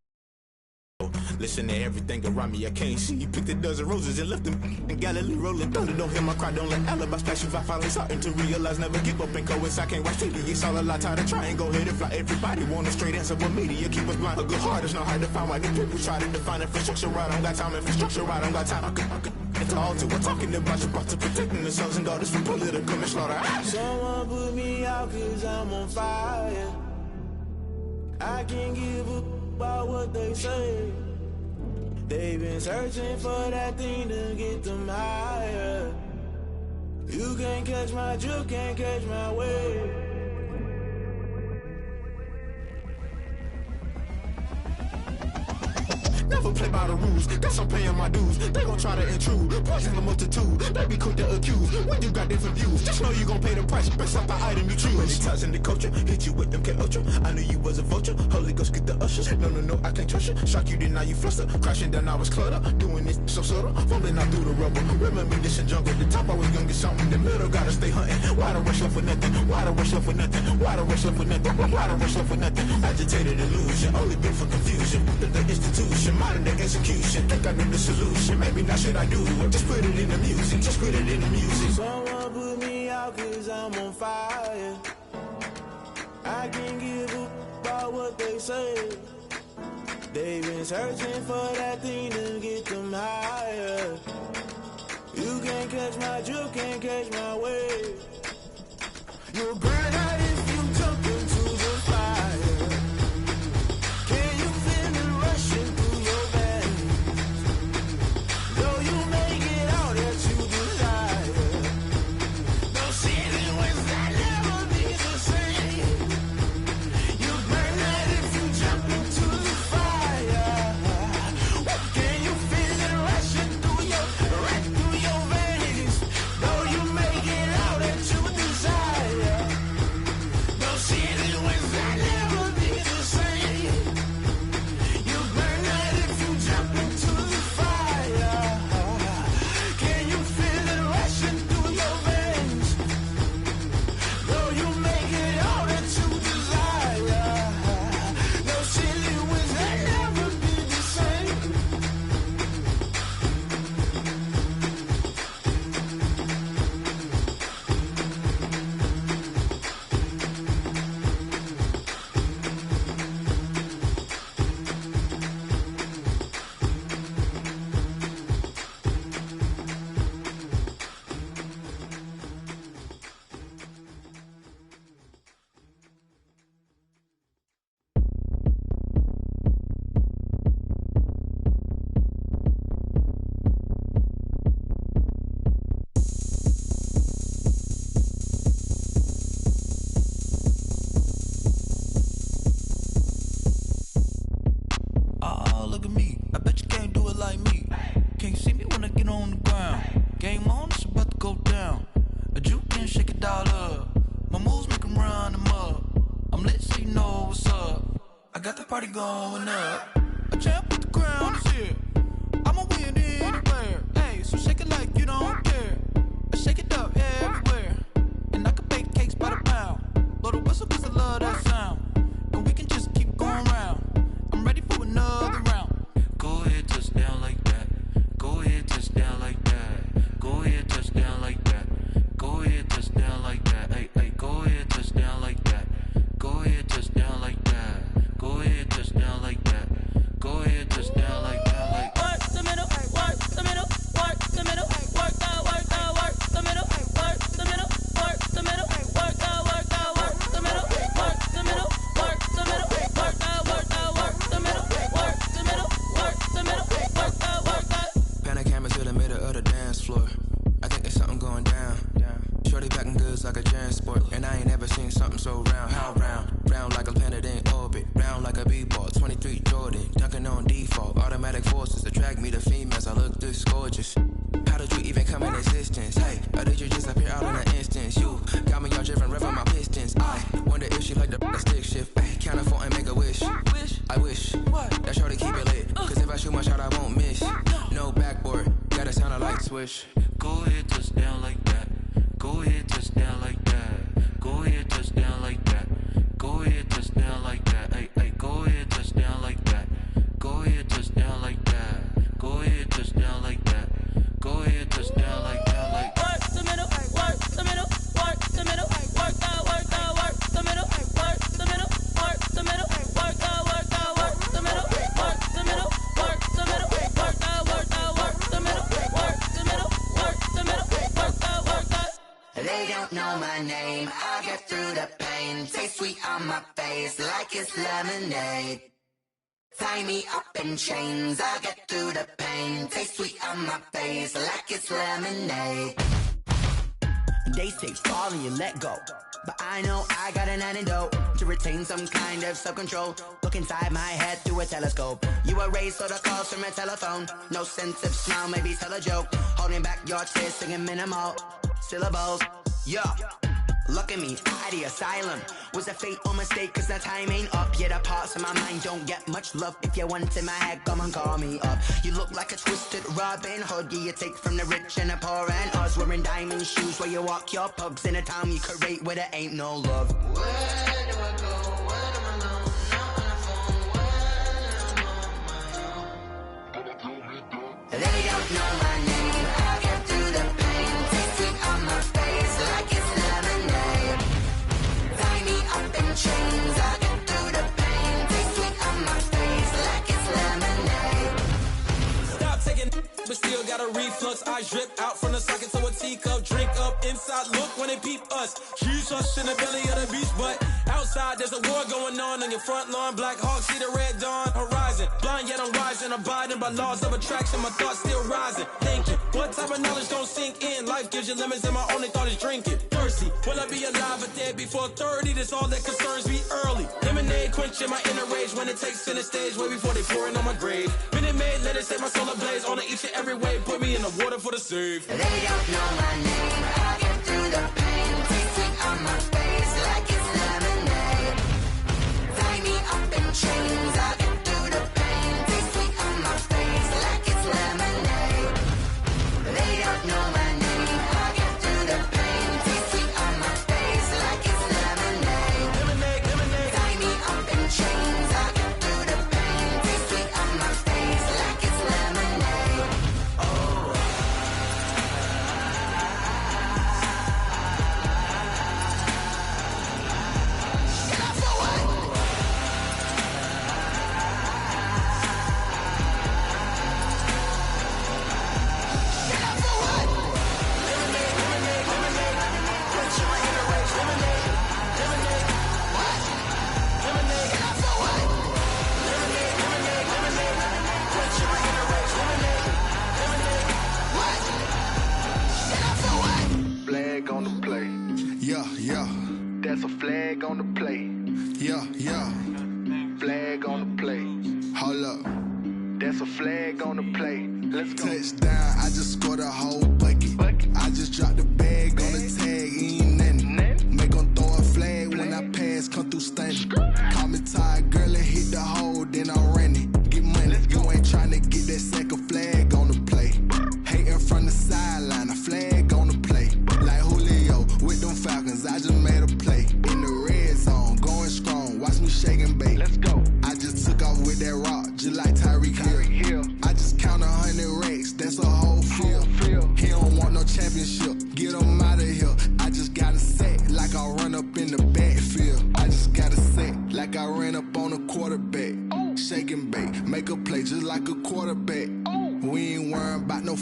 Listen to everything around me, I can't see. You picked a dozen roses and left them in Galilee rolling thunder. Don't hear my cry, don't let alibis pass you. I finally starting to realize, never give up and coincide. Can't watch TV, it's all a lot. Tired of trying, go ahead and fly. Everybody want a straight answer, but media keep us blind. A good heart is not hard to find. Why the people try to define infrastructure right? I don't got time, infrastructure right, I don't got time. I could it's all to we're talking about you, brought to protecting the sons and daughters from political manslaughter. Someone put me out 'cause I'm on fire. I can't give up about what they say. They've been searching for that thing to get them higher. You can't catch my drift, can't catch my wave. Never play by the rules, guess I'm paying my dues. They gon' try to intrude, poison the multitude. They be quick to accuse when you got different views. Just know you gon' pay the price based off the item you choose. Many times in the culture, hit you with them K-Ultra. I knew you was a vulture, Holy Ghost get the ushers. No, I can't trust you. Shock you, then now you fluster. Crashing down, I was cluttered. Doing this so subtle, falling out through the rubble. Remember this in jungle, the top I was young and something. The middle gotta stay hunting. Why the rush left for nothing? Why the rush left for nothing? Why the rush left for nothing? Why the rush left for nothing? Agitated illusion, only been for confusion. The institution, modern day execution. Think I knew the solution. Maybe now should I do it? Just put it in the music. Just put it in the music. Someone put me out 'cause I'm on fire. I can't give up about what they say. They've been searching for that thing to get them higher. You can't catch my drift, can't catch my wave. You'll burn out if you jump into the fire. Can you feel it rushing through your veins? Though you make it all that you desire. No ceiling was that never be the same. You burn out if you jump into the fire. Can you feel it rushing through your veins? Though you make it all that you desire. in, shake it all up. My moves make them run them up. I'm lit so you know what's up. I got the party going up. A champ with the crown is here. I'ma win anywhere. Hey, so shake it like you don't care. I shake it up everywhere. And I can bake cakes by the pound. Blow the whistle cause I love that sound. And we can just keep going round. I'm ready for another round. Go ahead, touch down like that. Go ahead, touch down like that. Go ahead, touch down like that. Go ahead, touch down like that. Hey, hey, go ahead, touch down like that. Go ahead, touch down like that. Go ahead, touch down like that. Go ahead, touch down like that. Like work the middle, work the middle, work the middle, work the middle, work the middle, work the middle, work the middle, work the middle, work the middle, work the middle, work the middle, work the middle, work the. Pan a camera to the middle of the dance floor. I think there's something going down. Shorty packing goods like a transport, and I ain't never seen something so round. How round? Round like a planet in orbit, round like a b-ball. 23 Jordan, dunking on default. Automatic forces attract me to females. I look this gorgeous. How did you even come in existence? Hey, or did you just appear out in an instance? You got me all driven, revving my pistons. I wonder if she like the stick shift. Hey, count a 4 and make a wish. I wish that shorty keep it lit. Cause if I shoot my shot, I won't miss. No backboard, gotta sound a light switch. go ahead, touch down like that. Go ahead, touch down like that. Go ahead, touch down like that. Go ahead, touch down like that. Hey, hey, go ahead, touch down like that. Go ahead, touch down like that. Go ahead, touch down like that. Go ahead, touch down like that. Like work the middle, work the middle, work the middle, work the middle, work the middle, work the middle, work the middle, work the middle, work the middle, work the middle, work the middle, work the middle, work the. They don't know my name. I get through the pain. Taste sweet on my face like it's lemonade. Tie me up in chains, I get through the pain. Taste sweet on my face like it's lemonade. They say fall and you let go, but I know I got an antidote to retain some kind of self-control. Look inside my head through a telescope. You erase all the calls from a telephone. No sense of smile, maybe tell a joke. Holding back your tears, singing minimal syllables. Yeah. Look at me, out of the asylum. Was a fate or mistake, cause the time ain't up. Yet the parts of my mind don't get much love. If you want in my head, come and call me up. You look like a twisted Robin Hood. Yeah, you take from the rich and the poor and us. Wearing diamond shoes where you walk your pugs. In a town you create where there ain't no love. Where do I go? Where do I know? Not on the phone. When I'm on my own. They don't know my name. I get through the pain. Taste sweet on my face like it's lemonade. Tie me up in chains. I get through the pain. Taste sweet on my face like it's lemonade. Stop taking, but still got a reflux. I drip out from the socket to a teacup. Drink up inside, look when they peep us. Huge us in the belly of the beach, but outside there's a war going on your front lawn. Black Hawk, see the red dawn horizon. Blind yet I'm rising, abiding by laws of attraction. My thoughts still rising. Thinking, what type of knowledge don't sink in? Life gives you lemons and my only thought is drinking. Thirsty, will I be alive or dead before 30? That's all that concerns me early. Lemonade quenching my inner rage when it takes center stage way before they pour it on my grave. Minute Maid, let it set my soul ablaze. On each and every way, put me in the water for the save. They don't know my name. I get through the pain. Taste sweet on my face like it's lemonade. Tie me up in chains. I get through the pain. Taste sweet on my face like it's lemonade. They don't know my name. I get through the pain. Taste sweet on my face like it's lemonade. Tie me up in chains. I get through the pain. Taste sweet on my face like it's lemonade. Oh.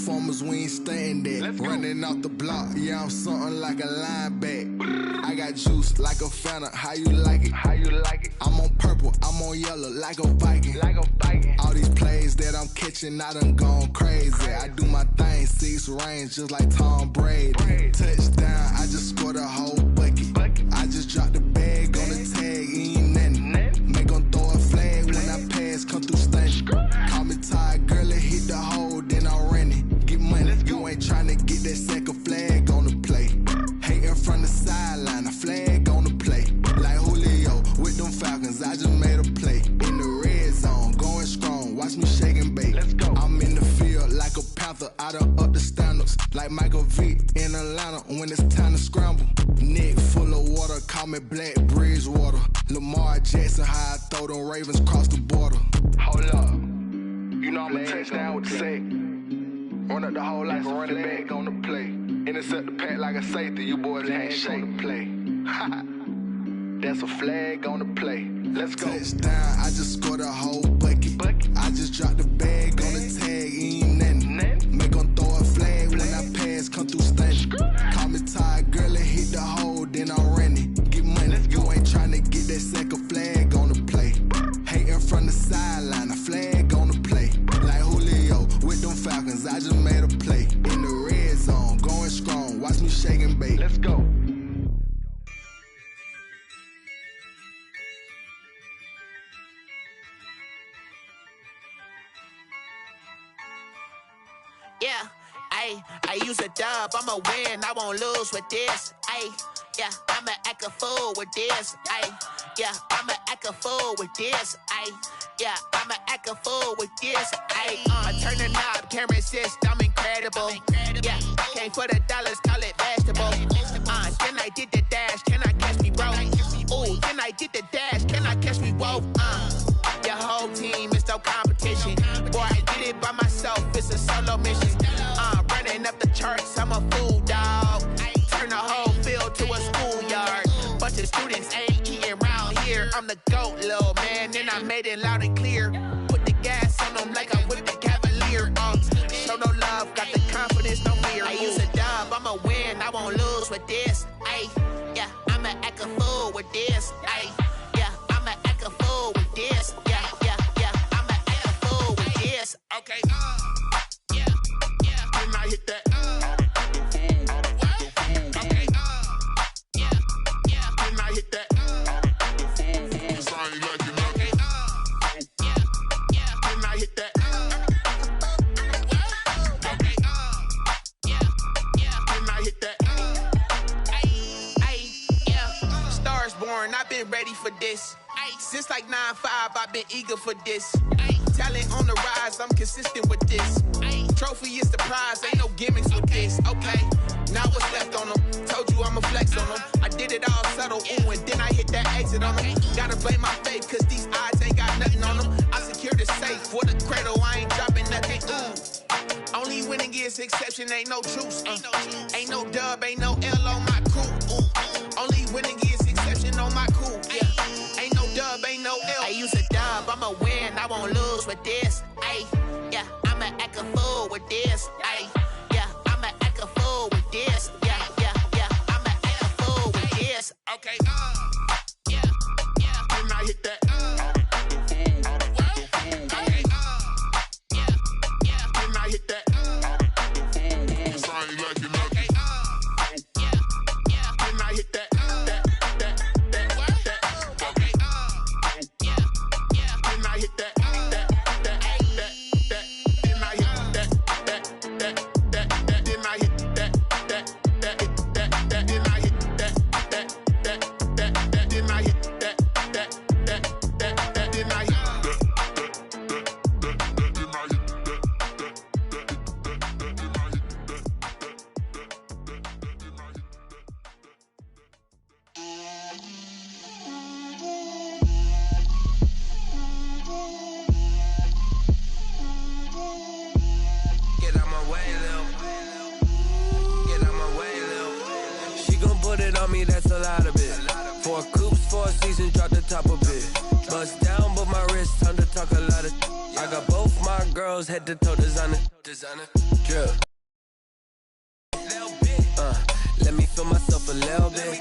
performers, we ain't staying there. Running off the block, yeah, I'm something like a linebacker. I got juice like a Fanta, how you like it? How you like it? I'm on purple, I'm on yellow, like a Viking. Like a Viking. All these plays that I'm catching, I done gone crazy. I do my thing, 6 range, just like Tom Brady. Touchdown, I just scored a whole bucket. I just dropped the bag on the tag, ain't nothing. Make 'em throw a flag when I pass, come through stunning. Call me tired, girl, it hit the hole, then I ran it. Get money, you ain't tryna get that second flag on the play. Hating from the sideline, a flag on the play. Like Julio with them Falcons, I just made a play. In the red zone, going strong, watch me shake and bake. I'm in the field like a panther, I done up the standards. Like Michael Vick in Atlanta when it's time to scramble. Neck full of water, call me Black Bridgewater. Lamar Jackson, how I throw them Ravens cross the border. Hold up, you know I'm a touchdown with the sack. Run up the hole like a running back on the play. Intercept the pack like a safety, you boys ain't shake the play. That's a flag on the play. Let's go. Touchdown, I just scored a whole bucket. I just dropped the bag on the tag, ain't nothing. Make 'em throw a flag when I pass, come through stunning. Call me tired, girl, it hit the hole, then I ran it. Get money, you ain't tryna get that second flag on the play. Hating from the sideline, a flag on the play. Like Julio with them Falcons, I just made a play. In the red zone, going strong, watch me shake and bake. Let's go. Yeah, I use a dub, I'ma win, I won't lose with this. Yeah, I'ma act a fool with this. Yeah, I'ma act a fool with this. Yeah, I'ma act a fool with this. I turn the knob, camera assist, I'm incredible. Yeah, came for the dollars, call it vegetable. Then I did the dash, can I catch me, bro? Ooh, then I did the dash, can I catch me, whoa? Your whole team is no competition. Boy, I did it by myself, it's a solo mission. Running up the charts, I'm a fool, dog. Turn the whole field to a schoolyard. Bunch of students ain't eating round here. I'm the GOAT, little man, and I made it loud and clear. Put the gas on them like I'm with the Cavalier. Show no love, got the confidence, no fear. I use a dub, I'ma win, I won't lose with this. Yeah, I'ma act a fool with this. Yeah, I'ma act a fool with this. Yeah, I'ma act a fool with this. Okay, yeah, then I hit that. Okay, yeah, then I hit that. Cause I ain't like it, okay, yeah, then I hit that. Okay, yeah, then I hit that. Yeah, stars born, I've been ready for this. Since like 9-5, I've been eager for this. Talent on the rise, I'm consistent with this. Trophy is the prize, ain't no gimmicks with this. Okay, now what's left on them? Told you I'ma flex on them. I did it all subtle, ooh, and then I hit that exit on them. Gotta blame my faith, cause these odds ain't got nothing on them. I secured the safe for the cradle, I ain't dropping nothing. Only winning is exception, ain't no truce. Ain't no dub, ain't no L on my crew. Only winning is exception on my crew. Yeah, ain't no dub, ain't no L. I use a dub, I'ma win, I won't lose with this. Yeah, I'ma act a fool with this. Yeah, I'ma act a fool with this. Yeah, I'ma act a fool with this. Okay, yeah, then I hit that. Okay, yeah, then I hit that. Cause I ain't like it, okay, yeah, then I hit that. Okay, yeah, then I hit that. That's a lot of it. 4 coops, 4 seasons, drop the top of it. Bust down, but my wrist, time to talk a lot of. I got both my girls head to toe designer. designer, drip. Let me feel myself a little bit.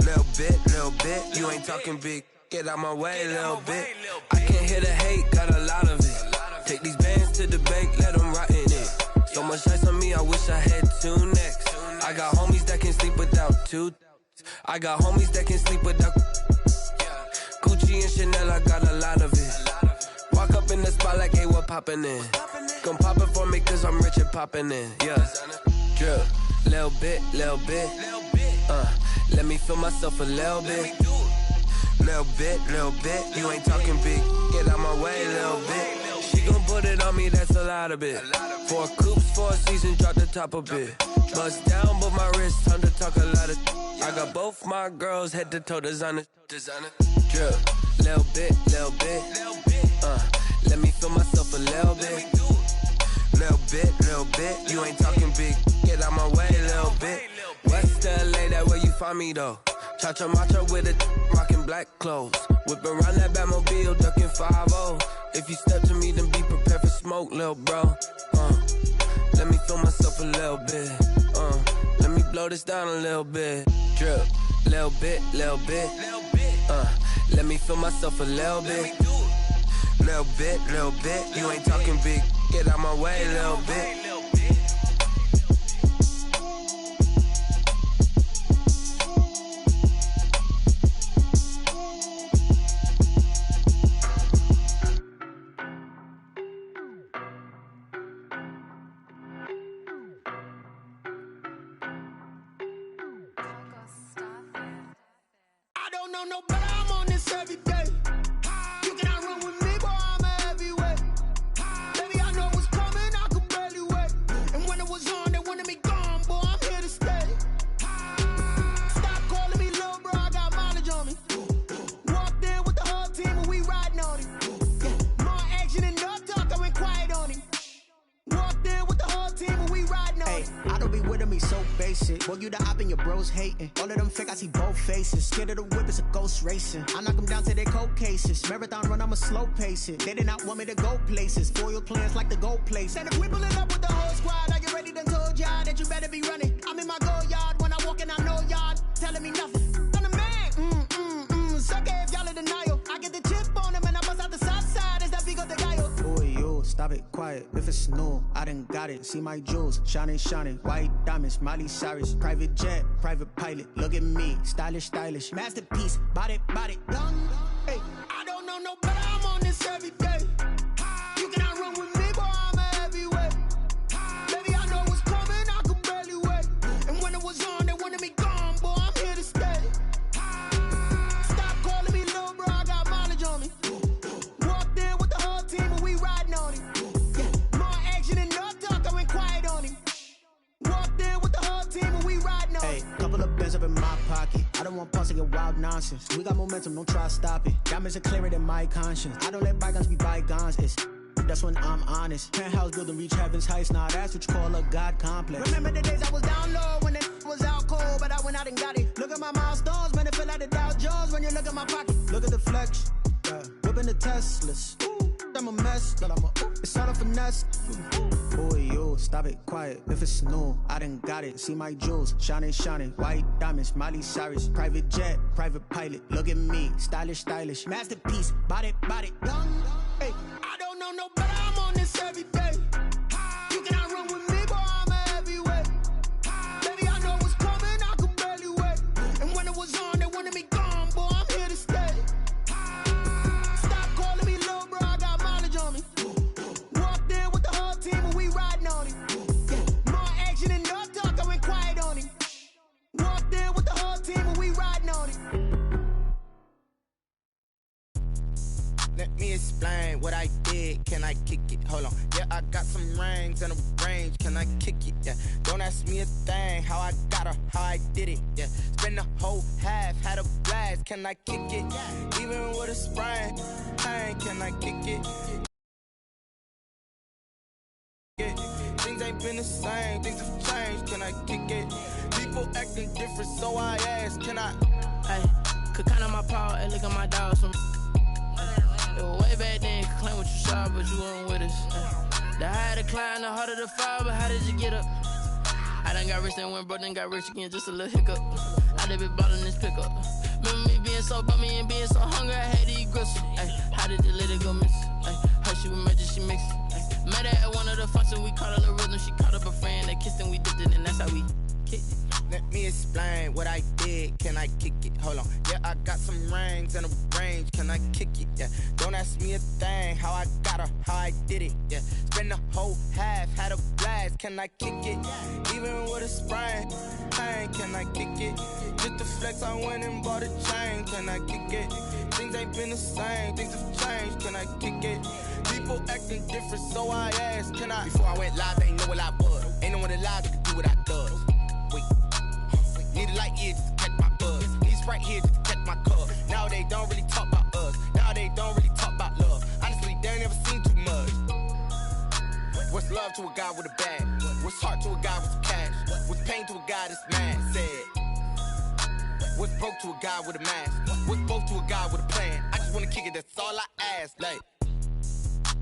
Little bit. You ain't talking big. Get out my way, little bit. I can't hear the hate, got a lot of it. Take these bands to the bank, let them rot in it. So much ice on me, I wish I had two necks. I got homies that can sleep without two. I got homies that can sleep without Gucci and Chanel, I got a lot of it. Walk up in the spot like, hey, what poppin' in? Gon' pop it for me cause I'm rich and poppin' in. Yeah, drip, little bit. Let me feel myself a little bit. Little bit. You ain't talking big. Get out my way, little bit. She gon' put it on me, that's a lot of it. 4 coops, 4 seasons, drop the top a bit. Bust down, but my wrist, time to talk a lot of. I got both my girls head to toe designer. Drip, little bit. Let me feel myself a little bit. Little bit. You ain't talking big. Get out my way, little bit. West LA, that where you find me though. Cha-cha matcha with a rockin' black clothes. Whip around that Batmobile, ducking 5-0. If you step to me, then be prepared for smoke, little bro. Let me feel myself a little bit. Let me blow this down a little bit. Drip, little bit. Let me feel myself a little bit. Little bit. You ain't talking big. Get out my way, little bit. No better, I'm on this every day. You cannot run with me, boy, I'm a heavyweight. Baby, I know what's coming, I could barely wait. And when it was on, they wanted me gone, boy, I'm here to stay. Stop calling me little bro, I got mileage on me. Walked in with the whole team and we riding on it. More action and no talk, I went quiet on him. Walked in with the whole team and we riding on it. I don't be with me so basic. Boy, you the op and your bros hating. All of them fake, I see both faces. Scared of the whip, it's a ghost racing. I knock them down to their cold cases. Marathon run, I'ma slow pace it. They did not want me to go places. Foil plans like the go place. And if we pull it up with the whole squad, are you ready? Done told y'all that you better be running. I'm in my go yard. When I walk in, I know y'all telling me nothing. I'm the man. Suck it if y'all in denial. I get the chip on them and I bust out the south side. It's that Vigo de Gallo. Boy, yo, stop it, quiet. If it's new, I done got it. See my jewels, shining. White diamonds, Miley Cyrus. Private jet, private pilot. Look at me, stylish. Masterpiece, body, done. Hey, I don't know no better, I'm on this every day. You cannot run with me, boy, I'm a heavyweight. Baby, I know what's coming, I could barely wait. And when it was on, they wanted me gone, boy, I'm here to stay. Stop calling me little bro, I got mileage on me. Walked in with the whole team and we riding on it. More action and no talk, I went quiet on him. Walked in with the whole team and we riding on it. Hey, couple of bands up in my pocket. I don't want pause to get wild nonsense. We got momentum, don't try to stop it. Diamonds are clearer than my conscience. I don't let bygones be bygones. That's when I'm honest. Penthouse building, reach heaven's heights. Nah, that's what you call a God complex. Remember the days I was down low when it was out cold, but I went out and got it. Look at my milestones, man, it feel like the Dow Jones when you look at my pocket. Look at the flex, whipping the Teslas. I'm a mess, but it's all a finesse. Boy, yo, stop it, quiet. If it's new, I done got it. See my jewels, shining. White diamonds, Miley Cyrus. Private jet, private pilot. Look at me, stylish. Masterpiece, body, done. Hey, I don't know no better, I'm on this every day. You cannot run with me, boy, I'm a heavyweight. Baby, I know what's coming, I could barely wait. And when it was on, they wanted me gone, boy, I'm here to stay. Stop calling me little bro, I got mileage on me. Walked in with the whole team and we riding on it. More action and no talk, I went quiet on him. Walked in with the whole team and we riding on it. Let me explain what I did. Can I kick it? Hold on. Yeah, I got some rings and a range. Can I kick it? Yeah. Don't ask me a thing. How I got her, how I did it. Yeah. Spend the whole half, had a blast. Can I kick it? Even with a sprain. Hey, can I kick it? Things ain't been the same. Things have changed. Can I kick it? People acting different, so I ask. Can I? Hey, could count on my power and look at my dogs from. It was way back then, claim what you saw, but you weren't with us. The higher the climb, the harder the fall, but how did you get up? I done got rich and went broke, then got rich again, just a little hiccup. I done been ballin' this pickup. Remember me being so bummy and being so hungry, I had to eat gristle. Ay, how did the lady go miss? Ay, her she was magic, she mixed. Ay, met her at one of the functions, we caught a little rhythm. She caught up a friend, they kissed and we dipped it, and that's how we kicked it. Let me explain what I did. Can I kick it? Hold on. Yeah, I got some rings and a range. Can I kick it? Yeah. Don't ask me a thing. How I got her, how I did it. Yeah. Spend the whole half, had a blast. Can I kick it? Even with a sprain, can I kick it? Just to flex, I went and bought a chain. Can I kick it? Things ain't been the same. Things have changed. Can I kick it? People acting different, so I asked. Can I? Before I went live, they ain't know what I was. Ain't no one alive that could do what I does. Wait. Need a light here just to catch my buzz. Need Sprite here just to catch my cup. Now they don't really talk about us. Now they don't really talk about love. Honestly, they ain't never seen too much. What's love to a guy with a bag? What's heart to a guy with some cash? What's pain to a guy that's mad? Said. What's broke to a guy with a mask? What's both to a guy with a plan? I just wanna kick it, that's all I ask. Like,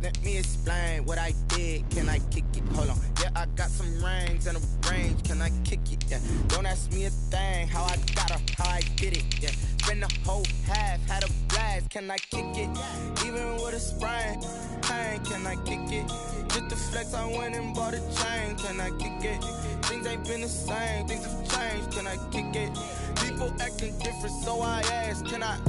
let me explain what I did. Can I kick it? Hold on. Yeah, I got some rings and a range. Can I kick it? Yeah. Don't ask me a thing. How I got her, how I did it. Yeah. Spend the whole half, had a blast. Can I kick it? Even with a sprain, can I kick it? Just to flex, I went and bought a chain. Can I kick it? Things ain't been the same. Things have changed. Can I kick it? People acting different, so I ask. Can I?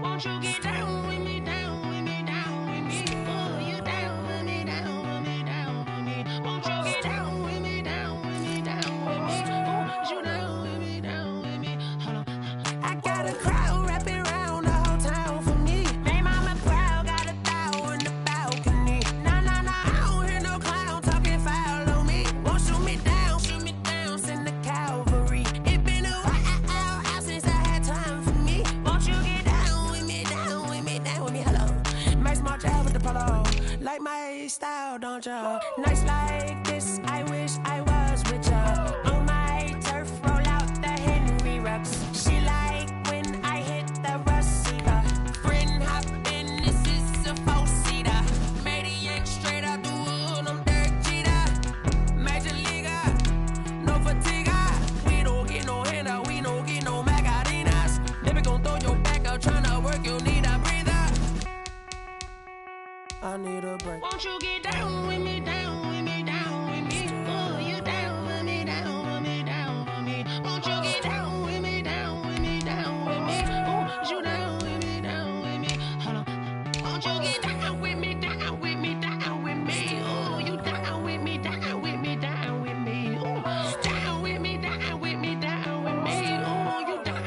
Won't you get down with me, down with me, down with me? Oh, you down with me, down with me, down with me. Won't you get down with me, down with me, down with me? Oh, you down with me, down with me? Hold on. I got a crowd wrapping around the whole town for me. Hey, mama proud, got a thou in the balcony. Nah, nah, nah, I don't hear no clown talking foul on me. Won't shoot me down, send the cavalry. It been a while since I had time for me. Won't you get down with me, down with me, down with me? Hello. Max March out with the polo. Like my style, don't ya? Nights like this, I wish I was with ya. On my turf, roll out the Henry Rux. She like when I hit the receiver. Friend hop in, this is a four-seater. Made a yank straight out the wood, I'm Derek Jeter. Major leaguer, no fatigue. We don't get no handout, we don't get no Macarinas. Never gon' throw your back out, tryna work, you need a breather. I need a break. Won't you get down with me, down with me, down with me? Oh, you down with me, down with me, down with me? Won't you get down with me, down with me, down with me? Oh, you down with me, down with me? Hold on. Won't you get down with me, down with me, down with me? Oh, you down with me, down with me, down with me? Oh, down with me, down with me, down with me? Oh, you down.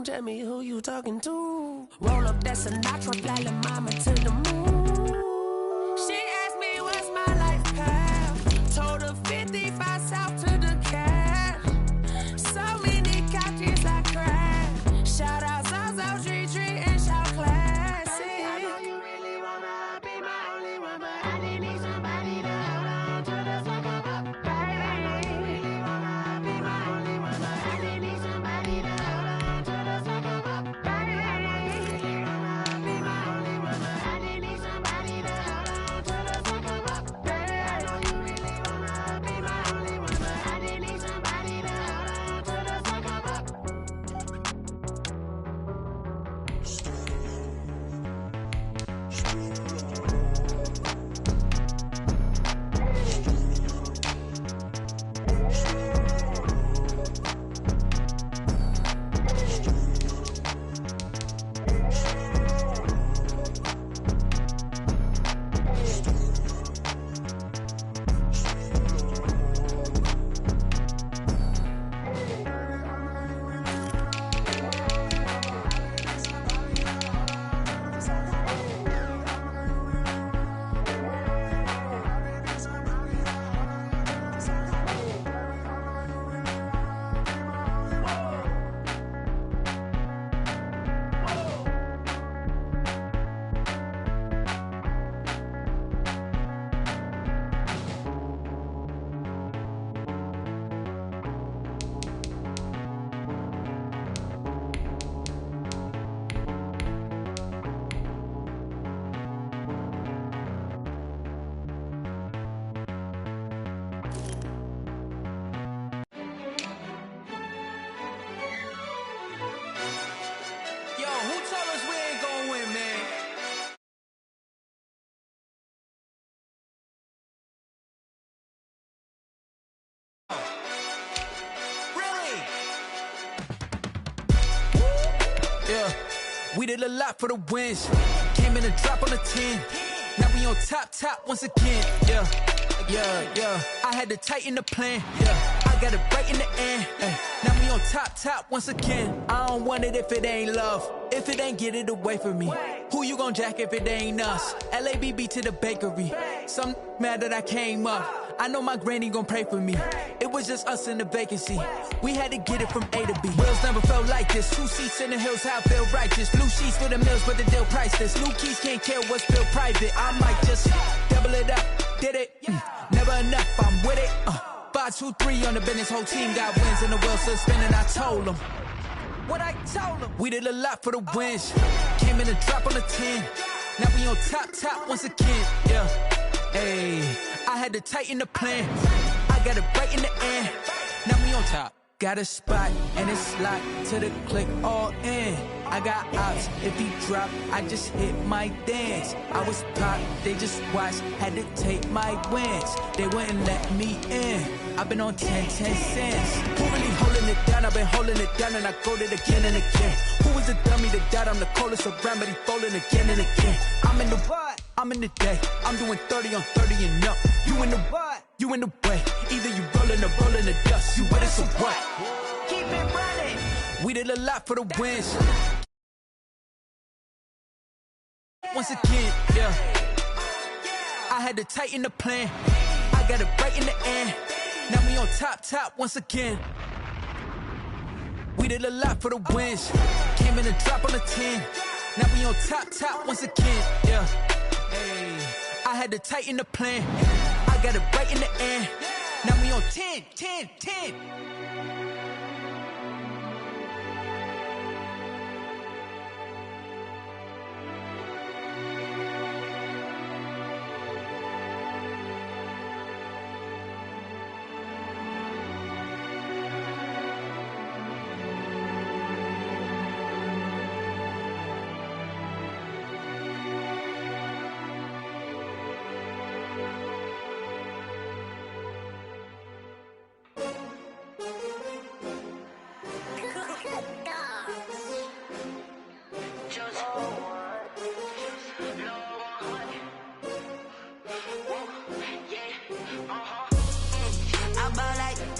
Tell me who you talking to. Roll up that Sinatra, fly la mama to the moon. She asked me what's my life path. Told her 55 south to the cash. So many couches I crashed. Shout out South Street and shout classic. I know you really wanna be my only one, but I didn't need somebody to hold on to the fuck up. Baby, I know you really wanna be my only one, but I didn't need somebody to hold on to the fuck up. Baby, I know you really wanna be my only one, but I didn't need yeah. We did a lot for the wins. Came in a drop on the 10. Now we on top once again, yeah. I had to tighten the plan, yeah. I got it right in the end, now we on top once again. I don't want it if it ain't love. If it ain't, get it away from me. Who you gon' jack if it ain't us? LABB to the bakery. Some mad that I came up. I know my granny gon' pray for me. It was just us in the vacancy. We had to get it from A to B. Wheels never felt like this. 2 seats in the hills, how I feel righteous. Blue sheets for the mills, but the deal priceless. New keys can't care what's built private. I might just double it up. Did it? Never enough, I'm with it. 5, 2, 3 on the business. Whole team got wins and the wheels still spinning. I told them what I told them. We did a lot for the wins. Came in a drop on the 10. Now we on top once again, yeah. Ayy, I had to tighten the plan. I got it right in the end. Now we on top. Got a spot and it's locked to the click all in. I got ops, if he drop, I just hit my dance. I was pop, they just watched, had to take my wins. They wouldn't let me in. I've been on 10 cents. Who really holding it down? I've been holding it down and I go it again and again. Who was the dummy that died? I'm the coldest around, but he folding again and again. I'm in the what? I'm in the day. I'm doing 30 on 30 and up. You in the what? You in the way. Either you rolling or rolling the dust. You with us or what? Keep it running. We did a lot for the wins. Once again, yeah. I had to tighten the plan. I got it right in the end. Now we on top once again. We did a lot for the wins. Came in a drop on the 10. Now we on top once again, yeah. Hey, I had to tighten the plan. I got it right in the end. Now we on 10.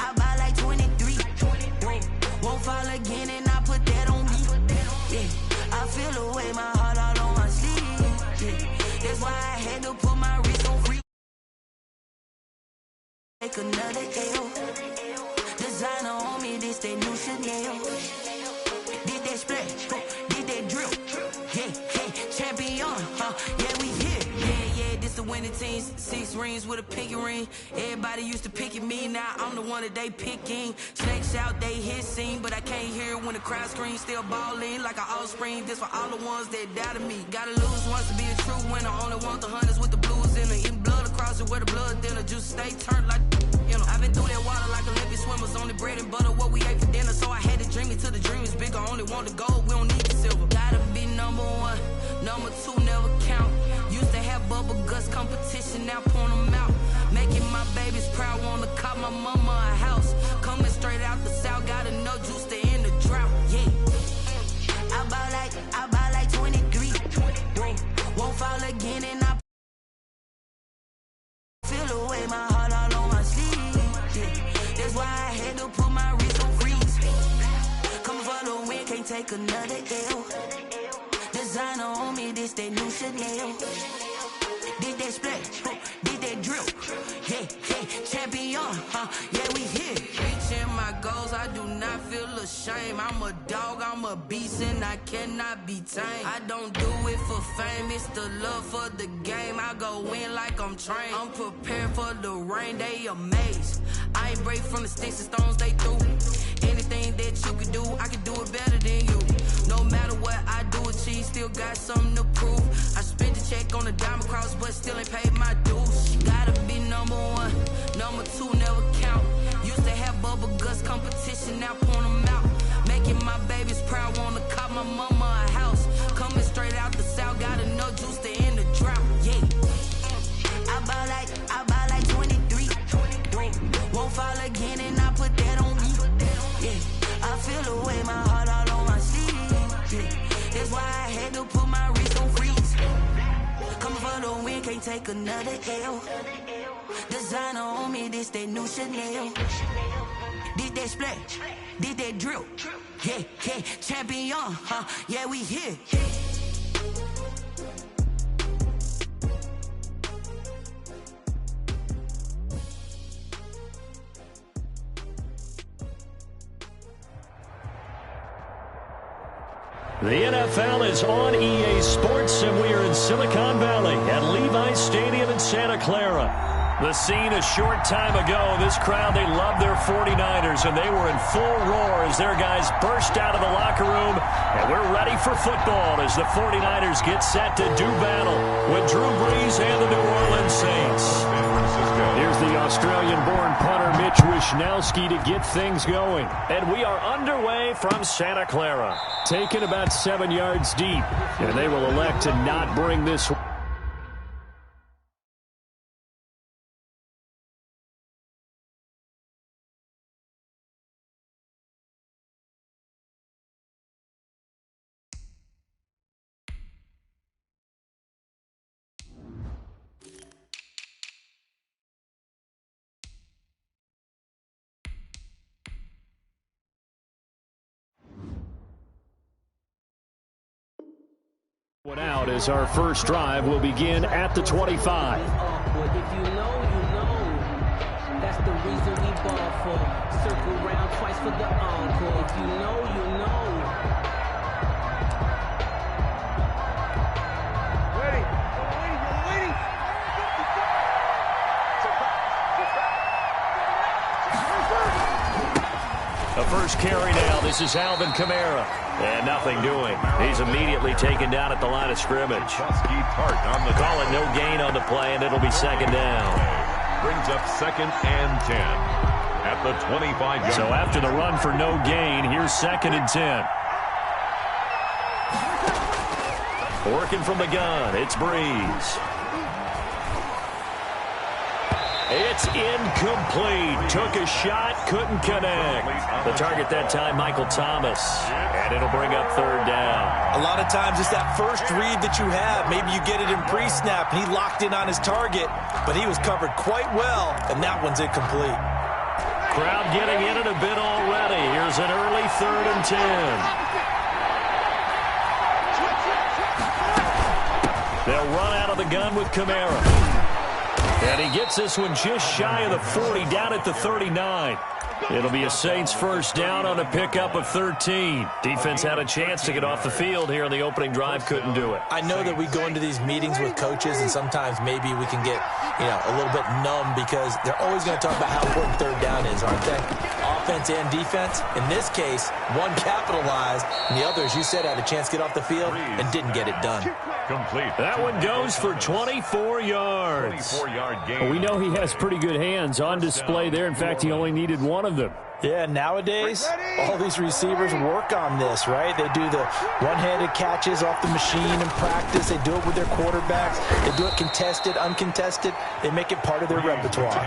I buy like 23. Won't fall again and I put that on me. Yeah, I feel the way, my heart all on my sleeve. Yeah, that's why I had to put my wrist on free. Take another L. Designer on me, this that new Chanel. Did that splash, did that drill. Yeah, champion, yeah, we here. Yeah, this the winning team. 6 rings with a pinky ring. Everybody used to pick at me, now I'm the one that they picking. Snakes out, they hit scene, but I can't hear when the crowd screams. Still balling like an offspring. This for all the ones that doubted me. Gotta lose once to be a true winner. Only want the hunters with the blues in it. Eating blood across it where the blood thinner. Just stay turned like, you know. I've been through that water like Olympic swimmers. Only bread and butter, what we ate for dinner. So I had to dream it till the dream is bigger. Only want the gold, we don't need the silver. Gotta be number 1, number 2 never count. Used to have bubble guts competition, now point them out. Making my babies proud, wanna cop my mama a house. Coming straight out the south, got enough juice to end the drought. Yeah, I buy like 23. Won't fall again and I feel the way, my heart all on my sleeve. Yeah, that's why I had to put my wrist on freeze. Coming for the win, can't take another L. Designer on me, this that new Chanel. Did that splash, did that drill. Yeah, champion, yeah, we here. Reaching my goals, I do not feel ashamed. I'm a dog, I'm a beast, and I cannot be tamed. I don't do it for fame, it's the love for the game. I go in like I'm trained. I'm prepared for the rain, they amazed. I ain't break from the sticks and stones they threw. Anything that you can do, I can do it better than you. No matter what I do, achieve, still got something to prove. I spent the check on the diamond cross, but still ain't paid my dues. Gotta be number 1, number 2 never count. Used to have bubble guts competition, now point them out. Making my babies proud, wanna cop my mama a house. Coming straight out the south, got enough juice to end the drought. Yeah, I buy like 23. Won't fall again and I put that on me. Yeah, I feel can't take another L. Designer on me, this that new Chanel. Did that splash, did that drill. Yeah, yeah, champion, huh? Yeah, we here. The NFL is on EA Sports, and we are in Silicon Valley at Levi's Stadium in Santa Clara. The scene a short time ago, this crowd, they love their 49ers, and they were in full roar as their guys burst out of the locker room, and we're ready for football as the 49ers get set to do battle with Drew Brees and the New Orleans Saints. Here's the Australian-born punter Mitch Wishnowsky to get things going. And we are underway from Santa Clara, taken about 7 yards deep, and they will elect to not bring this one out as our first drive will begin at the 25. If you know, you know. That's the reason we ball for. Circle round twice for the encore. If you know, you know. Ready. You're waiting. The first carry now. This is Alvin Kamara. And nothing doing. He's immediately taken down at the line of scrimmage. Call it no gain on the play, and it'll be second down. Brings up 2nd and 10 at the 25-yard. So after the run for no gain, here's 2nd and 10. Working from the gun, it's Brees. It's incomplete. Took a shot, couldn't connect. The target that time, Michael Thomas. And it'll bring up 3rd down. A lot of times it's that first read that you have. Maybe you get it in pre-snap, and he locked in on his target, but he was covered quite well, and that one's incomplete. Crowd getting in it a bit already. Here's an early 3rd and 10. They'll run out of the gun with Kamara. And he gets this one just shy of the 40, down at the 39. It'll be a Saints first down on a pickup of 13. Defense had a chance to get off the field here on the opening drive, couldn't do it. I know that we go into these meetings with coaches, and sometimes maybe we can get, a little bit numb because they're always going to talk about how important 3rd down is, aren't they? Offense and defense. In this case, one capitalized, and the other, as you said, had a chance to get off the field and didn't get it done. Complete. That one goes for 24 yards. 24-yard gain. Well, we know he has pretty good hands on display there. In fact, he only needed one of them. Yeah, nowadays, all these receivers work on this, right? They do the one-handed catches off the machine in practice. They do it with their quarterbacks. They do it contested, uncontested. They make it part of their repertoire.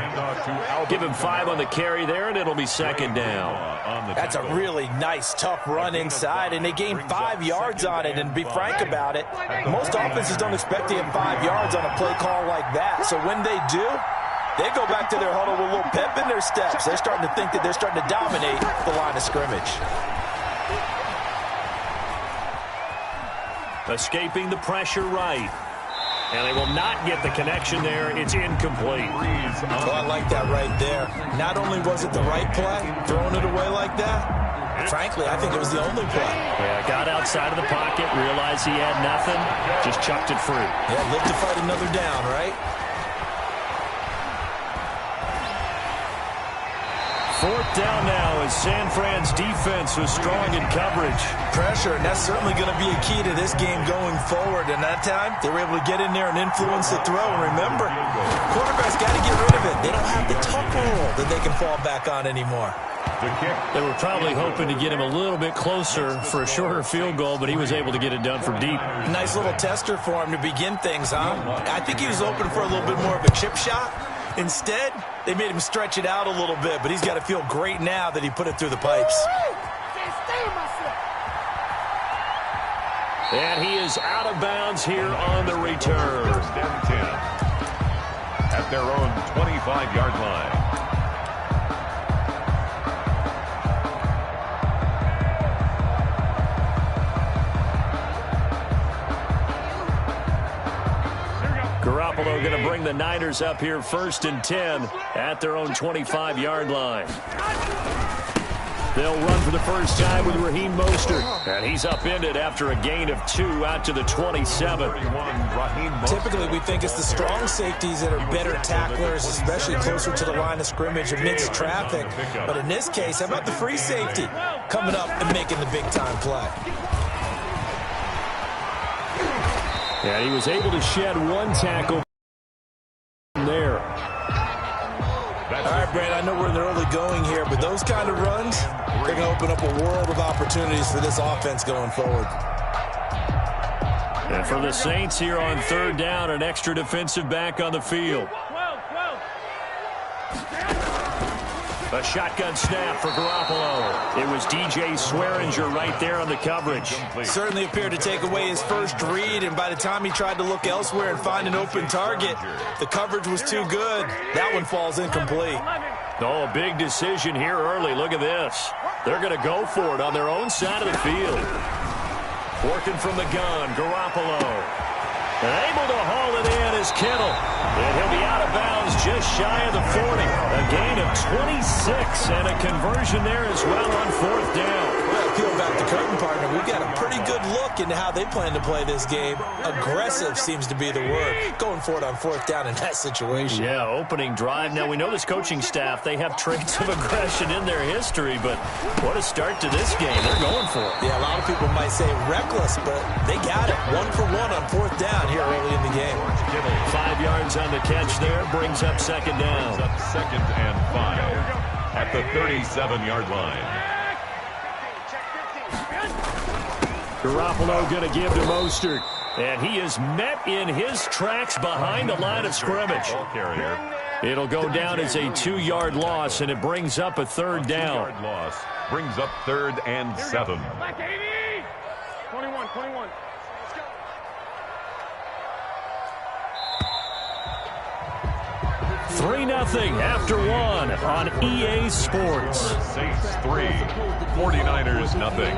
Give him 5 on the carry there, and it'll be 2nd down. That's a really nice, tough run inside, and they gained 5 yards on it. And to be frank about it, most offenses don't expect to get 5 yards on a play call like that. So when they do, they go back to their huddle with a little pep in their steps. They're starting to think that they're starting to dominate the line of scrimmage. Escaping the pressure right. And they will not get the connection there. It's incomplete. Oh, I like that right there. Not only was it the right play, throwing it away like that, frankly, I think it was the only play. Yeah, got outside of the pocket, realized he had nothing, just chucked it free. Yeah, live to fight another down, right? 4th down now as San Fran's defense was strong in coverage. Pressure, and that's certainly going to be a key to this game going forward. And that time, they were able to get in there and influence the throw. And remember, quarterbacks got to get rid of it. They don't have the tuck rule that they can fall back on anymore. They were probably hoping to get him a little bit closer for a shorter field goal, but he was able to get it done from deep. Nice little tester for him to begin things, huh? I think he was open for a little bit more of a chip shot. Instead, they made him stretch it out a little bit, but he's got to feel great now that he put it through the pipes. And he is out of bounds here on the return. at their own 25-yard line. Garoppolo going to bring the Niners up here 1st and 10 at their own 25-yard line. They'll run for the first time with Raheem Mostert. And he's upended after a gain of 2 out to the 27. Typically, we think it's the strong safeties that are better tacklers, especially closer to the line of scrimmage amidst traffic. But in this case, how about the free safety coming up and making the big-time play? And he was able to shed 1 tackle there. All right, Brad, I know we're in the early going here, but those kind of runs, they're going to open up a world of opportunities for this offense going forward. And for the Saints here on 3rd down, an extra defensive back on the field. A shotgun snap for Garoppolo. It was DJ Swearinger right there on the coverage. Certainly appeared to take away his first read, and by the time he tried to look elsewhere and find an open target, the coverage was too good. That one falls incomplete. Oh, a big decision here early. Look at this. They're going to go for it on their own side of the field. Working from the gun, Garoppolo. Able to haul it in is Kittle. And he'll be out of bounds just shy of the 40. A gain of 26 and a conversion there as well on 4th down. Well, peel back the curtain, partner. We've got a pretty good look into how they plan to play this game. Aggressive seems to be the word. Going for it on 4th down in that situation. Yeah, opening drive. Now, we know this coaching staff, they have traits of aggression in their history, but what a start to this game. They're going for it. Yeah, a lot of people might say reckless, but they got it. 1 for 1 on 4th down here early in the game. 5 yards on the catch there, brings up 2nd down. Up 2nd and 5 at the 37-yard line. Garoppolo going to give to Mostert, and he is met in his tracks behind the line of scrimmage. It'll go down as a 2-yard loss, and it brings up a 3rd down. 2-yard loss brings up 3rd and 7. 21. 3-0 after 1 on EA Sports. Saints 3, 49ers nothing.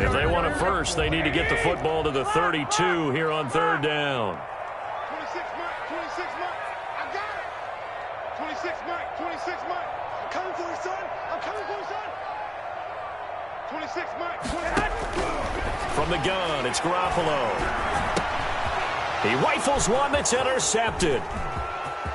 If they want it first, they need to get the football to the 32 here on 3rd down. 26 Mike. I got it. 26 Mike. I'm coming for you, son. 26 Mike. From the gun, it's Garoppolo. He rifles one that's intercepted.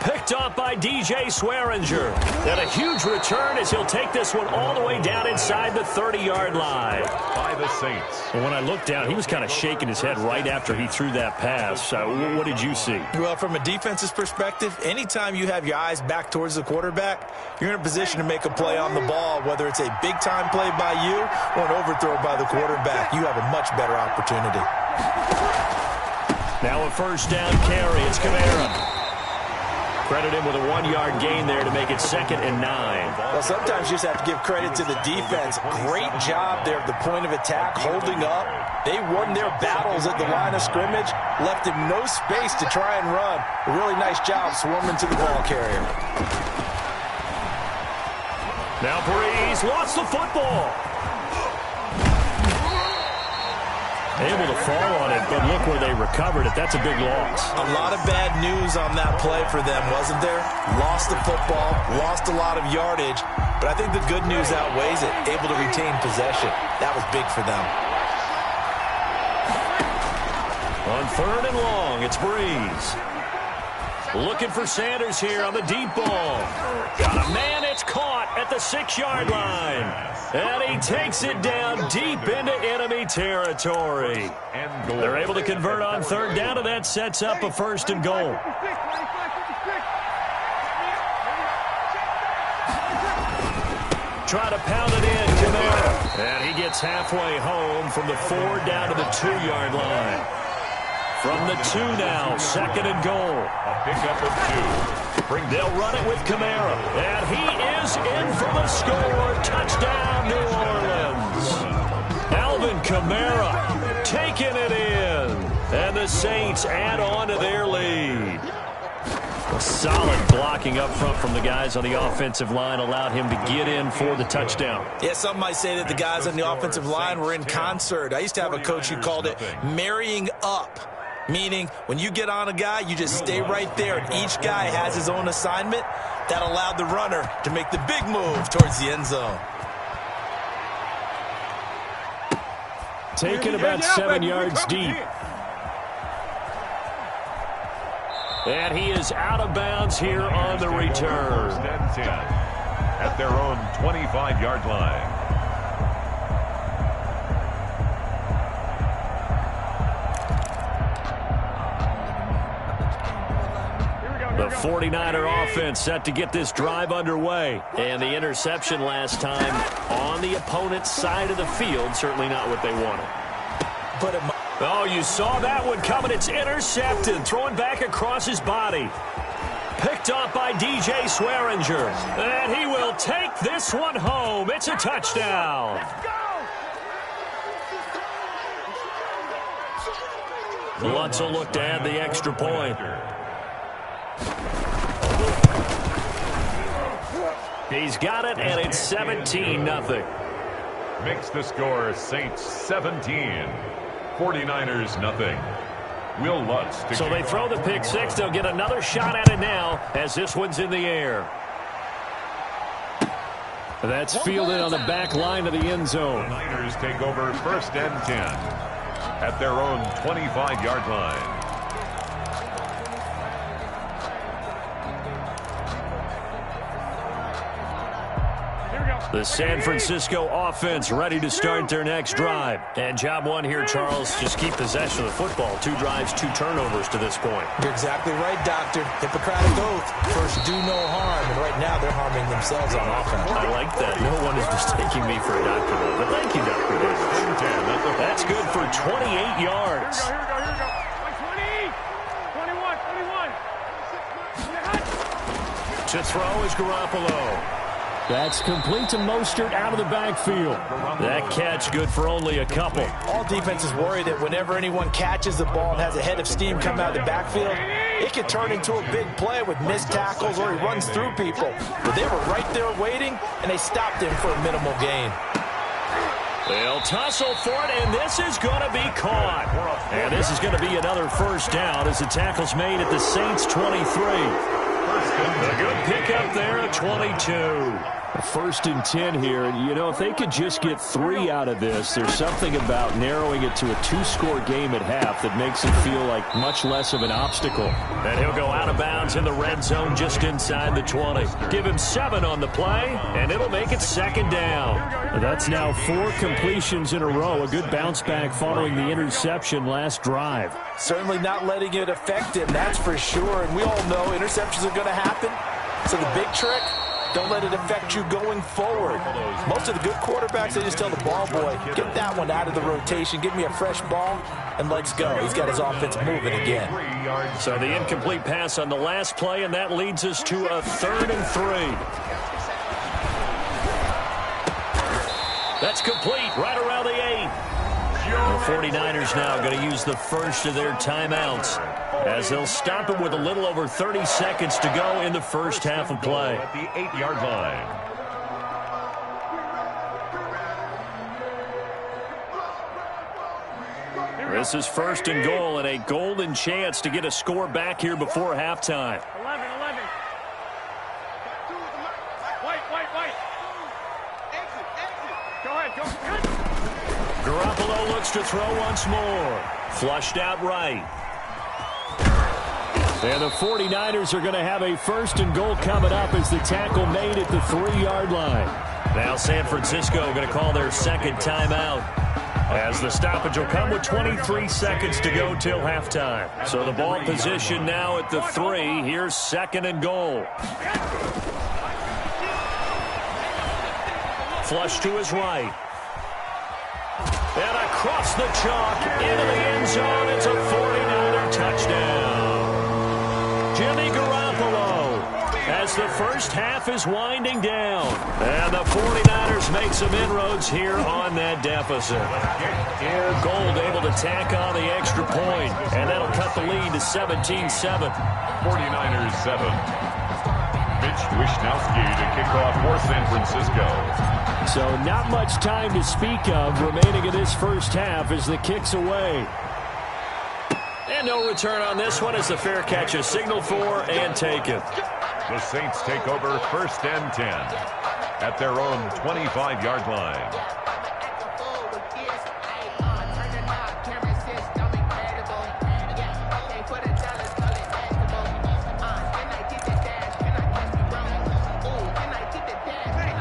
Picked off by DJ Swearinger. And a huge return as he'll take this one all the way down inside the 30-yard line. By the Saints. Well, when I looked down, he was kind of shaking his head right after he threw that pass. What did you see? Well, from a defense's perspective, anytime you have your eyes back towards the quarterback, you're in a position to make a play on the ball, whether it's a big-time play by you or an overthrow by the quarterback. You have a much better opportunity. Now a 1st down carry. It's Kamara. Credit him with a 1-yard gain there to make it 2nd and 9. Well, sometimes you just have to give credit to the defense. Great job there at the point of attack, holding up. They won their battles at the line of scrimmage, left him no space to try and run. A really nice job swarming to the ball carrier. Now Breeze lost the football. Able to fall on it, but look where they recovered it. That's a big loss. A lot of bad news on that play for them, wasn't there? Lost the football, lost a lot of yardage, but I think the good news outweighs it. Able to retain possession. That was big for them. On 3rd and long, it's Breeze. Looking for Sanders here on the deep ball. Got a man, it's caught at the 6-yard line. And he takes it down deep into enemy territory. They're able to convert on 3rd down, and that sets up a 1st and goal. Try to pound it in, Kamara. And he gets halfway home from the 4 down to the 2-yard line. From the 2 now, 2nd and goal. A pickup of 2. They'll run it with Kamara. And he is in for the score. Touchdown, New Orleans. Alvin Kamara taking it in. And the Saints add on to their lead. A solid blocking up front from the guys on the offensive line allowed him to get in for the touchdown. Yeah, some might say that the guys on the offensive line were in concert. I used to have a coach who called it marrying up, meaning when you get on a guy, you just stay right there, and each guy has his own assignment. That allowed the runner to make the big move towards the end zone. Taken about 7 yards deep. And he is out of bounds here on the return. First and 10 at their own 25-yard line. The 49er offense set to get this drive underway. And the interception last time on the opponent's side of the field, certainly not what they wanted. But it oh, you saw that one coming. It's intercepted. Throwing back across his body. Picked off by DJ Swearinger. And he will take this one home. It's a touchdown. Lutz will look to add the extra point. He's got it, and it's 17-0. Makes the score Saints 17. 49ers nothing. Will Lutz. So they throw the pick six. They'll get another shot at it now as this one's in the air. That's fielded on the back line of the end zone. The Niners take over first and 10 at their own 25-yard line. The San Francisco offense ready to start their next drive. And job one here, Charles, just keep possession of the football. 2 drives, 2 turnovers to this point. You're exactly right, Doctor. Hippocratic oath. First, do no harm. And right now, they're harming themselves on offense. I like that. No one is mistaking me for a doctor, though. But thank you, Dr. Davis. That's good for 28 yards. Here we go. Like 20, 21. To throw is Garoppolo. That's complete to Mostert out of the backfield. That catch good for only a couple. All defenses worry that whenever anyone catches the ball and has a head of steam come out of the backfield, it can turn into a big play with missed tackles or he runs through people. But they were right there waiting, and they stopped him for a minimal gain. They'll tussle for it, and this is going to be caught. And this is going to be another first down as the tackle's made at the Saints' 23. A good pickup there at 22. First and 10 here. You know, if they could just get 3 out of this, there's something about narrowing it to a 2-score game at half that makes it feel like much less of an obstacle. And he'll go out of bounds in the red zone just inside the 20. Give him 7 on the play, and it'll make it second down. That's now 4 completions in a row. A good bounce back following the interception last drive. Certainly not letting it affect him, that's for sure. And we all know interceptions are going to happen. So the big trick, don't let it affect you going forward. Most of the good quarterbacks, they just tell the ball boy, get that one out of the rotation, give me a fresh ball, and let's go. He's got his offense moving again. So the incomplete pass on the last play, and that leads us to a 3rd and 3. That's complete right around the 8. The 49ers now going to use the first of their timeouts as they'll stop it with a little over 30 seconds to go in the first half of play. At the 8-yard line. This is 1st and goal and a golden chance to get a score back here before halftime. 11. White. Exit. Go ahead. Garoppolo looks to throw once more. Flushed out right. And the 49ers are going to have a 1st and goal coming up as the tackle made at the 3-yard line. Now San Francisco going to call their second timeout as the stoppage will come with 23 seconds to go till halftime. So the ball position now at the 3. Here's 2nd and goal. Flush to his right. And across the chalk into the end zone. It's a 49er touchdown. Jimmy Garoppolo has as the first half is winding down. And the 49ers make some inroads here on that deficit. Gold able to tack on the extra point, and that'll cut the lead to 17-7. 49ers 7. Mitch Wishnowski to kick off for San Francisco. So not much time to speak of remaining in this first half as the kick's away. And no return on this one as the fair catch is signaled for and taken. The Saints take over 1st and 10 at their own 25-yard line.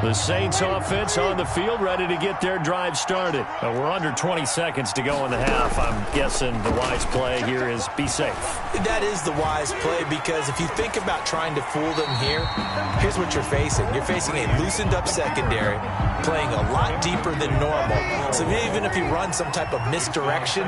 The Saints offense on the field ready to get their drive started. We're under 20 seconds to go in the half. I'm guessing the wise play here is be safe. That is the wise play because if you think about trying to fool them here, here's what you're facing. You're facing a loosened up secondary, playing a lot deeper than normal. So even if you run some type of misdirection,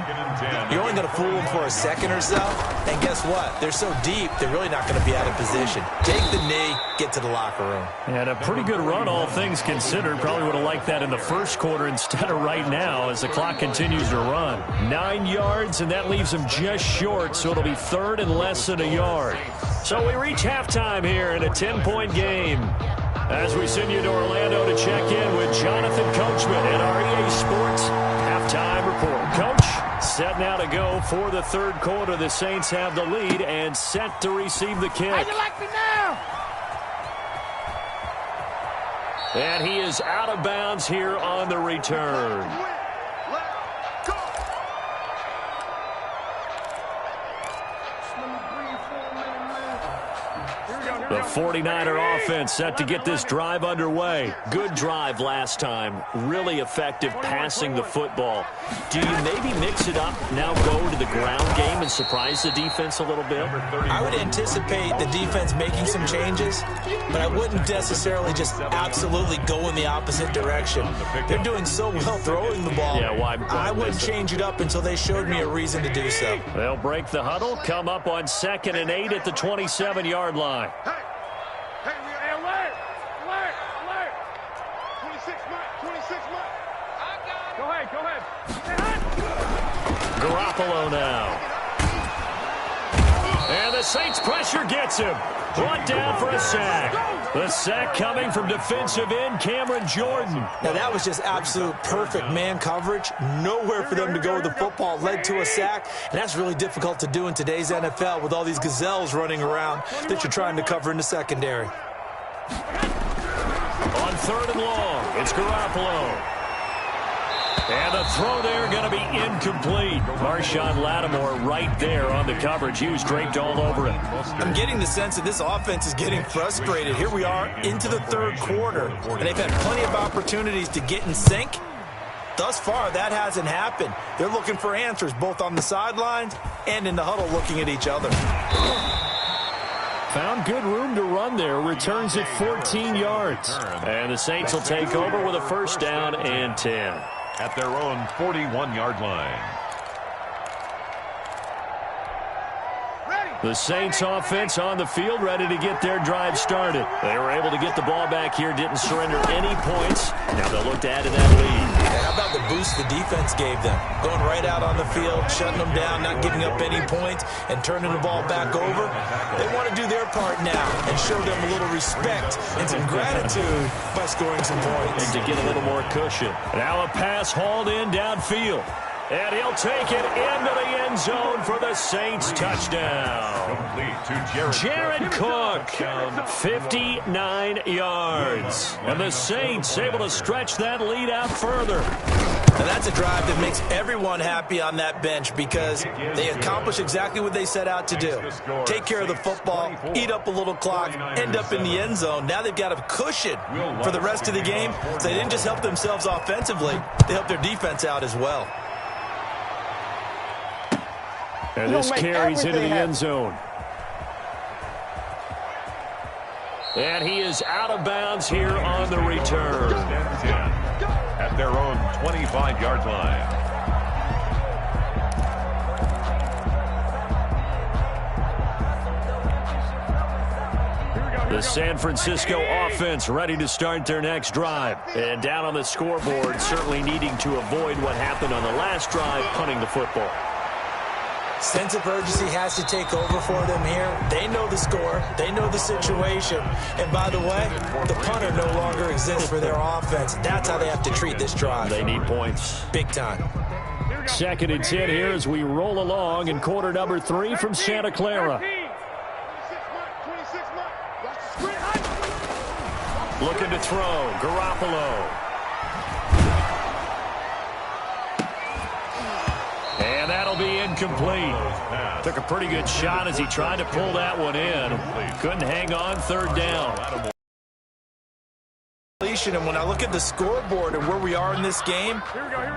you're only going to fool them for a second or so. And guess what? They're so deep, they're really not going to be out of position. Take the knee, get to the locker room. And a pretty good run, all things considered. Probably would have liked that in the first quarter instead of right now as the clock continues to run. 9 yards, and that leaves them just short, so it'll be 3rd and less than a yard. So we reach halftime here in a 10-point game. As we send you to Orlando to check in with Jonathan Coachman at our EA Sports Halftime Report. Coach, set now to go for the 3rd quarter. The Saints have the lead and set to receive the kick. How you like me now? And he is out of bounds here on the return. The 49er offense set to get this drive underway. Good drive last time. Really effective passing the football. Do you maybe mix it up, now go to the ground game and surprise the defense a little bit? I would anticipate the defense making some changes, but I wouldn't necessarily just absolutely go in the opposite direction. They're doing so well throwing the ball. Yeah, why I wouldn't change it up until they showed me a reason to do so. They'll break the huddle, come up on 2nd and 8 at the 27-yard line. Garoppolo now. And the Saints pressure gets him. Brought down for a sack. The sack coming from defensive end Cameron Jordan. Now that was just absolute perfect man coverage. Nowhere for them to go with the football. Led to a sack. And that's really difficult to do in today's NFL with all these gazelles running around that you're trying to cover in the secondary. On 3rd and long, it's Garoppolo. And the throw there going to be incomplete. Marshawn Lattimore right there on the coverage. He was draped all over him. I'm getting the sense that this offense is getting frustrated. Here we are into the 3rd quarter, and they've had plenty of opportunities to get in sync. Thus far, that hasn't happened. They're looking for answers both on the sidelines and in the huddle looking at each other. Found good room to run there. Returns at 14 yards. And the Saints will take over with a 1st down and 10. At their own 41-yard line. The Saints offense on the field ready to get their drive started. They were able to get the ball back here, didn't surrender any points. Now they'll look to add to that lead. How about the boost the defense gave them? Going right out on the field, shutting them down, not giving up any points, and turning the ball back over. They want to do their part now and show them a little respect and some gratitude by scoring some points. And to get a little more cushion. Now a pass hauled in downfield. And he'll take it into the end zone for the Saints touchdown. Complete to Jared Cook, 59 yards. And the Saints able to stretch that lead out further. And that's a drive that makes everyone happy on that bench because they accomplish exactly what they set out to do. Take care of the football, eat up a little clock, end up in the end zone. Now they've got a cushion for the rest of the game. So they didn't just help themselves offensively, they helped their defense out as well. And this carries into the end zone. And he is out of bounds here on the return. At their own 25-yard line. The San Francisco offense ready to start their next drive. And down on the scoreboard, certainly needing to avoid what happened on the last drive, punting the football. Sense of urgency has to take over for them here. They know the score. They know the situation. And by the way, the punter no longer exists for their offense. That's how they have to treat this drive. They need points. Big time. 2nd and 10 here as we roll along in quarter number 3 from Santa Clara. Looking to throw, Garoppolo. And that'll be incomplete. Took a pretty good shot as he tried to pull that one in. Couldn't hang on, 3rd down. And when I look at the scoreboard and where we are in this game,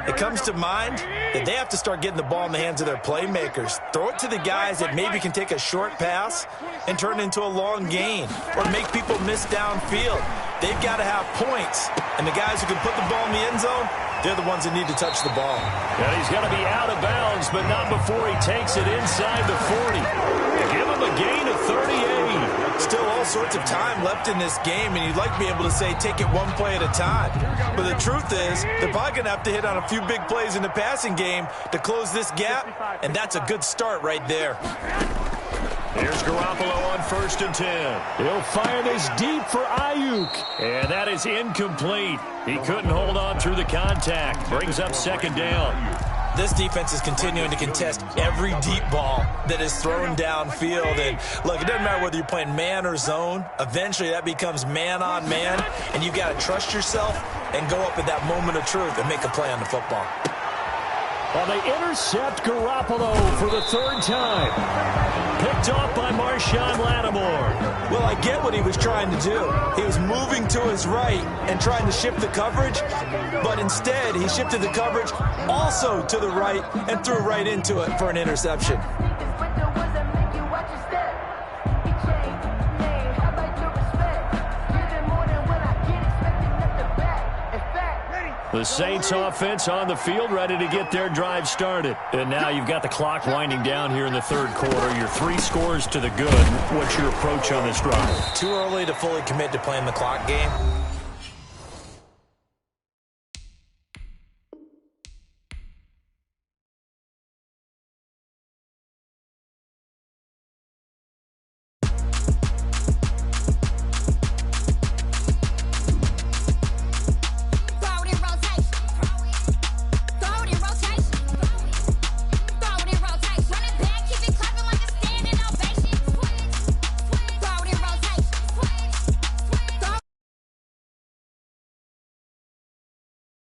it comes to mind that they have to start getting the ball in the hands of their playmakers. Throw it to the guys that maybe can take a short pass and turn it into a long gain or make people miss downfield. They've got to have points. And the guys who can put the ball in the end zone, they're the ones that need to touch the ball. And he's going to be out of bounds, but not before he takes it inside the 40. Give him a gain of 38. Still all sorts of time left in this game, and you'd like to be able to say take it one play at a time. But the truth is, they're probably going to have to hit on a few big plays in the passing game to close this gap, and that's a good start right there. Here's Garoppolo on 1st and 10. He'll fire this deep for Ayuk. And that is incomplete. He couldn't hold on through the contact. Brings up 2nd down. This defense is continuing to contest every deep ball that is thrown downfield. And look, it doesn't matter whether you're playing man or zone. Eventually that becomes man on man. And you've got to trust yourself and go up at that moment of truth and make a play on the football. Well, they intercept Garoppolo for the 3rd time. Picked off by Marshawn Lattimore. Well, I get what he was trying to do. He was moving to his right and trying to shift the coverage, but instead he shifted the coverage also to the right and threw right into it for an interception. The Saints offense on the field, ready to get their drive started. And now you've got the clock winding down here in the 3rd quarter. You're 3 scores to the good. What's your approach on this drive? Too early to fully commit to playing the clock game.